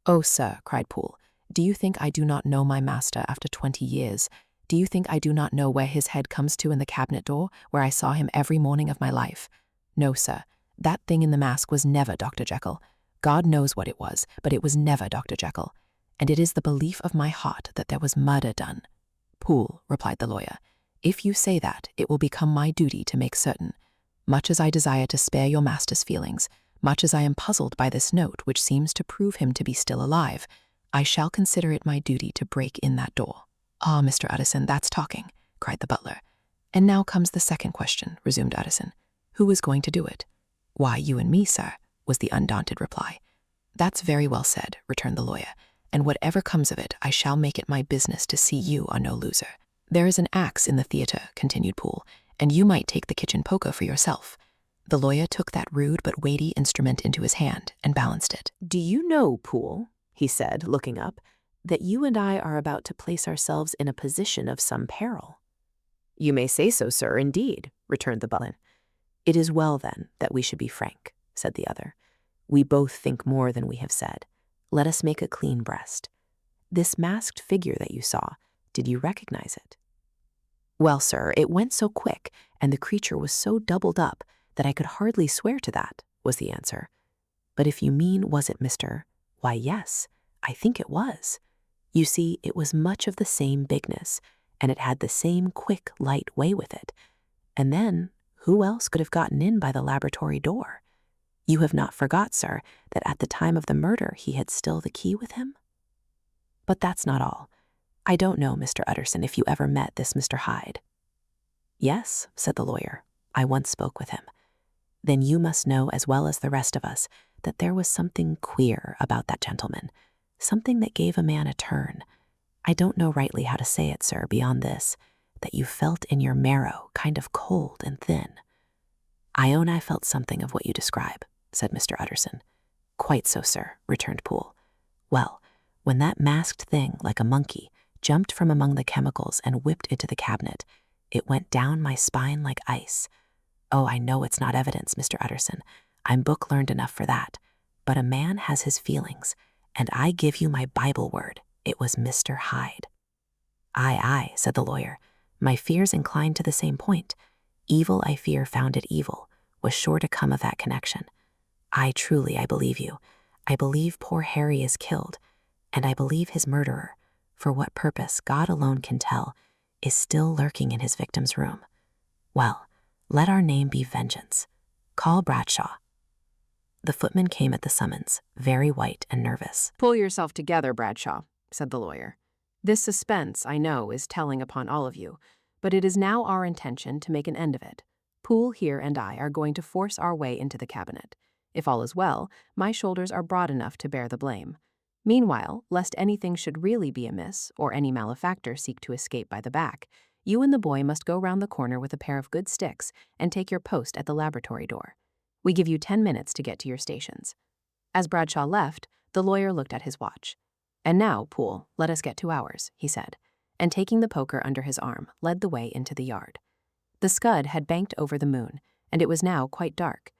D: Oh, sir, cried Poole, do you think I do not know my master after 20 years? Do you think I do not know where his head comes to in the cabinet door, where I saw him every morning of my life? No, sir, that thing in the mask was never Dr. Jekyll. God knows what it was, but it was never Dr. Jekyll. And it is the belief of my heart that there was murder done. Poole, replied the lawyer, if you say that, it will become my duty to make certain. Much as I desire to spare your master's feelings, much as I am puzzled by this note which seems to prove him to be still alive, I shall consider it my duty to break in that door. Ah, Mr. Utterson, that's talking, cried the butler. And now comes the second question, resumed Utterson. Who is going to do it? Why, you and me, sir, was the undaunted reply. That's very well said, returned the lawyer, and whatever comes of it, I shall make it my business to see you are no loser. There is an axe in the theatre, continued Poole, and you might take the kitchen poker for yourself. The lawyer took that rude but weighty instrument into his hand and balanced it.
C: Do you know, Poole, he said, looking up, that you and I are about to place ourselves in a position of some peril? You may say so, sir, indeed, returned the butler. It is well, then, that we should be frank, said the other. We both think more than we have said. Let us make a clean breast. This masked figure that you saw, did you recognize it? Well, sir, it went so quick, and the creature was so doubled up that I could hardly swear to that, was the answer. But if you mean, was it Mr.? Why, yes, I think it was. You see, it was much of the same bigness, and it had the same quick, light way with it. And then, who else could have gotten in by the laboratory door? You have not forgot, sir, that at the time of the murder he had still the key with him? But that's not all. I don't know, Mr. Utterson, if you ever met this Mr. Hyde. Yes, said the lawyer. I once spoke with him. Then you must know as well as the rest of us that there was something queer about that gentleman, something that gave a man a turn. I don't know rightly how to say it, sir, beyond this, that you felt in your marrow kind of cold and thin. I own I felt something of what you describe, said Mr. Utterson. Quite so, sir, returned Poole. Well, when that masked thing, like a monkey, jumped from among the chemicals and whipped into the cabinet, it went down my spine like ice. Oh, I know it's not evidence, Mr. Utterson. I'm book-learned enough for that. But a man has his feelings, and I give you my Bible word, it was Mr. Hyde. Aye, aye, said the lawyer. My fears inclined to the same point. Evil, I fear, found it evil, was sure to come of that connection. Aye, truly, I believe you. I believe poor Harry is killed, and I believe his murderer, for what purpose God alone can tell, is still lurking in his victim's room. Well, let our name be Vengeance. Call Bradshaw. The footman came at the summons, very white and nervous.
A: Pull yourself together, Bradshaw, said the lawyer. This suspense, I know, is telling upon all of you, but it is now our intention to make an end of it. Poole here and I are going to force our way into the cabinet. If all is well, my shoulders are broad enough to bear the blame. Meanwhile, lest anything should really be amiss, or any malefactor seek to escape by the back, you and the boy must go round the corner with a pair of good sticks and take your post at the laboratory door. We give you 10 minutes to get to your stations. As Bradshaw left, the lawyer looked at his watch. And now, Poole, let us get to ours, he said, and taking the poker under his arm, led the way into the yard. The scud had banked over the moon, and it was now quite dark.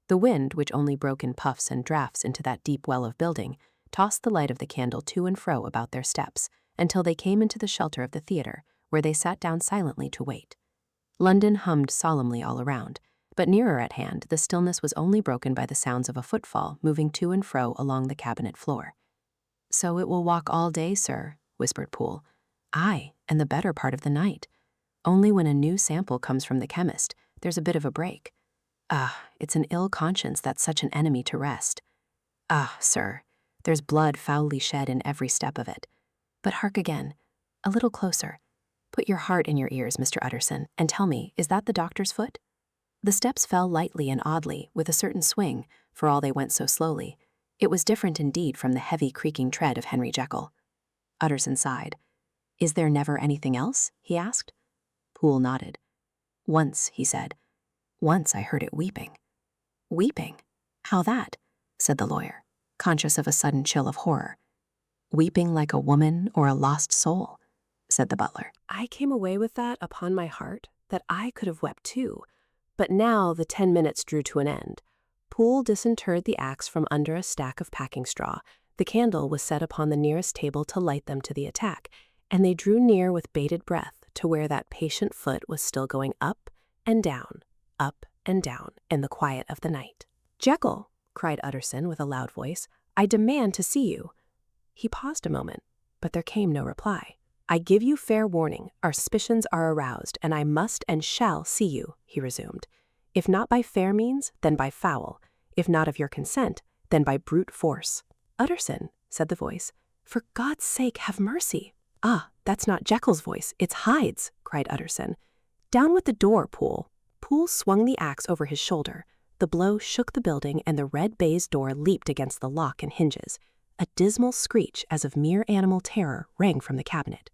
A: The wind, which only broke in puffs and drafts into that deep well of building, tossed the light of the candle to and fro about their steps until they came into the shelter of the theater, where they sat down silently to wait. London hummed solemnly all around, but nearer at hand the stillness was only broken by the sounds of a footfall moving to and fro along the cabinet floor. "So it will walk all day, sir," whispered Poole. "Aye, and the better part of the night. Only when a new sample comes from the chemist, there's a bit of a break. Ah, it's an ill conscience that's such an enemy to rest. Ah, sir, there's blood foully shed in every step of it. But hark again, a little closer. Put your heart in your ears, Mr. Utterson, and tell me, is that the doctor's foot?" The steps fell lightly and oddly, with a certain swing, for all they went so slowly. It was different indeed from the heavy creaking tread of Henry Jekyll. Utterson sighed. "Is there never anything else?" he asked. Poole nodded. "Once," he said. "Once I heard it weeping." "Weeping? How that?" said the lawyer, conscious of a sudden chill of horror. "Weeping like a woman or a lost soul," said the butler.
C: I came away with that upon my heart, that I could have wept too. But now the 10 minutes drew to an end. Poole disinterred the axe from under a stack of packing straw. The candle was set upon the nearest table to light them to the attack, and they drew near with bated breath to where that patient foot was still going up and down in the quiet of the night. "Jekyll," cried Utterson with a loud voice, "I demand to see you." He paused a moment, but there came no reply. "I give you fair warning, our suspicions are aroused, and I must and shall see you," he resumed. "If not by fair means, then by foul. If not of your consent, then by brute force." "Utterson," said the voice, "for God's sake have mercy." "Ah, that's not Jekyll's voice, it's Hyde's," cried Utterson. "Down with the door, Poole." Poole swung the axe over his shoulder. The blow shook the building, and the red baize door leaped against the lock and hinges. A dismal screech, as of mere animal terror, rang from the cabinet.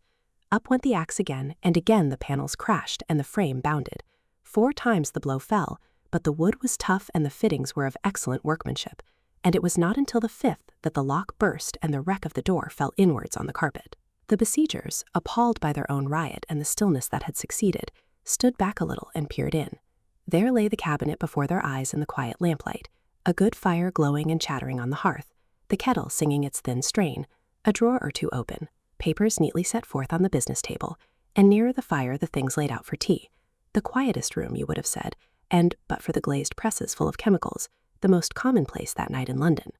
C: Up went the axe again, and again the panels crashed and the frame bounded. 4 times the blow fell, but the wood was tough and the fittings were of excellent workmanship, and it was not until the 5th that the lock burst and the wreck of the door fell inwards on the carpet. The besiegers, appalled by their own riot and the stillness that had succeeded, stood back a little and peered in. There lay the cabinet before their eyes in the quiet lamplight, a good fire glowing and chattering on the hearth, the kettle singing its thin strain, a drawer or two open, papers neatly set forth on the business table, and nearer the fire the things laid out for tea. The quietest room, you would have said, and, but for the glazed presses full of chemicals, the most commonplace that night in London.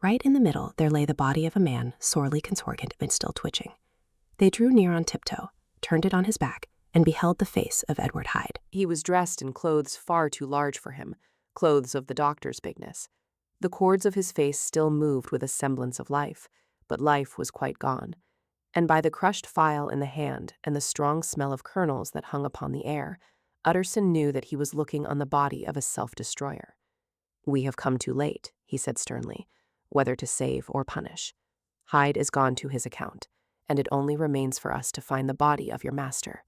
C: Right in the middle there lay the body of a man, sorely contorted but still twitching. They drew near on tiptoe, turned it on his back, and beheld the face of Edward Hyde.
A: He was dressed in clothes far too large for him, clothes of the doctor's bigness. The cords of his face still moved with a semblance of life, but life was quite gone. And by the crushed phial in the hand and the strong smell of kernels that hung upon the air, Utterson knew that he was looking on the body of a self-destroyer. "We have come too late," he said sternly, "whether to save or punish. Hyde is gone to his account, and it only remains for us to find the body of your master."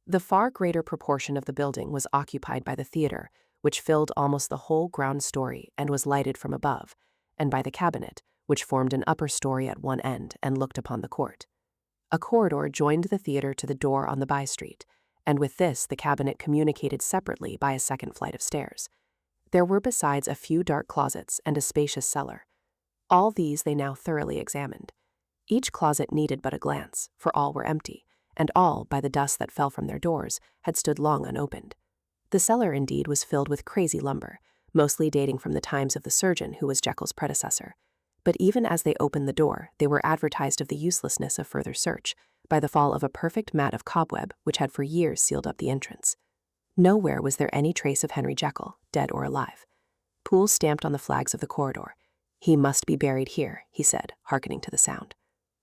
A: The far greater proportion of the building was occupied by the theater, which filled almost the whole ground story and was lighted from above, and by the cabinet, which formed an upper story at one end and looked upon the court. A corridor joined the theater to the door on the by-street, and with this the cabinet communicated separately by a second flight of stairs. There were besides a few dark closets and a spacious cellar. All these they now thoroughly examined. Each closet needed but a glance, for all were empty, and all, by the dust that fell from their doors, had stood long unopened. The cellar, indeed, was filled with crazy lumber, mostly dating from the times of the surgeon who was Jekyll's predecessor. But even as they opened the door, they were advertised of the uselessness of further search by the fall of a perfect mat of cobweb which had for years sealed up the entrance. Nowhere was there any trace of Henry Jekyll, dead or alive. Poole stamped on the flags of the corridor. "He must be buried here," he said, hearkening to the sound.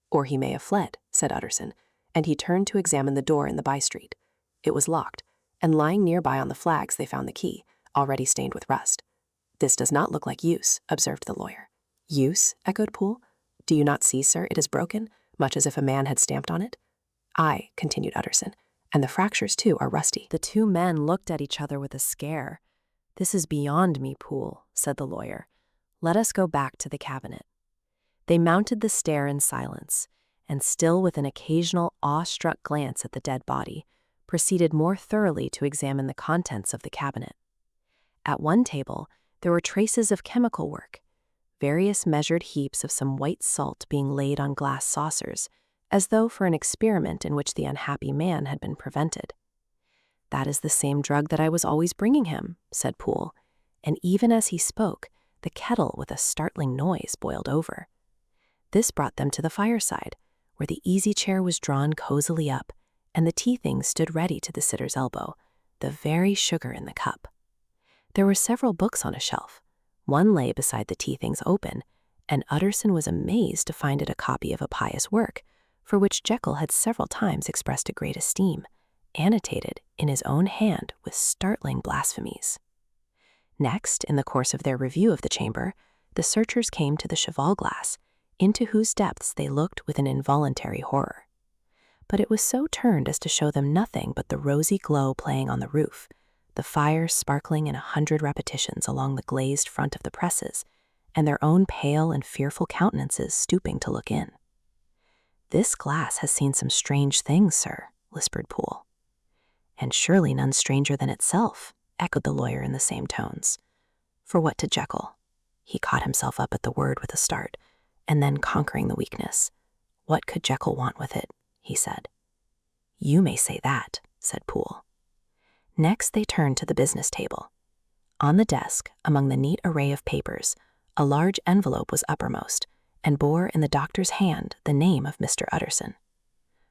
A: "Or he may have fled,"
B: said Utterson, and he turned to examine the door in the by-street. It was locked, and lying nearby on the flags they found the key, already stained with rust. "This does not look like use," observed the lawyer. "Use?" echoed Poole. "Do you not see, sir, it is broken, much as if a man had stamped on it?" "Aye," continued Utterson, "and the fractures, too, are rusty."
A: The two men looked at each other with a scare. "This is beyond me, Poole," said the lawyer. "Let us go back to the cabinet." They mounted the stair in silence, and still with an occasional awe-struck glance at the dead body, proceeded more thoroughly to examine the contents of the cabinet. At one table, there were traces of chemical work, various measured heaps of some white salt being laid on glass saucers, as though for an experiment in which the unhappy man had been prevented. "That is the same drug that I was always bringing him," said Poole, and even as he spoke, the kettle with a startling noise boiled over. This brought them to the fireside, where the easy chair was drawn cozily up, and the tea things stood ready to the sitter's elbow, the very sugar in the cup. There were several books on a shelf. One lay beside the tea things open, and Utterson was amazed to find it a copy of a pious work, for which Jekyll had several times expressed a great esteem, annotated in his own hand with startling blasphemies. Next, in the course of their review of the chamber, the searchers came to the cheval glass, into whose depths they looked with an involuntary horror. But it was so turned as to show them nothing but the rosy glow playing on the roof, the fire sparkling in 100 repetitions along the glazed front of the presses, and their own pale and fearful countenances stooping to look in. "This glass has seen some strange things, sir," whispered Poole. "And surely none stranger than itself," echoed the lawyer in the same tones. For what to Jekyll? He caught himself up at the word with a start, and then conquering the weakness. What could Jekyll want with it? He said. "You may say that," said Poole. Next they turned to the business table. On the desk, among the neat array of papers, a large envelope was uppermost, and bore in the doctor's hand the name of Mr. Utterson.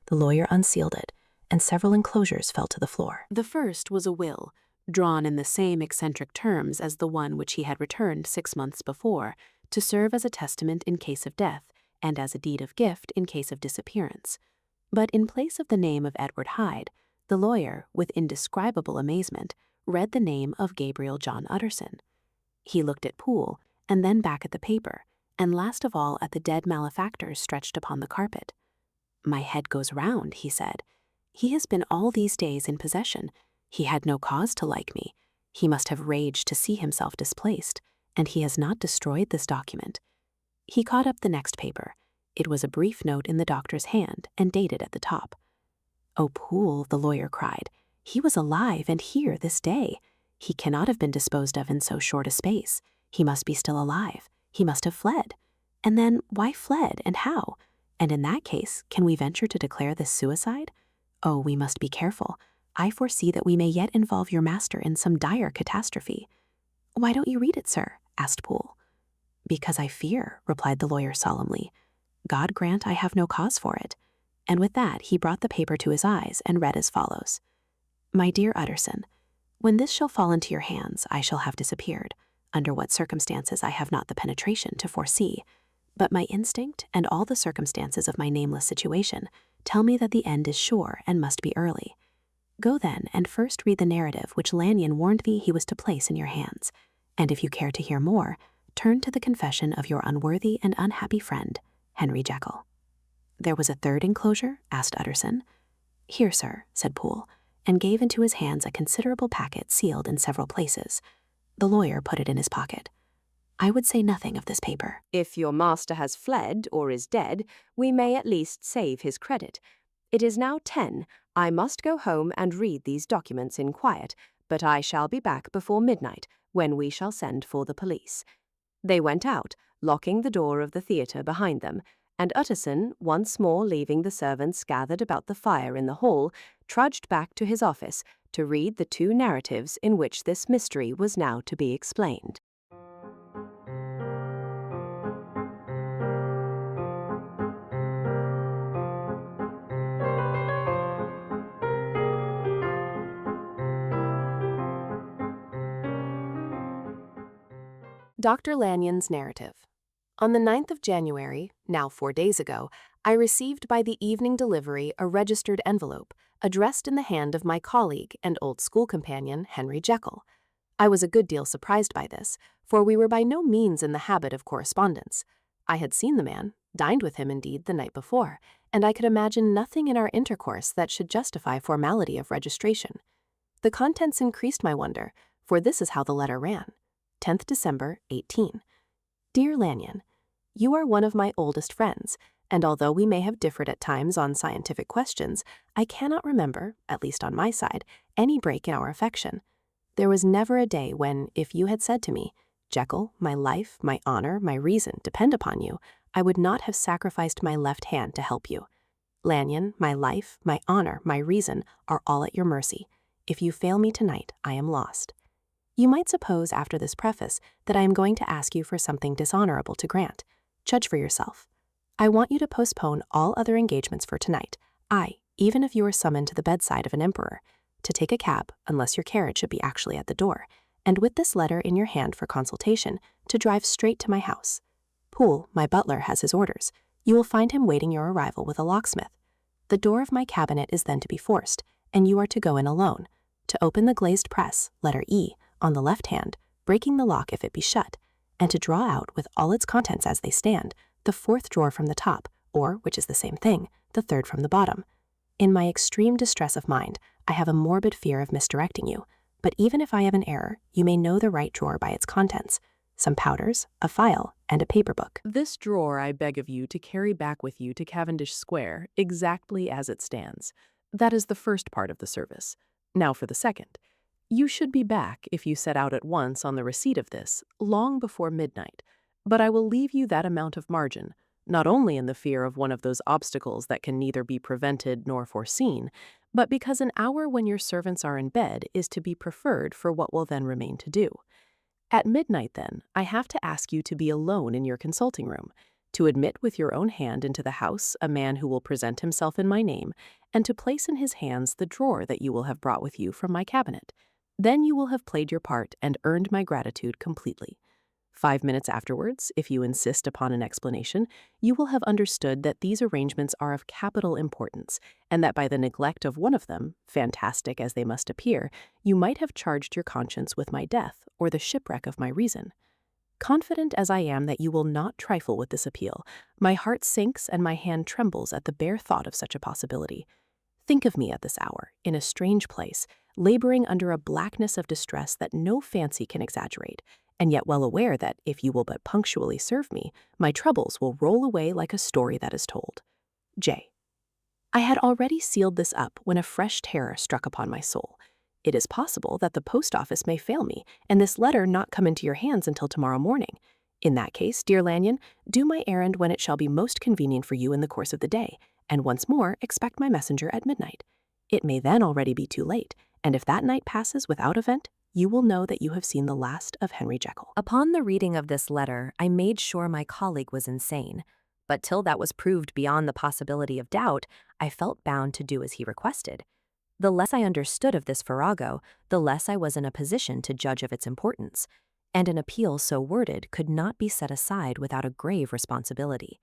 A: The lawyer unsealed it, and several enclosures fell to the floor.
C: The first was a will, drawn in the same eccentric terms as the one which he had returned 6 months before, to serve as a testament in case of death and as a deed of gift in case of disappearance. But in place of the name of Edward Hyde, the lawyer, with indescribable amazement, read the name of Gabriel John Utterson. He looked at Poole, and then back at the paper, and last of all at the dead malefactors stretched upon the carpet. "My head goes round," he said. "He has been all these days in possession. He had no cause to like me. He must have raged to see himself displaced, and he has not destroyed this document." He caught up the next paper. It was a brief note in the doctor's hand and dated at the top. "Oh, Poole," the lawyer cried, "he was alive and here this day. He cannot have been disposed of in so short a space. He must be still alive. He must have fled. And then, why fled and how? And in that case, can we venture to declare this suicide? Oh, we must be careful. I foresee that we may yet involve your master in some dire catastrophe." "Why don't you read it, sir?" asked Poole. "Because I fear," replied the lawyer solemnly. "God grant I have no cause for it." And with that he brought the paper to his eyes and read as follows. "My dear Utterson, when this shall fall into your hands, I shall have disappeared. Under what circumstances I have not the penetration to foresee. But my instinct and all the circumstances of my nameless situation tell me that the end is sure and must be early. Go then and first read the narrative which Lanyon warned me he was to place in your hands, and if you care to hear more, turn to the confession of your unworthy and unhappy friend, Henry Jekyll." "There was a third enclosure?" asked Utterson. "Here, sir," said Poole, and gave into his hands a considerable packet sealed in several places. The lawyer put it in his pocket. "I would say nothing of this paper."
E: "If your master has fled or is dead, we may at least save his credit. It is now 10. I must go home and read these documents in quiet, but I shall be back before midnight, when we shall send for the police." They went out, locking the door of the theatre behind them, and Utterson, once more leaving the servants gathered about the fire in the hall, trudged back to his office to read the 2 narratives in which this mystery was now to be explained.
C: Dr. Lanyon's narrative. On the 9th of January, now 4 days ago,
A: I received by the evening delivery a registered envelope addressed in the hand of my colleague and old school companion, Henry Jekyll. I was a good deal surprised by this, for we were by no means in the habit of correspondence. I had seen the man, dined with him indeed the night before, and I could imagine nothing in our intercourse that should justify formality of registration. The contents increased my wonder, for this is how the letter ran. 10th December, 18. Dear Lanyon, you are one of my oldest friends, and although we may have differed at times on scientific questions, I cannot remember, at least on my side, any break in our affection. There was never a day when, if you had said to me, Jekyll, my life, my honor, my reason depend upon you, I would not have sacrificed my left hand to help you. Lanyon, my life, my honor, my reason are all at your mercy. If you fail me tonight, I am lost. You might suppose after this preface that I am going to ask you for something dishonorable to grant. Judge for yourself. I want you to postpone all other engagements for tonight, even if you are summoned to the bedside of an emperor, to take a cab, unless your carriage should be actually at the door, and with this letter in your hand for consultation, to drive straight to my house. Poole, my butler, has his orders. You will find him waiting your arrival with a locksmith. The door of my cabinet is then to be forced, and you are to go in alone. To open the glazed press, letter E, on the left hand, breaking the lock if it be shut, and to draw out with all its contents as they stand, the fourth drawer from the top, or, which is the same thing, the third from the bottom. In my extreme distress of mind, I have a morbid fear of misdirecting you, but even if I have an error, you may know the right drawer by its contents. Some powders, a file, and a paper book.
C: This drawer I beg of you to carry back with you to Cavendish Square exactly as it stands. That is the first part of the service. Now for the second. You should be back, if you set out at once on the receipt of this, long before midnight, but I will leave you that amount of margin, not only in the fear of one of those obstacles that can neither be prevented nor foreseen, but because an hour when your servants are in bed is to be preferred for what will then remain to do. At midnight, then, I have to ask you to be alone in your consulting room, to admit with your own hand into the house a man who will present himself in my name, and to place in his hands the drawer that you will have brought with you from my cabinet. Then you will have played your part and earned my gratitude completely. 5 minutes afterwards, if you insist upon an explanation, you will have understood that these arrangements are of capital importance, and that by the neglect of one of them, fantastic as they must appear, you might have charged your conscience with my death or the shipwreck of my reason. Confident as I am that you will not trifle with this appeal, my heart sinks and my hand trembles at the bare thought of such a possibility. Think of me at this hour, in a strange place, laboring under a blackness of distress that no fancy can exaggerate, and yet well aware that if you will but punctually serve me, my troubles will roll away like a story that is told. J. I had already sealed this up when a fresh terror struck upon my soul. It is possible that the post office may fail me, and this letter not come into your hands until tomorrow morning. In that case, dear Lanyon, do my errand when it shall be most convenient for you in the course of the day, and once more expect my messenger at midnight. It may then already be too late, and if that night passes without event, you will know that you have seen the last of Henry Jekyll.
A: Upon the reading of this letter, I made sure my colleague was insane, but till that was proved beyond the possibility of doubt, I felt bound to do as he requested. The less I understood of this farrago, the less I was in a position to judge of its importance, and an appeal so worded could not be set aside without a grave responsibility.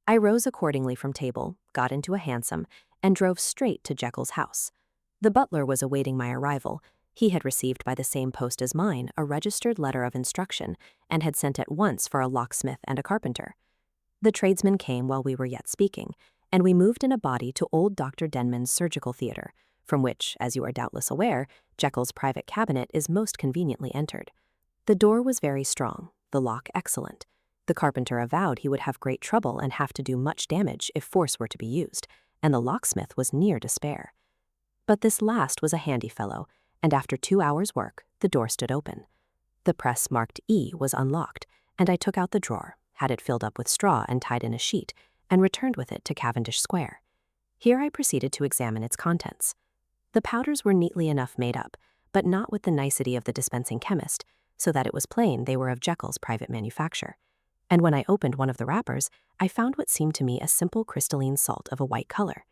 A: I rose accordingly from table, got into a hansom, and drove straight to Jekyll's house. The butler was awaiting my arrival. He had received by the same post as mine a registered letter of instruction, and had sent at once for a locksmith and a carpenter. The tradesmen came while we were yet speaking, and we moved in a body to old Dr. Denman's surgical theatre, from which, as you are doubtless aware, Jekyll's private cabinet is most conveniently entered. The door was very strong, the lock excellent. The carpenter avowed he would have great trouble and have to do much damage if force were to be used, and the locksmith was near despair. But this last was a handy fellow, and after 2 hours' work, the door stood open. The press marked E was unlocked, and I took out the drawer, had it filled up with straw and tied in a sheet, and returned with it to Cavendish Square. Here I proceeded to examine its contents. The powders were neatly enough made up, but not with the nicety of the dispensing chemist, so that it was plain they were of Jekyll's private manufacture. And when I opened one of the wrappers, I found what seemed to me a simple crystalline salt of a white color.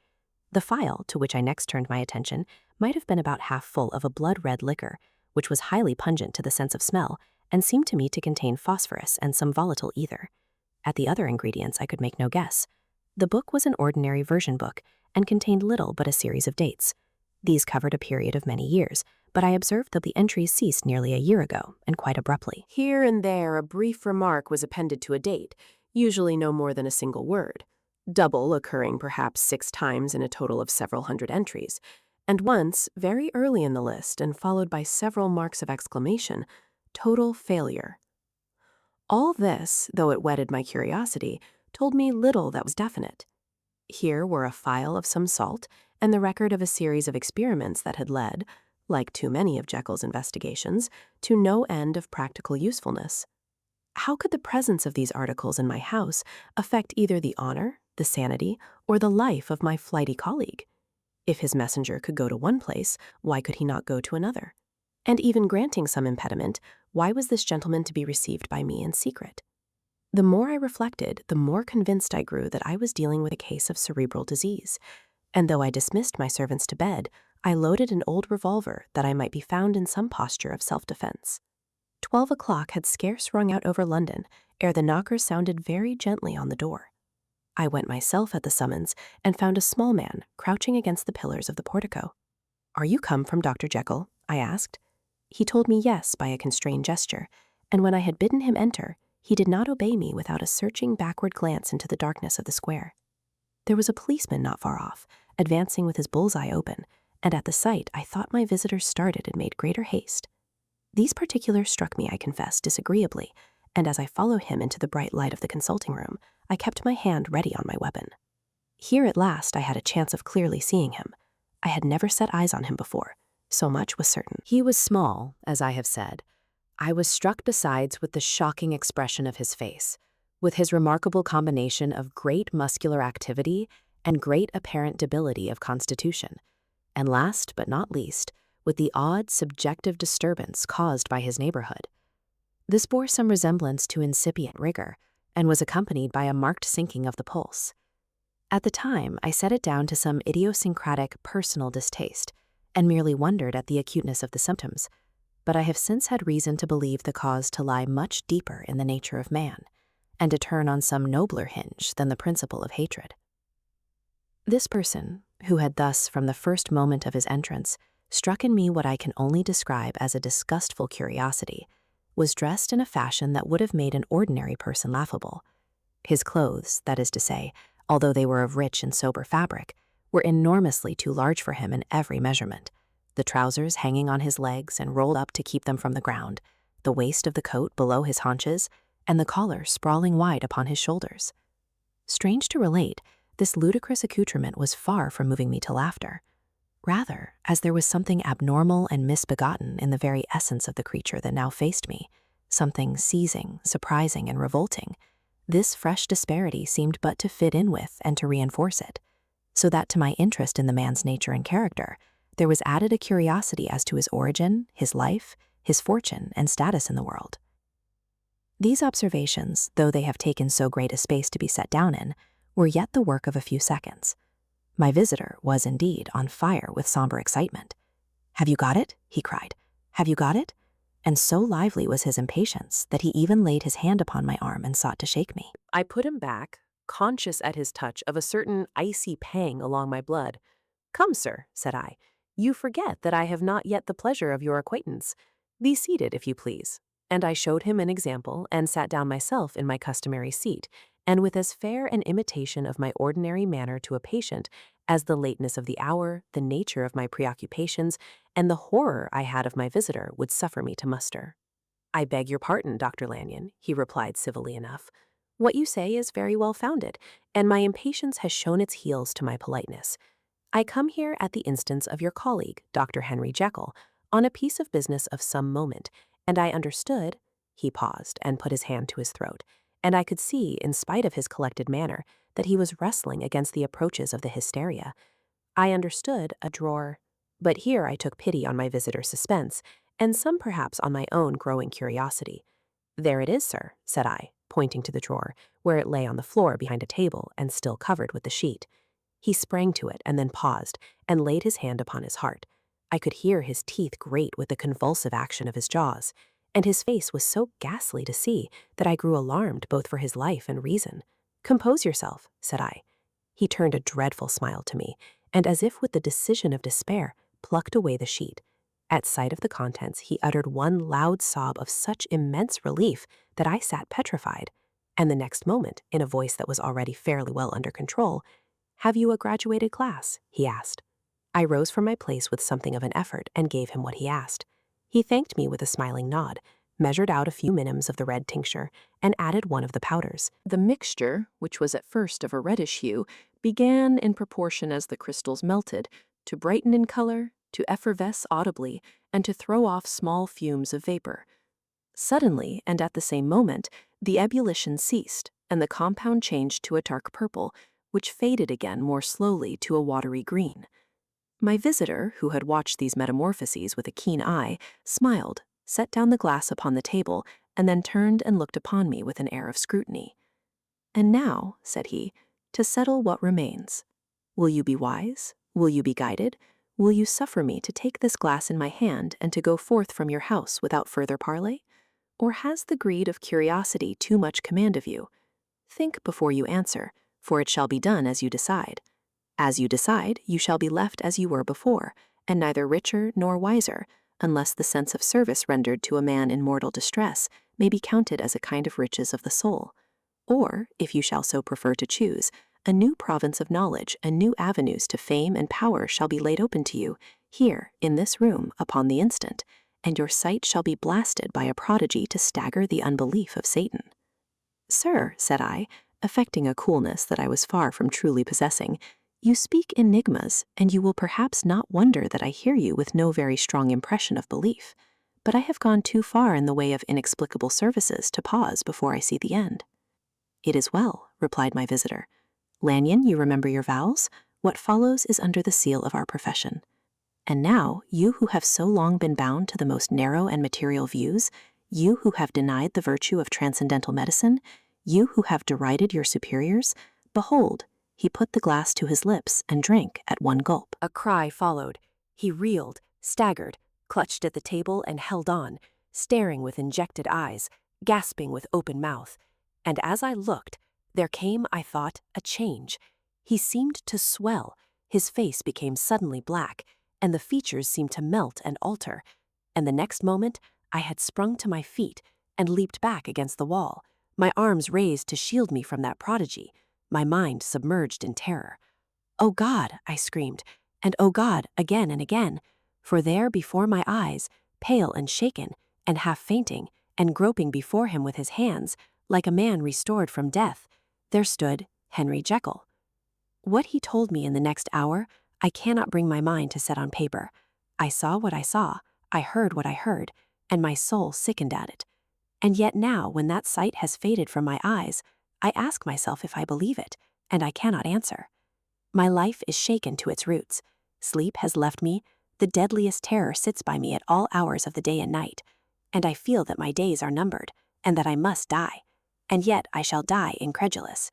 A: The phial, to which I next turned my attention, might have been about half full of a blood-red liquor, which was highly pungent to the sense of smell, and seemed to me to contain phosphorus and some volatile ether. At the other ingredients I could make no guess.
B: The book was an ordinary version book and contained little but a series of dates. These covered a period of many years, but I observed that the entries ceased nearly a year ago, and quite abruptly.
C: Here and there, a brief remark was appended to a date, usually no more than a single word, double occurring perhaps 6 times in a total of several hundred entries, and once, very early in the list and followed by several marks of exclamation, total failure. All this, though it whetted my curiosity, told me little that was definite. Here were a file of some salt and the record of a series of experiments that had led, like too many of Jekyll's investigations, to no end of practical usefulness. How could the presence of these articles in my house affect either the honor, the sanity, or the life of my flighty colleague? If his messenger could go to one place, why could he not go to another? And even granting some impediment, why was this gentleman to be received by me in secret? The more I reflected, the more convinced I grew that I was dealing with a case of cerebral disease, and though I dismissed my servants to bed, I loaded an old revolver that I might be found in some posture of self-defense. 12 o'clock had scarce rung out over London ere the knocker sounded very gently on the door. I went myself at the summons and found a small man crouching against the pillars of the portico. "Are you come from Dr. Jekyll?" I asked. He told me yes by a constrained gesture, and when I had bidden him enter, he did not obey me without a searching backward glance into the darkness of the square. There was a policeman not far off, advancing with his bull's-eye open, and at the sight I thought my visitor started and made greater haste. These particulars struck me, I confess, disagreeably, and as I followed him into the bright light of the consulting room, I kept my hand ready on my weapon. Here at last I had a chance of clearly seeing him. I had never set eyes on him before, so much was certain.
A: He was small, as I have said. I was struck besides with the shocking expression of his face, with his remarkable combination of great muscular activity and great apparent debility of constitution, and last but not least, with the odd subjective disturbance caused by his neighborhood. This bore some resemblance to incipient rigor, and was accompanied by a marked sinking of the pulse. At the time, I set it down to some idiosyncratic personal distaste, and merely wondered at the acuteness of the symptoms, but I have since had reason to believe the cause to lie much deeper in the nature of man, and to turn on some nobler hinge than the principle of hatred. This person, who had thus, from the first moment of his entrance, struck in me what I can only describe as a disgustful curiosity, was dressed in a fashion that would have made an ordinary person laughable. His clothes, that is to say, although they were of rich and sober fabric, were enormously too large for him in every measurement, the trousers hanging on his legs and rolled up to keep them from the ground, the waist of the coat below his haunches, and the collar sprawling wide upon his shoulders. Strange to relate, this ludicrous accoutrement was far from moving me to laughter. Rather, as there was something abnormal and misbegotten in the very essence of the creature that now faced me, something seizing, surprising, and revolting, this fresh disparity seemed but to fit in with and to reinforce it, so that to my interest in the man's nature and character, there was added a curiosity as to his origin, his life, his fortune, and status in the world. These observations, though they have taken so great a space to be set down in, were yet the work of a few seconds. My visitor was indeed on fire with somber excitement. "Have you got it?" he cried. "Have you got it?" And so lively was his impatience that he even laid his hand upon my arm and sought to shake me.
C: I put him back, conscious at his touch of a certain icy pang along my blood. "Come, sir," said I, "you forget that I have not yet the pleasure of your acquaintance. Be seated, if you please." And I showed him an example and sat down myself in my customary seat, and with as fair an imitation of my ordinary manner to a patient as the lateness of the hour, the nature of my preoccupations, and the horror I had of my visitor would suffer me to muster. "I beg your pardon, Dr. Lanyon," he replied civilly enough. "What you say is very well founded, and my impatience has shown its heels to my politeness. I come here at the instance of your colleague, Dr. Henry Jekyll, on a piece of business of some moment, and I understood—" He paused and put his hand to his throat, and I could see, in spite of his collected manner, that he was wrestling against the approaches of the hysteria. I understood a drawer, but here I took pity on my visitor's suspense, and some perhaps on my own growing curiosity. "There it is, sir," said I, pointing to the drawer, where it lay on the floor behind a table and still covered with the sheet. He sprang to it and then paused and laid his hand upon his heart. I could hear his teeth grate with the convulsive action of his jaws, and his face was so ghastly to see that I grew alarmed both for his life and reason. "Compose yourself," said I.
B: He turned a dreadful smile to me, and as if with the decision of despair, plucked away the sheet. At sight of the contents, he uttered one loud sob of such immense relief that I sat petrified, and the next moment, in a voice that was already fairly well under control, "Have you a graduated class?" he asked. I rose from my place with something of an effort and gave him what he asked. He thanked me with a smiling nod, measured out a few minims of the red tincture, and added one of the powders.
C: The mixture, which was at first of a reddish hue, began, in proportion as the crystals melted, to brighten in color, to effervesce audibly, and to throw off small fumes of vapor. Suddenly, and at the same moment, the ebullition ceased, and the compound changed to a dark purple, which faded again more slowly to a watery green. My visitor, who had watched these metamorphoses with a keen eye, smiled, set down the glass upon the table, and then turned and looked upon me with an air of scrutiny. "And now," said he, "to settle what remains. Will you be wise? Will you be guided? Will you suffer me to take this glass in my hand and to go forth from your house without further parley? Or has the greed of curiosity too much command of you? Think before you answer, for it shall be done as you decide. As you decide, you shall be left as you were before, and neither richer nor wiser, unless the sense of service rendered to a man in mortal distress may be counted as a kind of riches of the soul. Or, if you shall so prefer to choose, a new province of knowledge and new avenues to fame and power shall be laid open to you, here, in this room, upon the instant, and your sight shall be blasted by a prodigy to stagger the unbelief of Satan." "Sir," said I, affecting a coolness that I was far from truly possessing, "you speak enigmas, and you will perhaps not wonder that I hear you with no very strong impression of belief. But I have gone too far in the way of inexplicable services to pause before I see the end." "It is well," replied my visitor. "Lanyon, you remember your vows? What follows is under the seal of our profession. And now, you who have so long been bound to the most narrow and material views, you who have denied the virtue of transcendental medicine, you who have derided your superiors, behold," he put the glass to his lips and drank at one gulp. A cry followed. He reeled, staggered, clutched at the table and held on, staring with injected eyes, gasping with open mouth. And as I looked, there came, I thought, a change. He seemed to swell, his face became suddenly black, and the features seemed to melt and alter. And the next moment, I had sprung to my feet and leaped back against the wall, my arms raised to shield me from that prodigy, my mind submerged in terror. "Oh God!" I screamed, and "Oh God!" again and again, for there before my eyes, pale and shaken, and half fainting, and groping before him with his hands, like a man restored from death, there stood Henry Jekyll. What he told me in the next hour, I cannot bring my mind to set on paper. I saw what I saw, I heard what I heard, and my soul sickened at it. And yet now, when that sight has faded from my eyes, I ask myself if I believe it, and I cannot answer. My life is shaken to its roots. Sleep has left me, the deadliest terror sits by me at all hours of the day and night, and I feel that my days are numbered, and that I must die, and yet I shall die incredulous.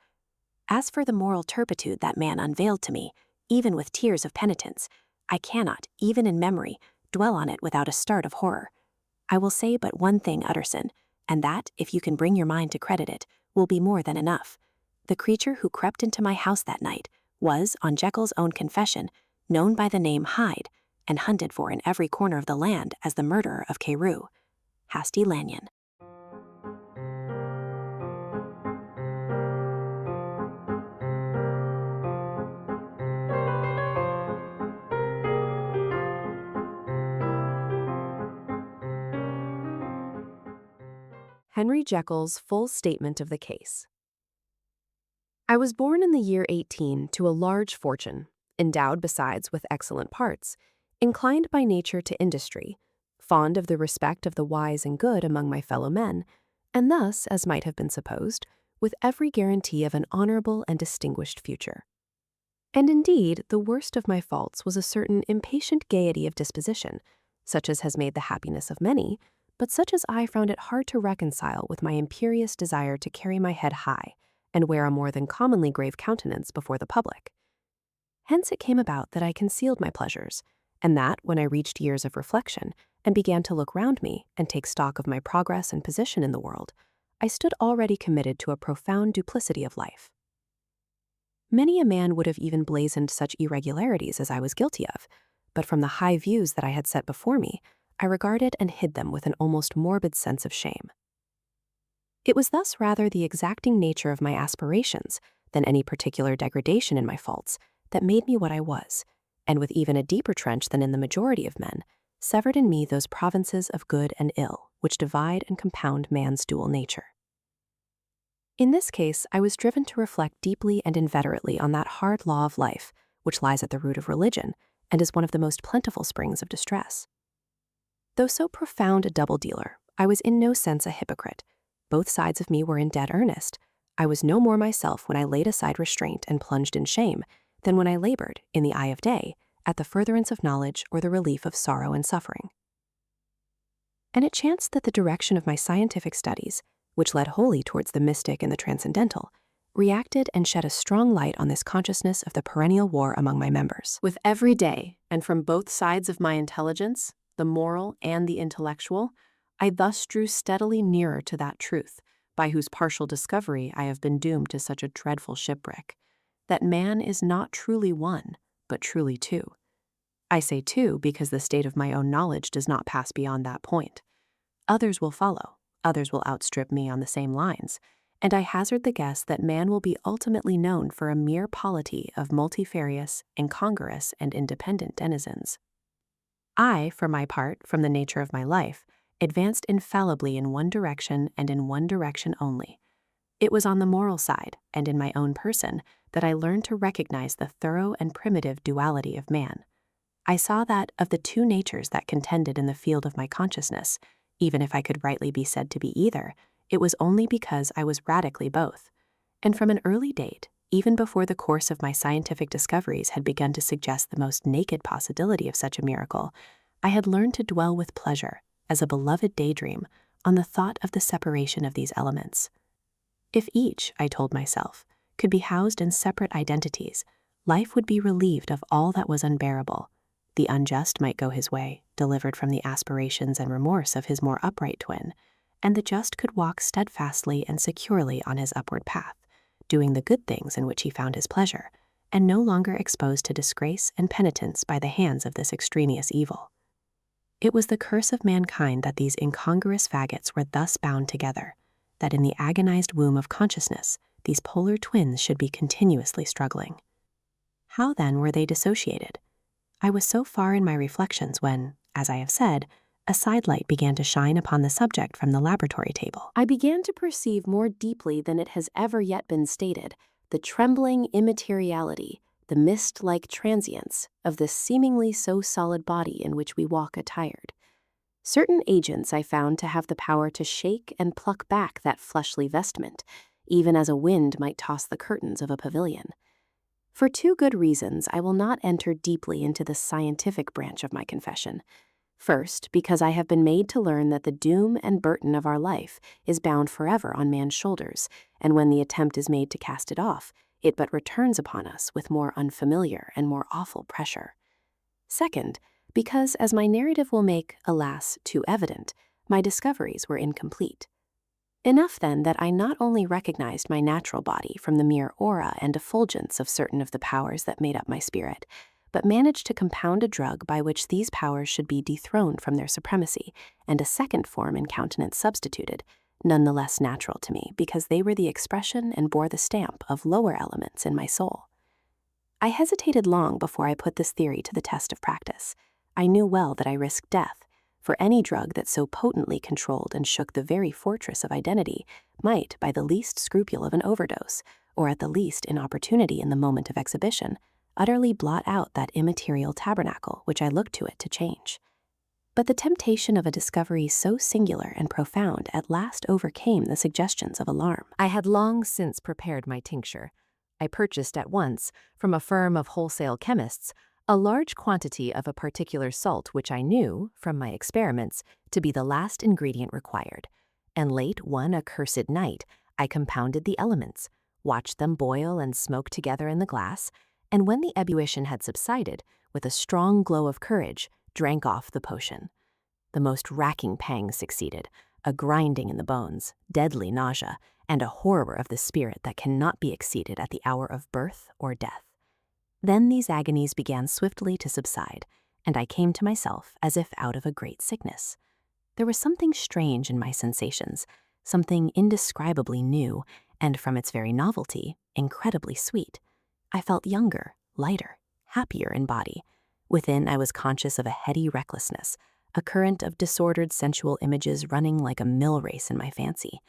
C: As for the moral turpitude that man unveiled to me, even with tears of penitence, I cannot, even in memory, dwell on it without a start of horror. I will say but one thing, Utterson, and that, if you can bring your mind to credit it, will be more than enough. The creature who crept into my house that night was, on Jekyll's own confession, known by the name Hyde, and hunted for in every corner of the land as the murderer of Carew. Hasty Lanyon.
A: Henry Jekyll's full statement of the case. I was born in the year 18 to a large fortune, endowed besides with excellent parts, inclined by nature to industry, fond of the respect of the wise and good among my fellow men, and thus, as might have been supposed, with every guarantee of an honorable and distinguished future. And indeed, the worst of my faults was a certain impatient gaiety of disposition, such as has made the happiness of many, but such as I found it hard to reconcile with my imperious desire to carry my head high and wear a more than commonly grave countenance before the public. Hence it came about that I concealed my pleasures, and that, when I reached years of reflection and began to look round me and take stock of my progress and position in the world, I stood already committed to a profound duplicity of life. Many a man would have even blazoned such irregularities as I was guilty of, but from the high views that I had set before me, I regarded and hid them with an almost morbid sense of shame. It was thus rather the exacting nature of my aspirations than any particular degradation in my faults that made me what I was, and with even a deeper trench than in the majority of men, severed in me those provinces of good and ill which divide and compound man's dual nature. In this case, I was driven to reflect deeply and inveterately on that hard law of life which lies at the root of religion and is one of the most plentiful springs of distress. Though so profound a double-dealer, I was in no sense a hypocrite. Both sides of me were in dead earnest. I was no more myself when I laid aside restraint and plunged in shame than when I labored, in the eye of day, at the furtherance of knowledge or the relief of sorrow and suffering. And it chanced that the direction of my scientific studies, which led wholly towards the mystic and the transcendental, reacted and shed a strong light on this consciousness of the perennial war among my members. With every day, and from both sides of my intelligence, the moral and the intellectual, I thus drew steadily nearer to that truth, by whose partial discovery I have been doomed to such a dreadful shipwreck, that man is not truly one, but truly two. I say two because the state of my own knowledge does not pass beyond that point. Others will follow, others will outstrip me on the same lines, and I hazard the guess that man will be ultimately known for a mere polity of multifarious, incongruous, and independent denizens. I, for my part, from the nature of my life, advanced infallibly in one direction and in one direction only. It was on the moral side, and in my own person, that I learned to recognize the thorough and primitive duality of man. I saw that, of the two natures that contended in the field of my consciousness, even if I could rightly be said to be either, it was only because I was radically both. And from an early date, even before the course of my scientific discoveries had begun to suggest the most naked possibility of such a miracle, I had learned to dwell with pleasure, as a beloved daydream, on the thought of the separation of these elements. If each, I told myself, could be housed in separate identities, life would be relieved of all that was unbearable. The unjust might go his way, delivered from the aspirations and remorse of his more upright twin, and the just could walk steadfastly and securely on his upward path, doing the good things in which he found his pleasure, and no longer exposed to disgrace and penitence by the hands of this extraneous evil. It was the curse of mankind that these incongruous faggots were thus bound together, that in the agonized womb of consciousness, these polar twins should be continuously struggling. How then were they dissociated? I was so far in my reflections when, as I have said, a sidelight began to shine upon the subject from the laboratory table. I began to perceive more deeply than it has ever yet been stated the trembling immateriality, the mist-like transience of this seemingly so solid body in which we walk attired. Certain agents I found to have the power to shake and pluck back that fleshly vestment, even as a wind might toss the curtains of a pavilion. For two good reasons, I will not enter deeply into the scientific branch of my confession. First, because I have been made to learn that the doom and burden of our life is bound forever on man's shoulders, and when the attempt is made to cast it off, it but returns upon us with more unfamiliar and more awful pressure. Second, because, as my narrative will make, alas, too evident, my discoveries were incomplete. Enough, then, that I not only recognized my natural body from the mere aura and effulgence of certain of the powers that made up my spirit, but managed to compound a drug by which these powers should be dethroned from their supremacy, and a second form in countenance substituted, none the less natural to me because they were the expression and bore the stamp of lower elements in my soul. I hesitated long before I put this theory to the test of practice. I knew well that I risked death, for any drug that so potently controlled and shook the very fortress of identity might, by the least scruple of an overdose, or at the least inopportunity in the moment of exhibition, utterly blot out that immaterial tabernacle which I looked to it to change. But the temptation of a discovery so singular and profound at last overcame the suggestions of alarm. I had long since prepared my tincture. I purchased at once, from a firm of wholesale chemists, a large quantity of a particular salt which I knew, from my experiments, to be the last ingredient required, and late one accursed night I compounded the elements, watched them boil and smoke together in the glass, and when the ebullition had subsided, with a strong glow of courage, drank off the potion. The most racking pangs succeeded, a grinding in the bones, deadly nausea,
B: and a horror of the spirit that cannot be exceeded at the hour of birth or death. Then these agonies began swiftly to subside, and I came to myself as if out of a great sickness. There was something strange in my sensations, something indescribably new, and from its very novelty, incredibly sweet. I felt younger, lighter, happier in body. Within, I was conscious of a heady recklessness, a current of disordered sensual images running like a mill race in my fancy,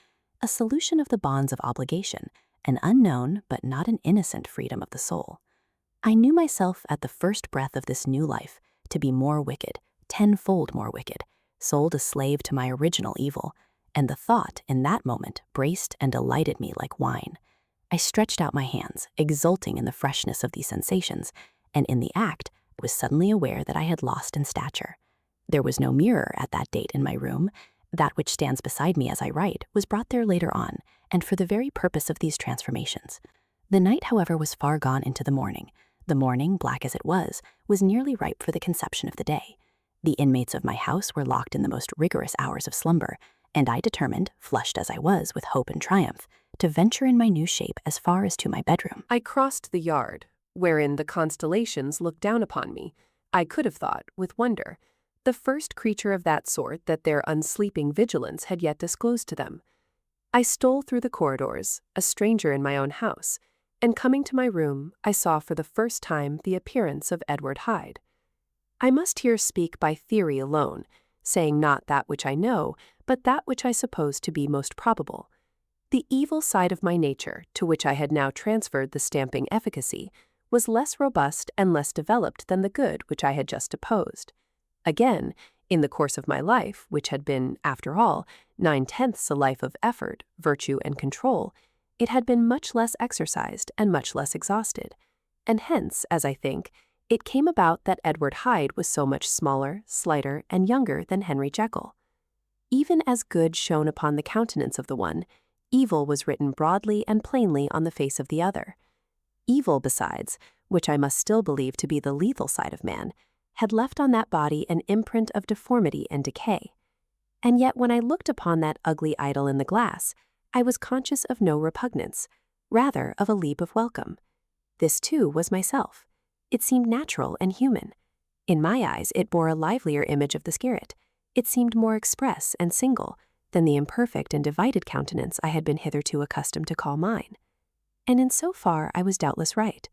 B: a solution of the bonds of obligation, an unknown but not an innocent freedom of the soul. I knew myself at the first breath of this new life to be more wicked, tenfold more wicked, sold a slave to my original evil, and the thought in that moment braced and delighted me like wine. I stretched out my hands, exulting in the freshness of these sensations, and in the act, I was suddenly aware that I had lost in stature. There was no mirror at that date in my room. That which stands beside me as I write was brought there later on, and for the very purpose of these transformations. The night, however, was far gone into the morning. The morning, black as it was nearly ripe for the conception of the day. The inmates of my house were locked in the most rigorous hours of slumber, and I determined, flushed as I was with hope and triumph, to venture in my new shape as far as to my bedroom.
C: I crossed the yard, wherein the constellations looked down upon me. I could have thought, with wonder, the first creature of that sort that their unsleeping vigilance had yet disclosed to them. I stole through the corridors, a stranger in my own house, and coming to my room, I saw for the first time the appearance of Edward Hyde. I must here speak by theory alone, saying not that which I know, but that which I suppose to be most probable. The evil side of my nature, to which I had now transferred the stamping efficacy, was less robust and less developed than the good which I had just opposed. Again, in the course of my life, which had been, after all, 9/10 a life of effort, virtue, and control, it had been much less exercised and much less exhausted, and hence, as I think, it came about that Edward Hyde was so much smaller, slighter, and younger than Henry Jekyll. Even as good shone upon the countenance of the one, evil was written broadly and plainly on the face of the other. Evil, besides, which I must still believe to be the lethal side of man, had left on that body an imprint of deformity and decay. And yet when I looked upon that ugly idol in the glass, I was conscious of no repugnance, rather of a leap of welcome. This, too, was myself. It seemed natural and human. In my eyes, it bore a livelier image of the spirit. It seemed more express and single than the imperfect and divided countenance I had been hitherto accustomed to call mine. And in so far I was doubtless right.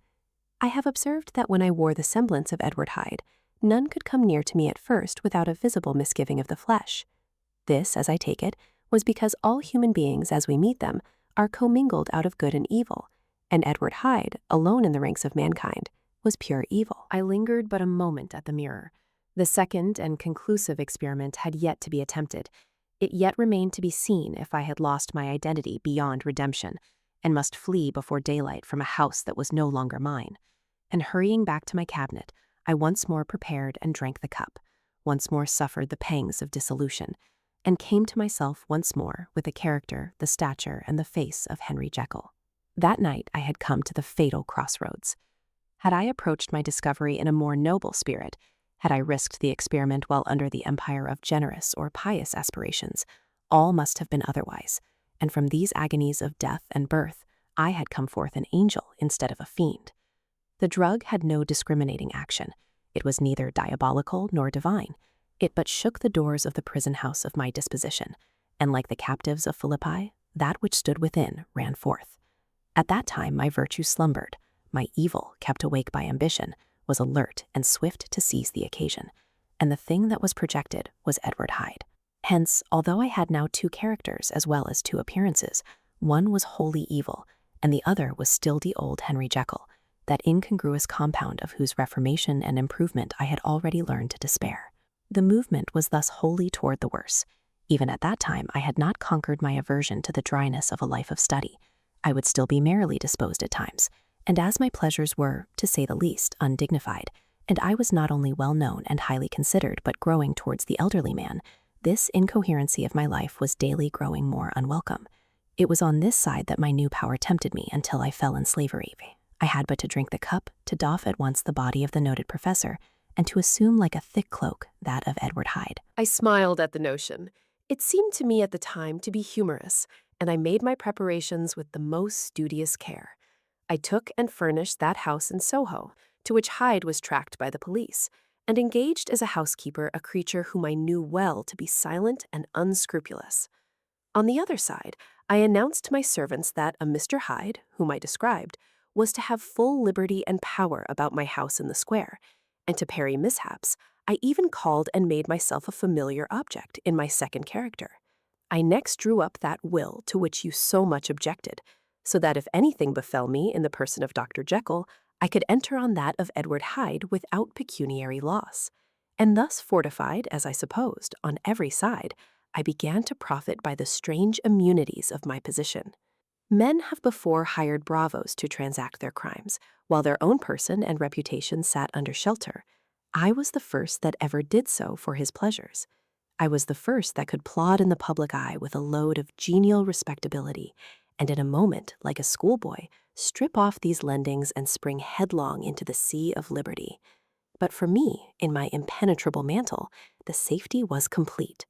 C: I have observed that when I wore the semblance of Edward Hyde, none could come near to me at first without a visible misgiving of the flesh. This, as I take it, was because all human beings, as we meet them, are commingled out of good and evil, and Edward Hyde, alone in the ranks of mankind, was pure evil.
A: I lingered but a moment at the mirror. The second and conclusive experiment had yet to be attempted. It yet remained to be seen if I had lost my identity beyond redemption, and must flee before daylight from a house that was no longer mine. And hurrying back to my cabinet, I once more prepared and drank the cup, once more suffered the pangs of dissolution, and came to myself once more with the character, the stature, and the face of Henry Jekyll. That night I had come to the fatal crossroads. Had I approached my discovery in a more noble spirit, had I risked the experiment while under the empire of generous or pious aspirations, all must have been otherwise, and from these agonies of death and birth, I had come forth an angel instead of a fiend. The drug had no discriminating action. It was neither diabolical nor divine. It but shook the doors of the prison house of my disposition, and like the captives of Philippi, that which stood within ran forth. At that time my virtue slumbered, my evil, kept awake by ambition, was alert and swift to seize the occasion, and the thing that was projected was Edward Hyde. Hence, although I had now two characters as well as two appearances, one was wholly evil, and the other was still the old Henry Jekyll, that incongruous compound of whose reformation and improvement I had already learned to despair. The movement was thus wholly toward the worse. Even at that time, I had not conquered my aversion to the dryness of a life of study. I would still be merrily disposed at times, and as my pleasures were, to say the least, undignified, and I was not only well known and highly considered, but growing towards the elderly man, this incoherency of my life was daily growing more unwelcome. It was on this side that my new power tempted me until I fell in slavery. I had but to drink the cup, to doff at once the body of the noted professor, and to assume like a thick cloak that of Edward Hyde.
C: I smiled at the notion. It seemed to me at the time to be humorous, and I made my preparations with the most studious care. I took and furnished that house in Soho, to which Hyde was tracked by the police, and engaged as a housekeeper a creature whom I knew well to be silent and unscrupulous. On the other side, I announced to my servants that a Mr. Hyde, whom I described, was to have full liberty and power about my house in the square, and to parry mishaps, I even called and made myself a familiar object in my second character. I next drew up that will to which you so much objected, so that if anything befell me in the person of Dr. Jekyll, I could enter on that of Edward Hyde without pecuniary loss. And thus fortified, as I supposed, on every side, I began to profit by the strange immunities of my position. Men have before hired bravos to transact their crimes, while their own person and reputation sat under shelter. I was the first that ever did so for his pleasures. I was the first that could plod in the public eye with a load of genial respectability, and in a moment, like a schoolboy, strip off these lendings and spring headlong into the sea of liberty. But for me, in my impenetrable mantle, the safety was complete.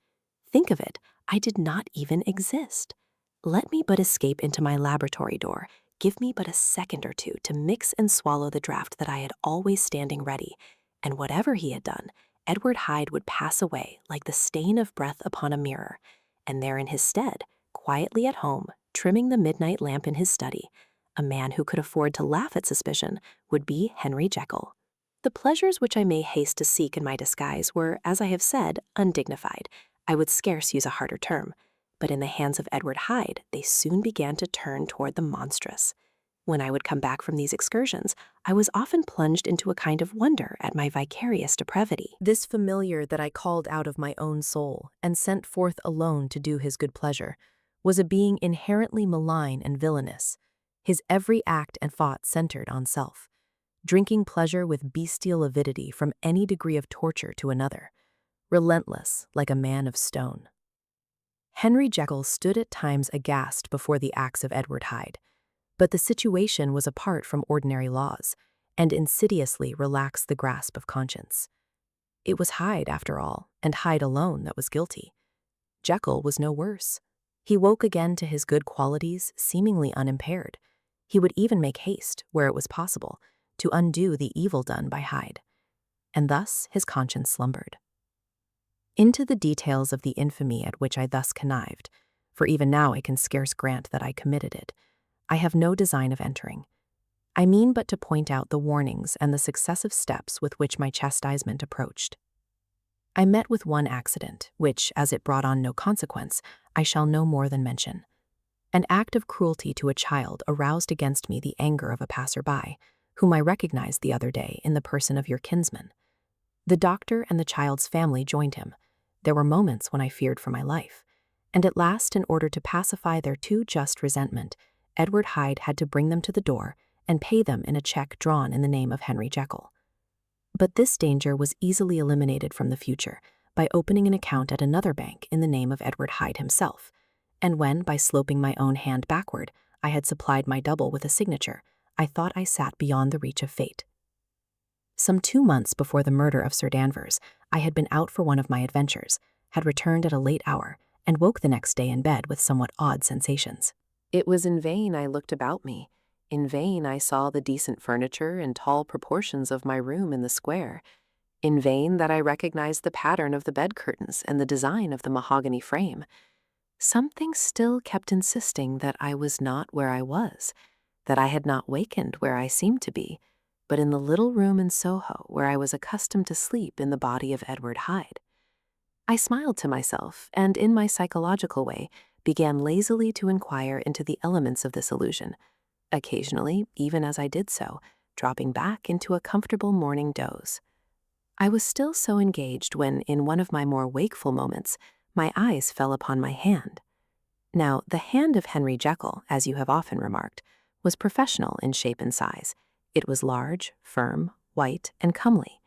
C: Think of it, I did not even exist. Let me but escape into my laboratory door, give me but a second or two to mix and swallow the draught that I had always standing ready, and whatever he had done, Edward Hyde would pass away like the stain of breath upon a mirror, and there in his stead, quietly at home, trimming the midnight lamp in his study, a man who could afford to laugh at suspicion would be Henry Jekyll. The pleasures which I may haste to seek in my disguise were, as I have said, undignified. I would scarce use a harder term, but in the hands of Edward Hyde, they soon began to turn toward the monstrous. When I would come back from these excursions, I was often plunged into a kind of wonder at my vicarious depravity. This familiar that I called out of my own soul and sent forth alone to do his good pleasure was a being inherently malign and villainous, his every act and thought centered on self, drinking pleasure with bestial avidity from any degree of torture to another, relentless like a man of stone. Henry Jekyll stood at times aghast before the acts of Edward Hyde, but the situation was apart from ordinary laws, and insidiously relaxed the grasp of conscience. It was Hyde, after all, and Hyde alone, that was guilty. Jekyll was no worse. He woke again to his good qualities, seemingly unimpaired. He would even make haste, where it was possible, to undo the evil done by Hyde. And thus his conscience slumbered. Into the details of the infamy at which I thus connived, for even now I can scarce grant that I committed it, I have no design of entering. I mean but to point out the warnings and the successive steps with which my chastisement approached. I met with one accident, which, as it brought on no consequence, I shall no more than mention. An act of cruelty to a child aroused against me the anger of a passer-by, whom I recognized the other day in the person of your kinsman. The doctor and the child's family joined him. There were moments when I feared for my life, and at last, in order to pacify their too just resentment, Edward Hyde had to bring them to the door and pay them in a check drawn in the name of Henry Jekyll. But this danger was easily eliminated from the future by opening an account at another bank in the name of Edward Hyde himself, and when, by sloping my own hand backward, I had supplied my double with a signature, I thought I sat beyond the reach of fate. Some 2 months before the murder of Sir Danvers, I had been out for one of my adventures, had returned at a late hour, and woke the next day in bed with somewhat odd sensations. It was in vain I looked about me. In vain I saw the decent furniture and tall proportions of my room in the square. In vain that I recognized the pattern of the bed curtains and the design of the mahogany frame. Something still kept insisting that I was not where I was, that I had not wakened where I seemed to be, but in the little room in Soho where I was accustomed to sleep in the body of Edward Hyde. I smiled to myself, and in my psychological way, began lazily to inquire into the elements of this illusion, occasionally, even as I did so, dropping back into a comfortable morning doze. I was still so engaged when, in one of my more wakeful moments, my eyes fell upon my hand. Now, the hand of Henry Jekyll, as you have often remarked, was professional in shape and size. It was large, firm, white, and comely.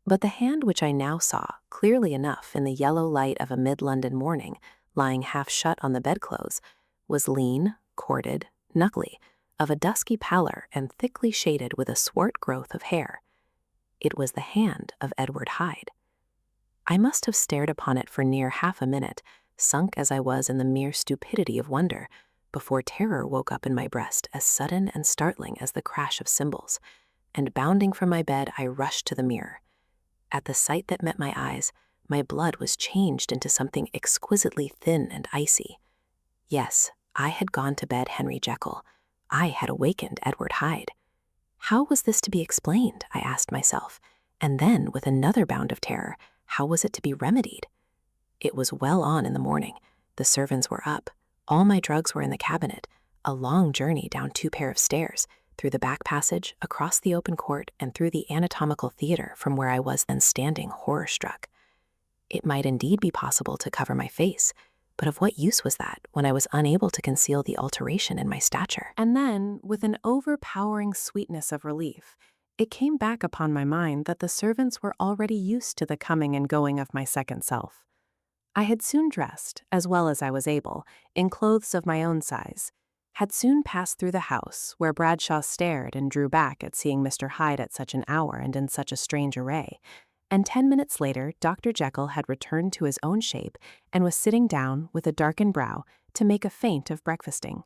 C: But the hand which I now saw, clearly enough in the yellow light of a mid-London morning, lying half shut on the bedclothes, was lean, corded, knuckly, of a dusky pallor and thickly shaded with a swart growth of hair. It was the hand of Edward Hyde. I must have stared upon it for near half a minute,
B: sunk as I was in the mere stupidity of wonder, before terror woke up in my breast as sudden and startling as the crash of cymbals, and bounding from my bed, I rushed to the mirror. At the sight that met my eyes, my blood was changed into something exquisitely thin and icy. Yes, I had gone to bed Henry Jekyll. I had awakened Edward Hyde. How was this to be explained, I asked myself, and then, with another bound of terror, how was it to be remedied? It was well on in the morning. The servants were up. All my drugs were in the cabinet. A long journey down 2 pair of stairs, through the back passage, across the open court, and through the anatomical theater from where I was then standing horror-struck. It might indeed be possible to cover my face, but of what use was that when I was unable to conceal the alteration in my stature?
C: And then, with an overpowering sweetness of relief, it came back upon my mind that the servants were already used to the coming and going of my second self. I had soon dressed, as well as I was able, in clothes of my own size, had soon passed through the house, where Bradshaw stared and drew back at seeing Mr. Hyde at such an hour and in such a strange array, and 10 minutes later Dr. Jekyll had returned to his own shape and was sitting down, with a darkened brow, to make a feint of breakfasting.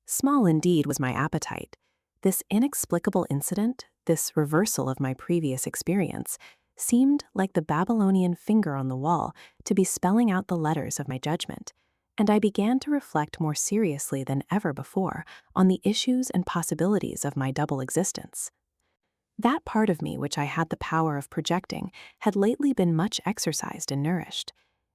C: Small indeed was my appetite. This inexplicable incident, this reversal of my previous experience, seemed, like the Babylonian finger on the wall, to be spelling out the letters of my judgment, and I began to reflect more seriously than ever before on the issues and possibilities of my double existence. That part of me which I had the power of projecting had lately been much exercised and nourished.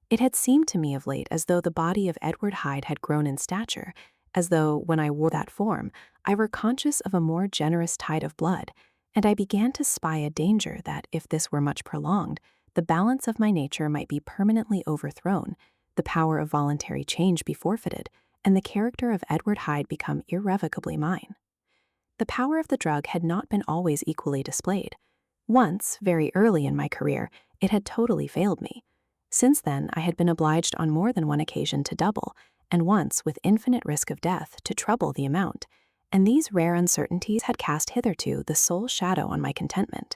C: It had seemed to me of late as though the body of Edward Hyde had grown in stature, as though, when I wore that form, I were conscious of a more generous tide of blood, and I began to spy a danger that, if this were much prolonged, the balance of my nature might be permanently overthrown, the power of voluntary change be forfeited, and the character of Edward Hyde become irrevocably mine. The power of the drug had not been always equally displayed. Once, very early in my career, it had totally failed me. Since then, I had been obliged on more than one occasion to double, and once, with infinite risk of death, to treble the amount, and these rare uncertainties had cast hitherto the sole shadow on my contentment.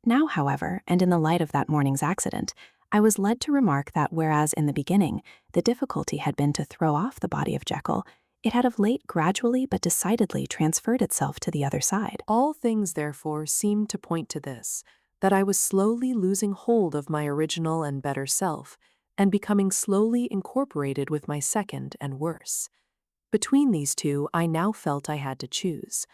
C: Now, however, and in the light of that morning's accident, I was led to remark that whereas in the beginning the difficulty had been to throw off the body of Jekyll, it had of late gradually but decidedly transferred itself to the other side.
D: All things, therefore, seemed to point to this, that I was slowly losing hold of my original and better self, and becoming slowly incorporated with my second and worse. Between these two, I now felt I had to choose.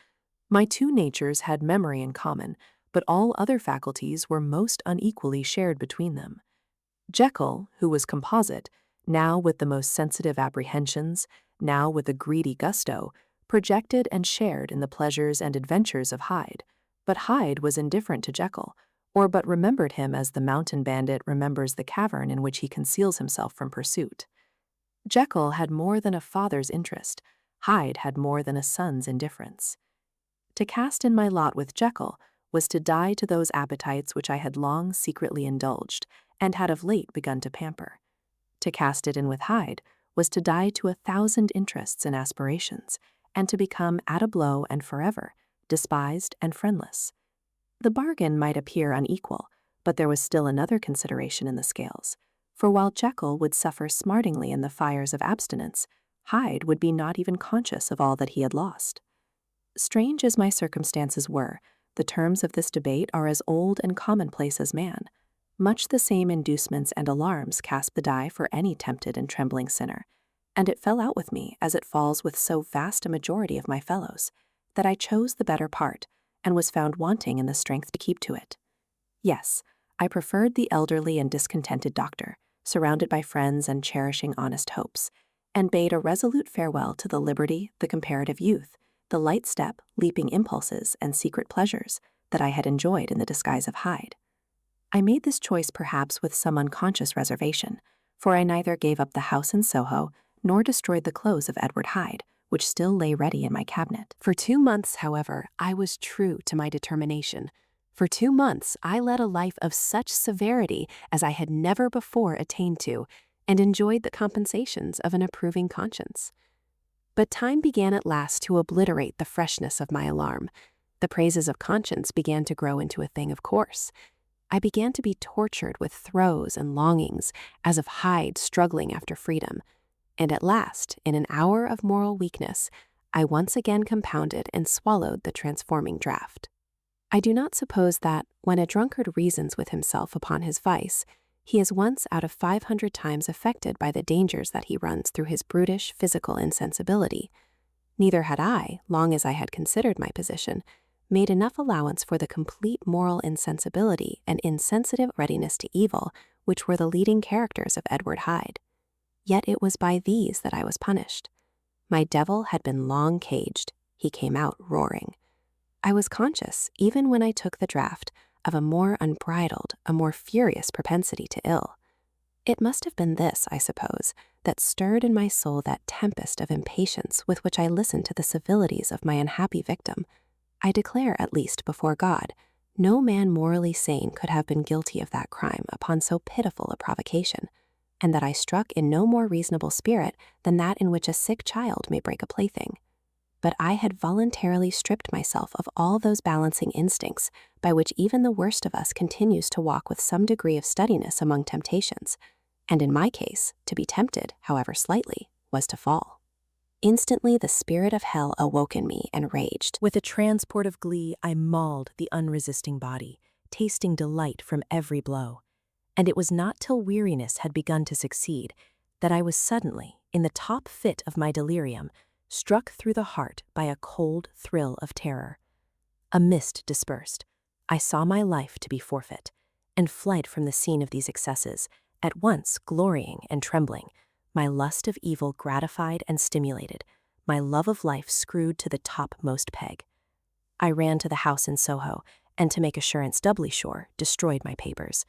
D: My two natures had memory in common, but all other faculties were most unequally shared between them. Jekyll, who was composite, now with the most sensitive apprehensions, now with a greedy gusto, projected and shared in the pleasures and adventures of Hyde, but Hyde was indifferent to Jekyll, or but remembered him as the mountain bandit remembers the cavern in which he conceals himself from pursuit. Jekyll had more than a father's interest, Hyde had more than a son's indifference. To cast in my lot with Jekyll was to die to those appetites which I had long secretly indulged, and had of late begun to pamper. To cast it in with Hyde was to die to 1,000 interests and aspirations, and to become at a blow and forever despised and friendless. The bargain might appear unequal, but there was still another consideration in the scales, for while Jekyll would suffer smartingly in the fires of abstinence, Hyde would be not even conscious of all that he had lost. Strange as my circumstances were, the terms of this debate are as old and commonplace as man. Much the same inducements and alarms cast the die for any tempted and trembling sinner, and it fell out with me, as it falls with so vast a majority of my fellows, that I chose the better part, and was found wanting in the strength to keep to it. Yes, I preferred the elderly and discontented doctor, surrounded by friends and cherishing honest hopes, and bade a resolute farewell to the liberty, the comparative youth, the light step, leaping impulses, and secret pleasures that I had enjoyed in the disguise of Hyde. I made this choice perhaps with some unconscious reservation, for I neither gave up the house in Soho nor destroyed the clothes of Edward Hyde, which still lay ready in my cabinet.
C: For 2 months, however, I was true to my determination. For 2 months, I led a life of such severity as I had never before attained to, and enjoyed the compensations of an approving conscience. But time began at last to obliterate the freshness of my alarm. The praises of conscience began to grow into a thing of course.
B: I began to be tortured with throes and longings as of Hyde struggling after freedom, and at last, in an hour of moral weakness, I once again compounded and swallowed the transforming draught. I do not suppose that, when a drunkard reasons with himself upon his vice, he is once out of 500 times affected by the dangers that he runs through his brutish physical insensibility. Neither had I, long as I had considered my position, made enough allowance for the complete moral insensibility and insensitive readiness to evil which were the leading characters of Edward Hyde. Yet it was by these that I was punished. My devil had been long caged. He came out roaring. I was conscious, even when I took the draught, of a more unbridled, a more furious propensity to ill. It must have been this, I suppose, that stirred in my soul that tempest of impatience with which I listened to the civilities of my unhappy victim. I declare, at least before God, no man morally sane could have been guilty of that crime upon so pitiful a provocation, and that I struck in no more reasonable spirit than that in which a sick child may break a plaything. But I had voluntarily stripped myself of all those balancing instincts by which even the worst of us continues to walk with some degree of steadiness among temptations, and in my case, to be tempted, however slightly, was to fall. Instantly the spirit of hell awoke in me and raged.
C: With a transport of glee, I mauled the unresisting body, tasting delight from every blow. And it was not till weariness had begun to succeed that I was suddenly, in the top fit of my delirium, struck through the heart by a cold thrill of terror. A mist dispersed. I saw my life to be forfeit, and fled from the scene of these excesses, at once glorying and trembling, my lust of evil gratified and stimulated, my love of life screwed to the topmost peg. I ran to the house in Soho, and to make assurance doubly sure, destroyed my papers.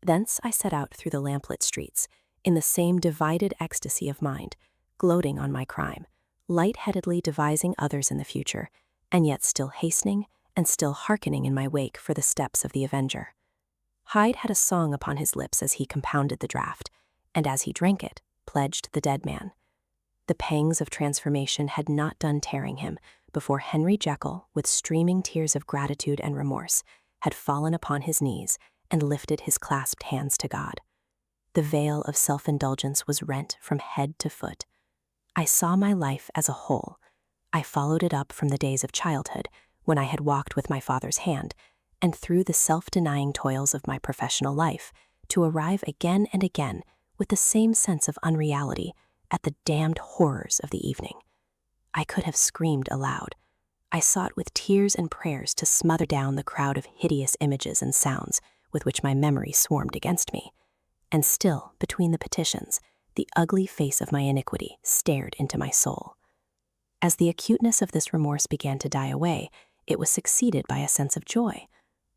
C: Thence I set out through the lamplit streets, in the same divided ecstasy of mind, gloating on my crime, light-headedly devising others in the future, and yet still hastening and still hearkening in my wake for the steps of the avenger. Hyde had a song upon his lips as he compounded the draught, and as he drank it, pledged the dead man. The pangs of transformation had not done tearing him before Henry Jekyll, with streaming tears of gratitude and remorse, had fallen upon his knees and lifted his clasped hands to God. The veil of self-indulgence was rent from head to foot. I saw my life as a whole. I followed it up from the days of childhood, when I had walked with my father's hand, and through the self-denying toils of my professional life, to arrive again and again, with the same sense of unreality, at the damned horrors of the evening. I could have screamed aloud. I sought with tears and prayers to smother down the crowd of hideous images and sounds with which my memory swarmed against me. And still, between the petitions, the ugly face of my iniquity stared into my soul. As the acuteness of this remorse began to die away, it was succeeded by a sense of joy.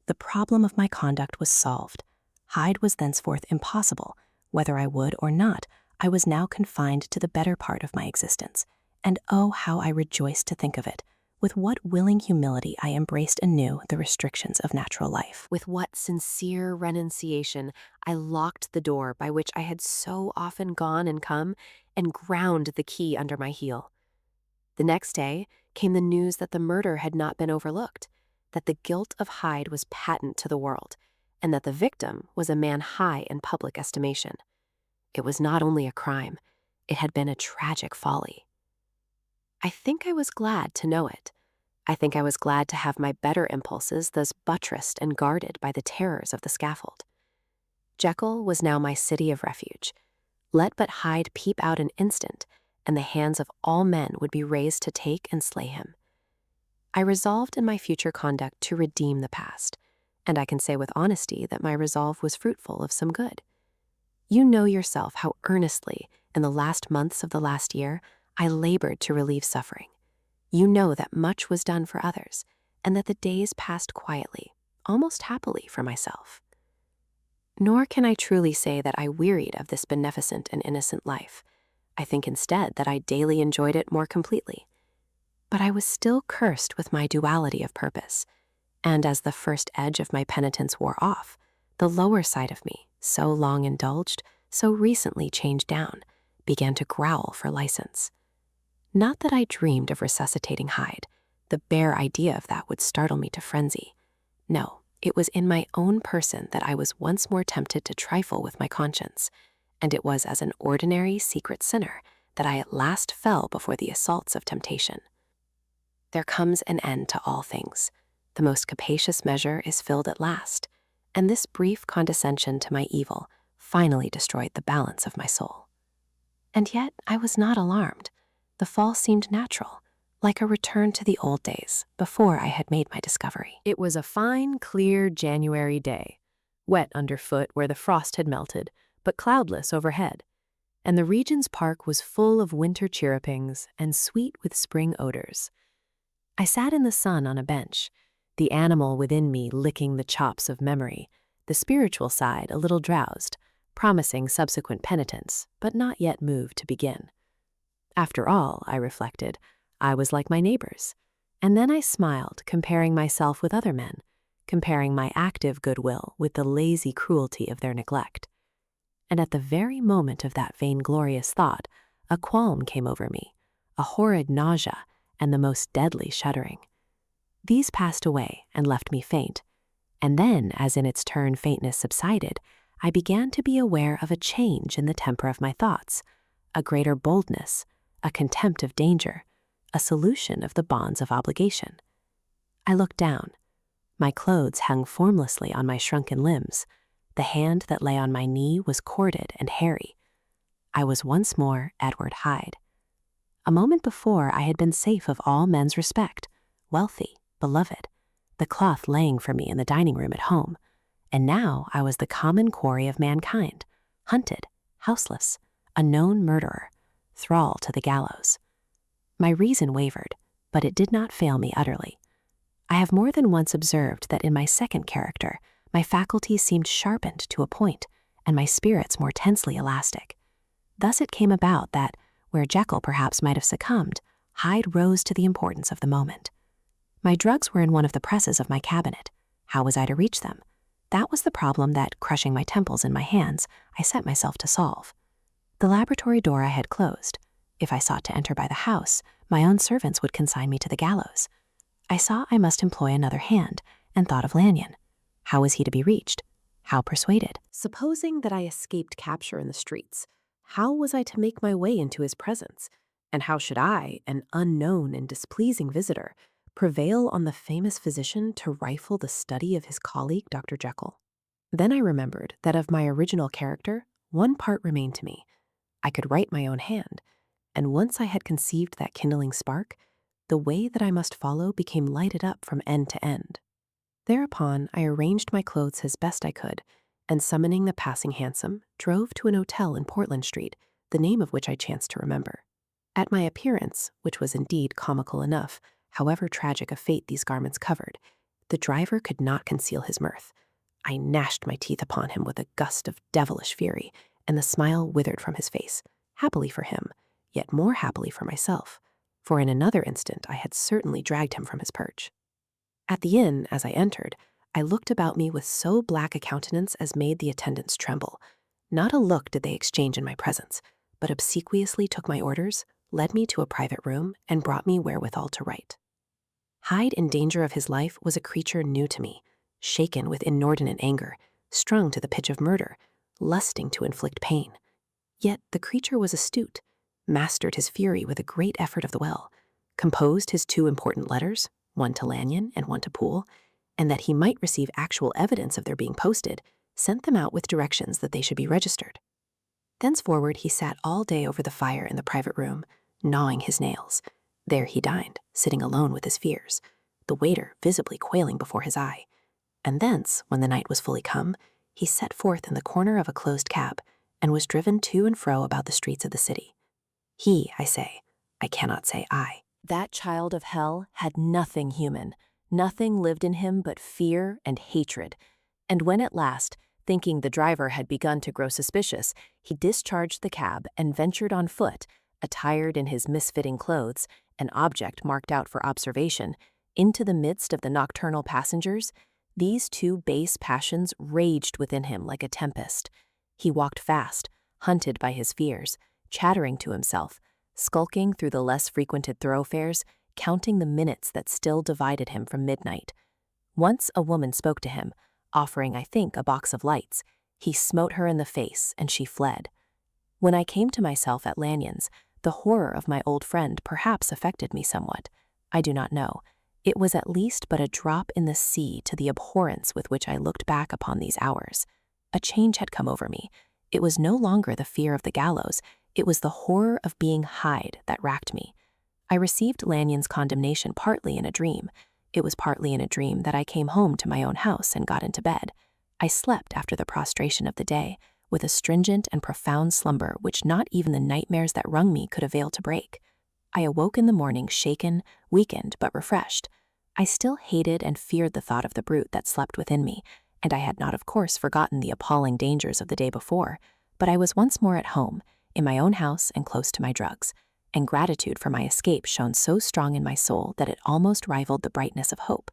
C: The problem of my conduct was solved. Hyde was thenceforth impossible. Whether I would or not, I was now confined to the better part of my existence. And oh, how I rejoiced to think of it! With what willing humility I embraced anew the restrictions of natural life.
A: With what sincere renunciation I locked the door by which I had so often gone and come, and ground the key under my heel. The next day came the news that the murder had not been overlooked, that the guilt of Hyde was patent to the world, and that the victim was a man high in public estimation. It was not only a crime, it had been a tragic folly. I think I was glad to know it. I think I was glad to have my better impulses thus buttressed and guarded by the terrors of the scaffold. Jekyll was now my city of refuge. Let but Hyde peep out an instant, and the hands of all men would be raised to take and slay him. I resolved in my future conduct to redeem the past, and I can say with honesty that my resolve was fruitful of some good. You know yourself how earnestly, in the last months of the last year, I labored to relieve suffering. You know that much was done for others, and that the days passed quietly, almost happily for myself. Nor can I truly say that I wearied of this beneficent and innocent life. I think instead that I daily enjoyed it more completely. But I was still cursed with my duality of purpose, and as the first edge of my penitence wore off, the lower side of me, so long indulged, so recently changed down, began to growl for license. Not that I dreamed of resuscitating Hyde. The bare idea of that would startle me to frenzy. No,
B: It was in my own person that I was once more tempted to trifle with my conscience, and it was as an ordinary secret sinner that I at last fell before the assaults of temptation. There comes an end to all things. The most capacious measure is filled at last, and this brief condescension to my evil finally destroyed the balance of my soul. And yet I was not alarmed. The fall seemed natural, like a return to the old days before I had made my discovery.
C: It was a fine, clear January day, wet underfoot where the frost had melted, but cloudless overhead, and the Regent's Park was full of winter chirrupings and sweet with spring odors. I sat in the sun on a bench, the animal within me licking the chops of memory, the spiritual side a little drowsed, promising subsequent penitence, but not yet moved to begin. After all, I reflected, I was like my neighbors. And then I smiled, comparing myself with other men, comparing my active goodwill with the lazy cruelty of their neglect. And at the very moment of that vainglorious thought, a qualm came over me, a horrid nausea, and the most deadly shuddering. These passed away and left me faint, and then, as in its turn faintness subsided, I began to be aware of a change in the temper of my thoughts, a greater boldness, a contempt of danger, a solution of the bonds of obligation. I looked down. My clothes hung formlessly on my shrunken limbs. The hand that lay on my knee was corded and hairy. I was once more Edward Hyde. A moment before I had been safe of all men's respect, wealthy, beloved, the cloth laying for me in the dining room at home, and now I was the common quarry of mankind, hunted, houseless, a known murderer, thrall to the gallows. My reason wavered, but it did not fail me utterly. I have more than once observed that in my second character, my faculties seemed sharpened to a point, and my spirits more tensely elastic. Thus it came about that, where Jekyll perhaps might have succumbed, Hyde rose to the importance of the moment. My drugs were in one of the presses of my cabinet. How was I to reach them? That was the problem that, crushing my temples in my hands, I set myself to solve. The laboratory door I had closed. If I sought to enter by the house, my own servants would consign me to the gallows. I saw I must employ another hand, and thought of Lanyon. How was he to be reached? How persuaded? Supposing that I escaped capture in the streets, how was I to make my way into his presence? And how should I, an unknown and displeasing visitor, prevail on the famous physician to rifle the study of his colleague, Dr. Jekyll? Then I remembered that of my original character, one part remained to me. I could write my own hand, and once I had conceived that kindling spark, the way that I must follow became lighted up from end to end. Thereupon, I arranged my clothes as best I could, and summoning the passing hansom, drove to an hotel in Portland Street, the name of which I chanced to remember. At my appearance, which was indeed comical enough, however tragic a fate these garments covered, the driver could not conceal his mirth. I gnashed my teeth upon him with a gust of devilish fury, and the smile withered from his face, happily for him, yet more happily for myself, for in another instant I had certainly dragged him from his perch. At the inn, as I entered, I looked about me with so black a countenance as made the attendants tremble. Not a look did they exchange in my presence, but obsequiously took my orders, led me to a private room, and brought me wherewithal to write. Hyde in danger of his life was a creature new to me, shaken with inordinate anger, strung to the pitch of murder, lusting to inflict pain. Yet the creature was astute, mastered his fury with a great effort of the will, composed his 2 important letters, one to Lanyon and one to Poole, and that he might receive actual evidence of their being posted, sent them out with directions that they should be registered. Thenceforward he sat all day over the fire in the private room, gnawing his nails. There he dined, sitting alone with his fears, the waiter visibly quailing before his eye. And thence, when the night was fully come, he set forth in the corner of a closed cab, and was driven to and fro about the streets of the city. He, I say, I cannot say I. That child of hell had nothing human, nothing lived in him but fear and hatred, and when at last, thinking the driver had begun to grow suspicious, he discharged the cab and ventured on foot, attired in his misfitting clothes, an object marked out for observation, into the midst of the nocturnal passengers, these 2 base passions raged within him like a tempest. He walked fast, hunted by his fears, chattering to himself, skulking through the less frequented thoroughfares, counting the minutes that still divided him from midnight.
B: Once a woman spoke to him, offering, I think, a box of lights. He smote her in the face, and she fled. When I came to myself at Lanyon's, the horror of my old friend perhaps affected me somewhat. I do not know. It was at least but a drop in the sea to the abhorrence with which I looked back upon these hours. A change had come over me. It was no longer the fear of the gallows. It was the horror of being Hyde that racked me. I received Lanyon's condemnation partly in a dream. It was partly in a dream that I came home to my own house and got into bed. I slept after the prostration of the day, with a stringent and profound slumber which not even the nightmares that wrung me could avail to break. I awoke in the morning shaken, weakened, but refreshed. I still hated and feared the thought of the brute that slept within me, and I had not, of course, forgotten the appalling dangers of the day before, but I was once more at home, in my own house and close to my drugs, and gratitude for my escape shone so strong in my soul that it almost rivaled the brightness of hope.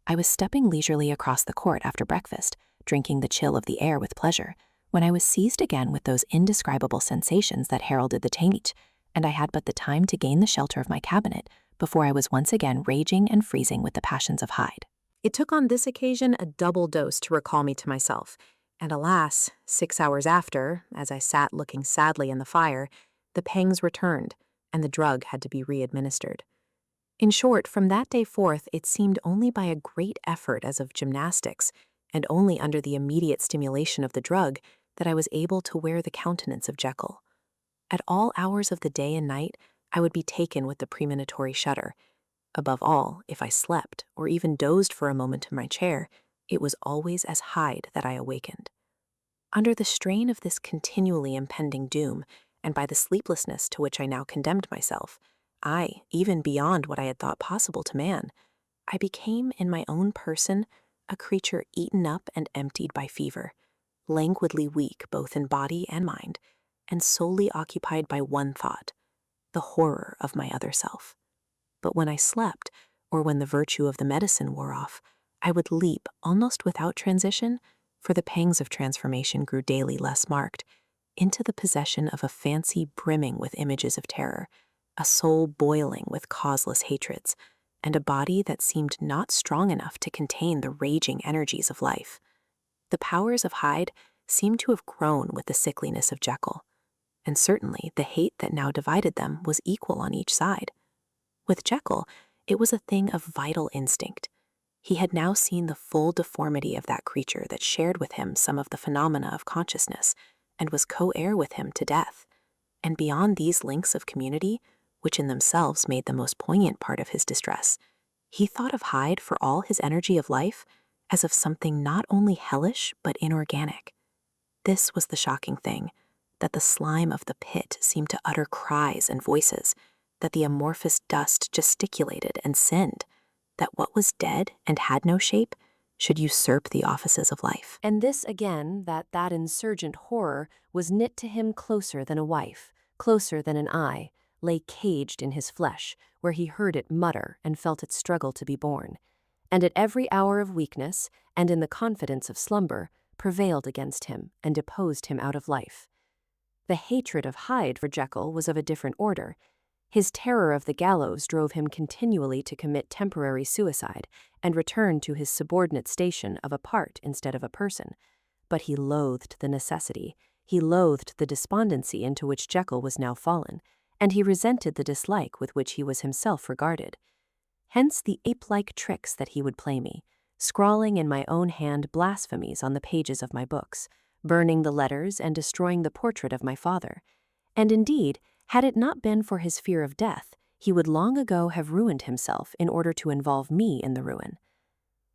B: I was stepping leisurely across the court after breakfast, drinking the chill of the air with pleasure, when I was seized again with those indescribable sensations that heralded the change, and I had but the time to gain the shelter of my cabinet before I was once again raging and freezing with the passions of Hyde.
C: It took on this occasion a double dose to recall me to myself, and alas, 6 hours after, as I sat looking sadly in the fire, the pangs returned, and the drug had to be re-administered. In short, from that day forth, it seemed only by a great effort as of gymnastics, and only under the immediate stimulation of the drug, that I was able to wear the countenance of Jekyll. At all hours of the day and night, I would be taken with the premonitory shudder. Above all, if I slept, or even dozed for a moment in my chair, it was always as Hyde that I awakened. Under the strain of this continually impending doom, and by the sleeplessness to which I now condemned myself, even beyond what I had thought possible to man, I became in my own person a creature eaten up and emptied by fever, languidly weak both in body and mind, and solely occupied by one thought, the horror of my other self. But when I slept, or when the virtue of the medicine wore off, I would leap, almost without transition, for the pangs of transformation grew daily less marked, into the possession of a fancy brimming with images of terror, a soul boiling with causeless hatreds, and a body that seemed not strong enough to contain the raging energies of life. The powers of Hyde seemed to have grown with the sickliness of Jekyll, and certainly the hate that now divided them was equal on each side. With Jekyll, it was a thing of vital instinct. He had now seen the full deformity of that creature that shared with him some of the phenomena of consciousness, and was co-heir with him to death. And beyond these links of community, which in themselves made the most poignant part of his distress, he thought of Hyde for all his energy of life as of something not only hellish but inorganic. This was the shocking thing, that the slime of the pit seemed to utter cries and voices, that the amorphous dust gesticulated and sinned, that what was dead and had no shape should usurp the offices of life.
A: And this again, that insurgent horror was knit to him closer than a wife, closer than an eye, lay caged in his flesh, where he heard it mutter and felt it struggle to be born, and at every hour of weakness, and in the confidence of slumber, prevailed against him and deposed him out of life. The hatred of Hyde for Jekyll was of a different order. His terror of the gallows drove him continually to commit temporary suicide and return to his subordinate station of a part instead of a person. But he loathed the necessity, he loathed the despondency into which Jekyll was now fallen, and he resented the dislike with which he was himself regarded. Hence the ape-like tricks that he would play me, scrawling in my own hand blasphemies on the pages of my books, burning the letters and destroying the portrait of my father. And indeed, had it not been for his fear of death, he would long ago have ruined himself in order to involve me in the ruin.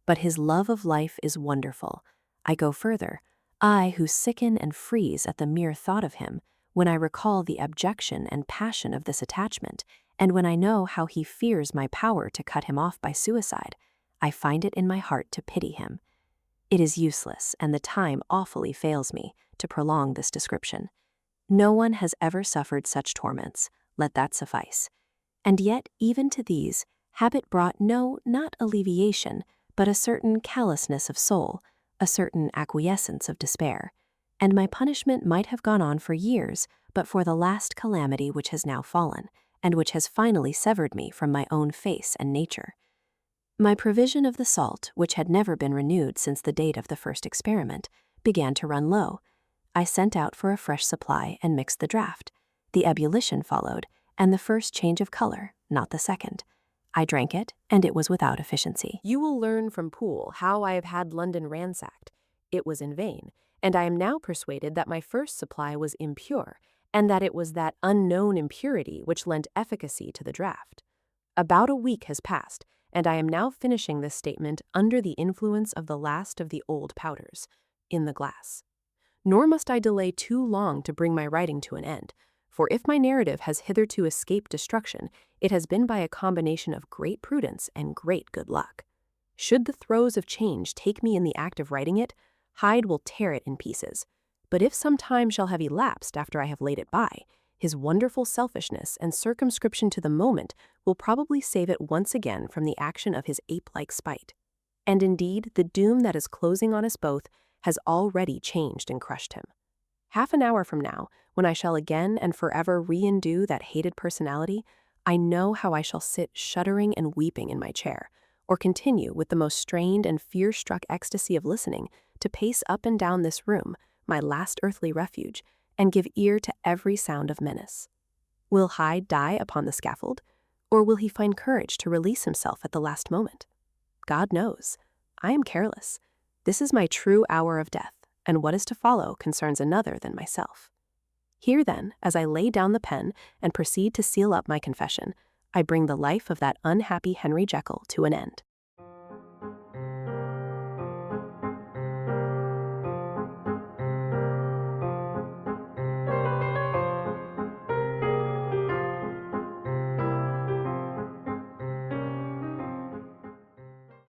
A: But his love of life is wonderful. I go further. I, who sicken and freeze at the mere thought of him, when I recall the abjection and passion of this attachment, and when I know how he fears my power to cut him off by suicide, I find it in my heart to pity him. It is useless, and the time awfully fails me, to prolong this description. No one has ever suffered such torments, let that suffice. And yet, even to these, habit brought not alleviation, but a certain callousness of soul, a certain acquiescence of despair, and my punishment might have gone on for years but for the last calamity which has now fallen, and which has finally severed me from my own face and nature.
B: My provision of the salt, which had never been renewed since the date of the first experiment, began to run low. I sent out for a fresh supply and mixed the draught. The ebullition followed, and the first change of color, not the second. I drank it, and it was without efficiency.
C: You will learn from Poole how I have had London ransacked. It was in vain, and I am now persuaded that my first supply was impure, and that it was that unknown impurity which lent efficacy to the draught. About a week has passed, and I am now finishing this statement under the influence of the last of the old powders, in the glass. Nor must I delay too long to bring my writing to an end, for if my narrative has hitherto escaped destruction, it has been by a combination of great prudence and great good luck. Should the throes of change take me in the act of writing it, Hyde will tear it in pieces. But if some time shall have elapsed after I have laid it by, his wonderful selfishness and circumscription to the moment will probably save it once again from the action of his ape-like spite. And indeed, the doom that is closing on us both has already changed and crushed him. Half an hour from now, when I shall again and forever re-endue that hated personality, I know how I shall sit shuddering and weeping in my chair, or continue with the most strained and fear-struck ecstasy of listening to pace up and down this room, my last earthly refuge, and give ear to every sound of menace. Will Hyde die upon the scaffold, or will he find courage to release himself at the last moment? God knows. I am careless. This is my true hour of death, and what is to follow concerns another than myself. Here then, as I lay down the pen and proceed to seal up my confession, I bring the life of that unhappy Henry Jekyll to an end.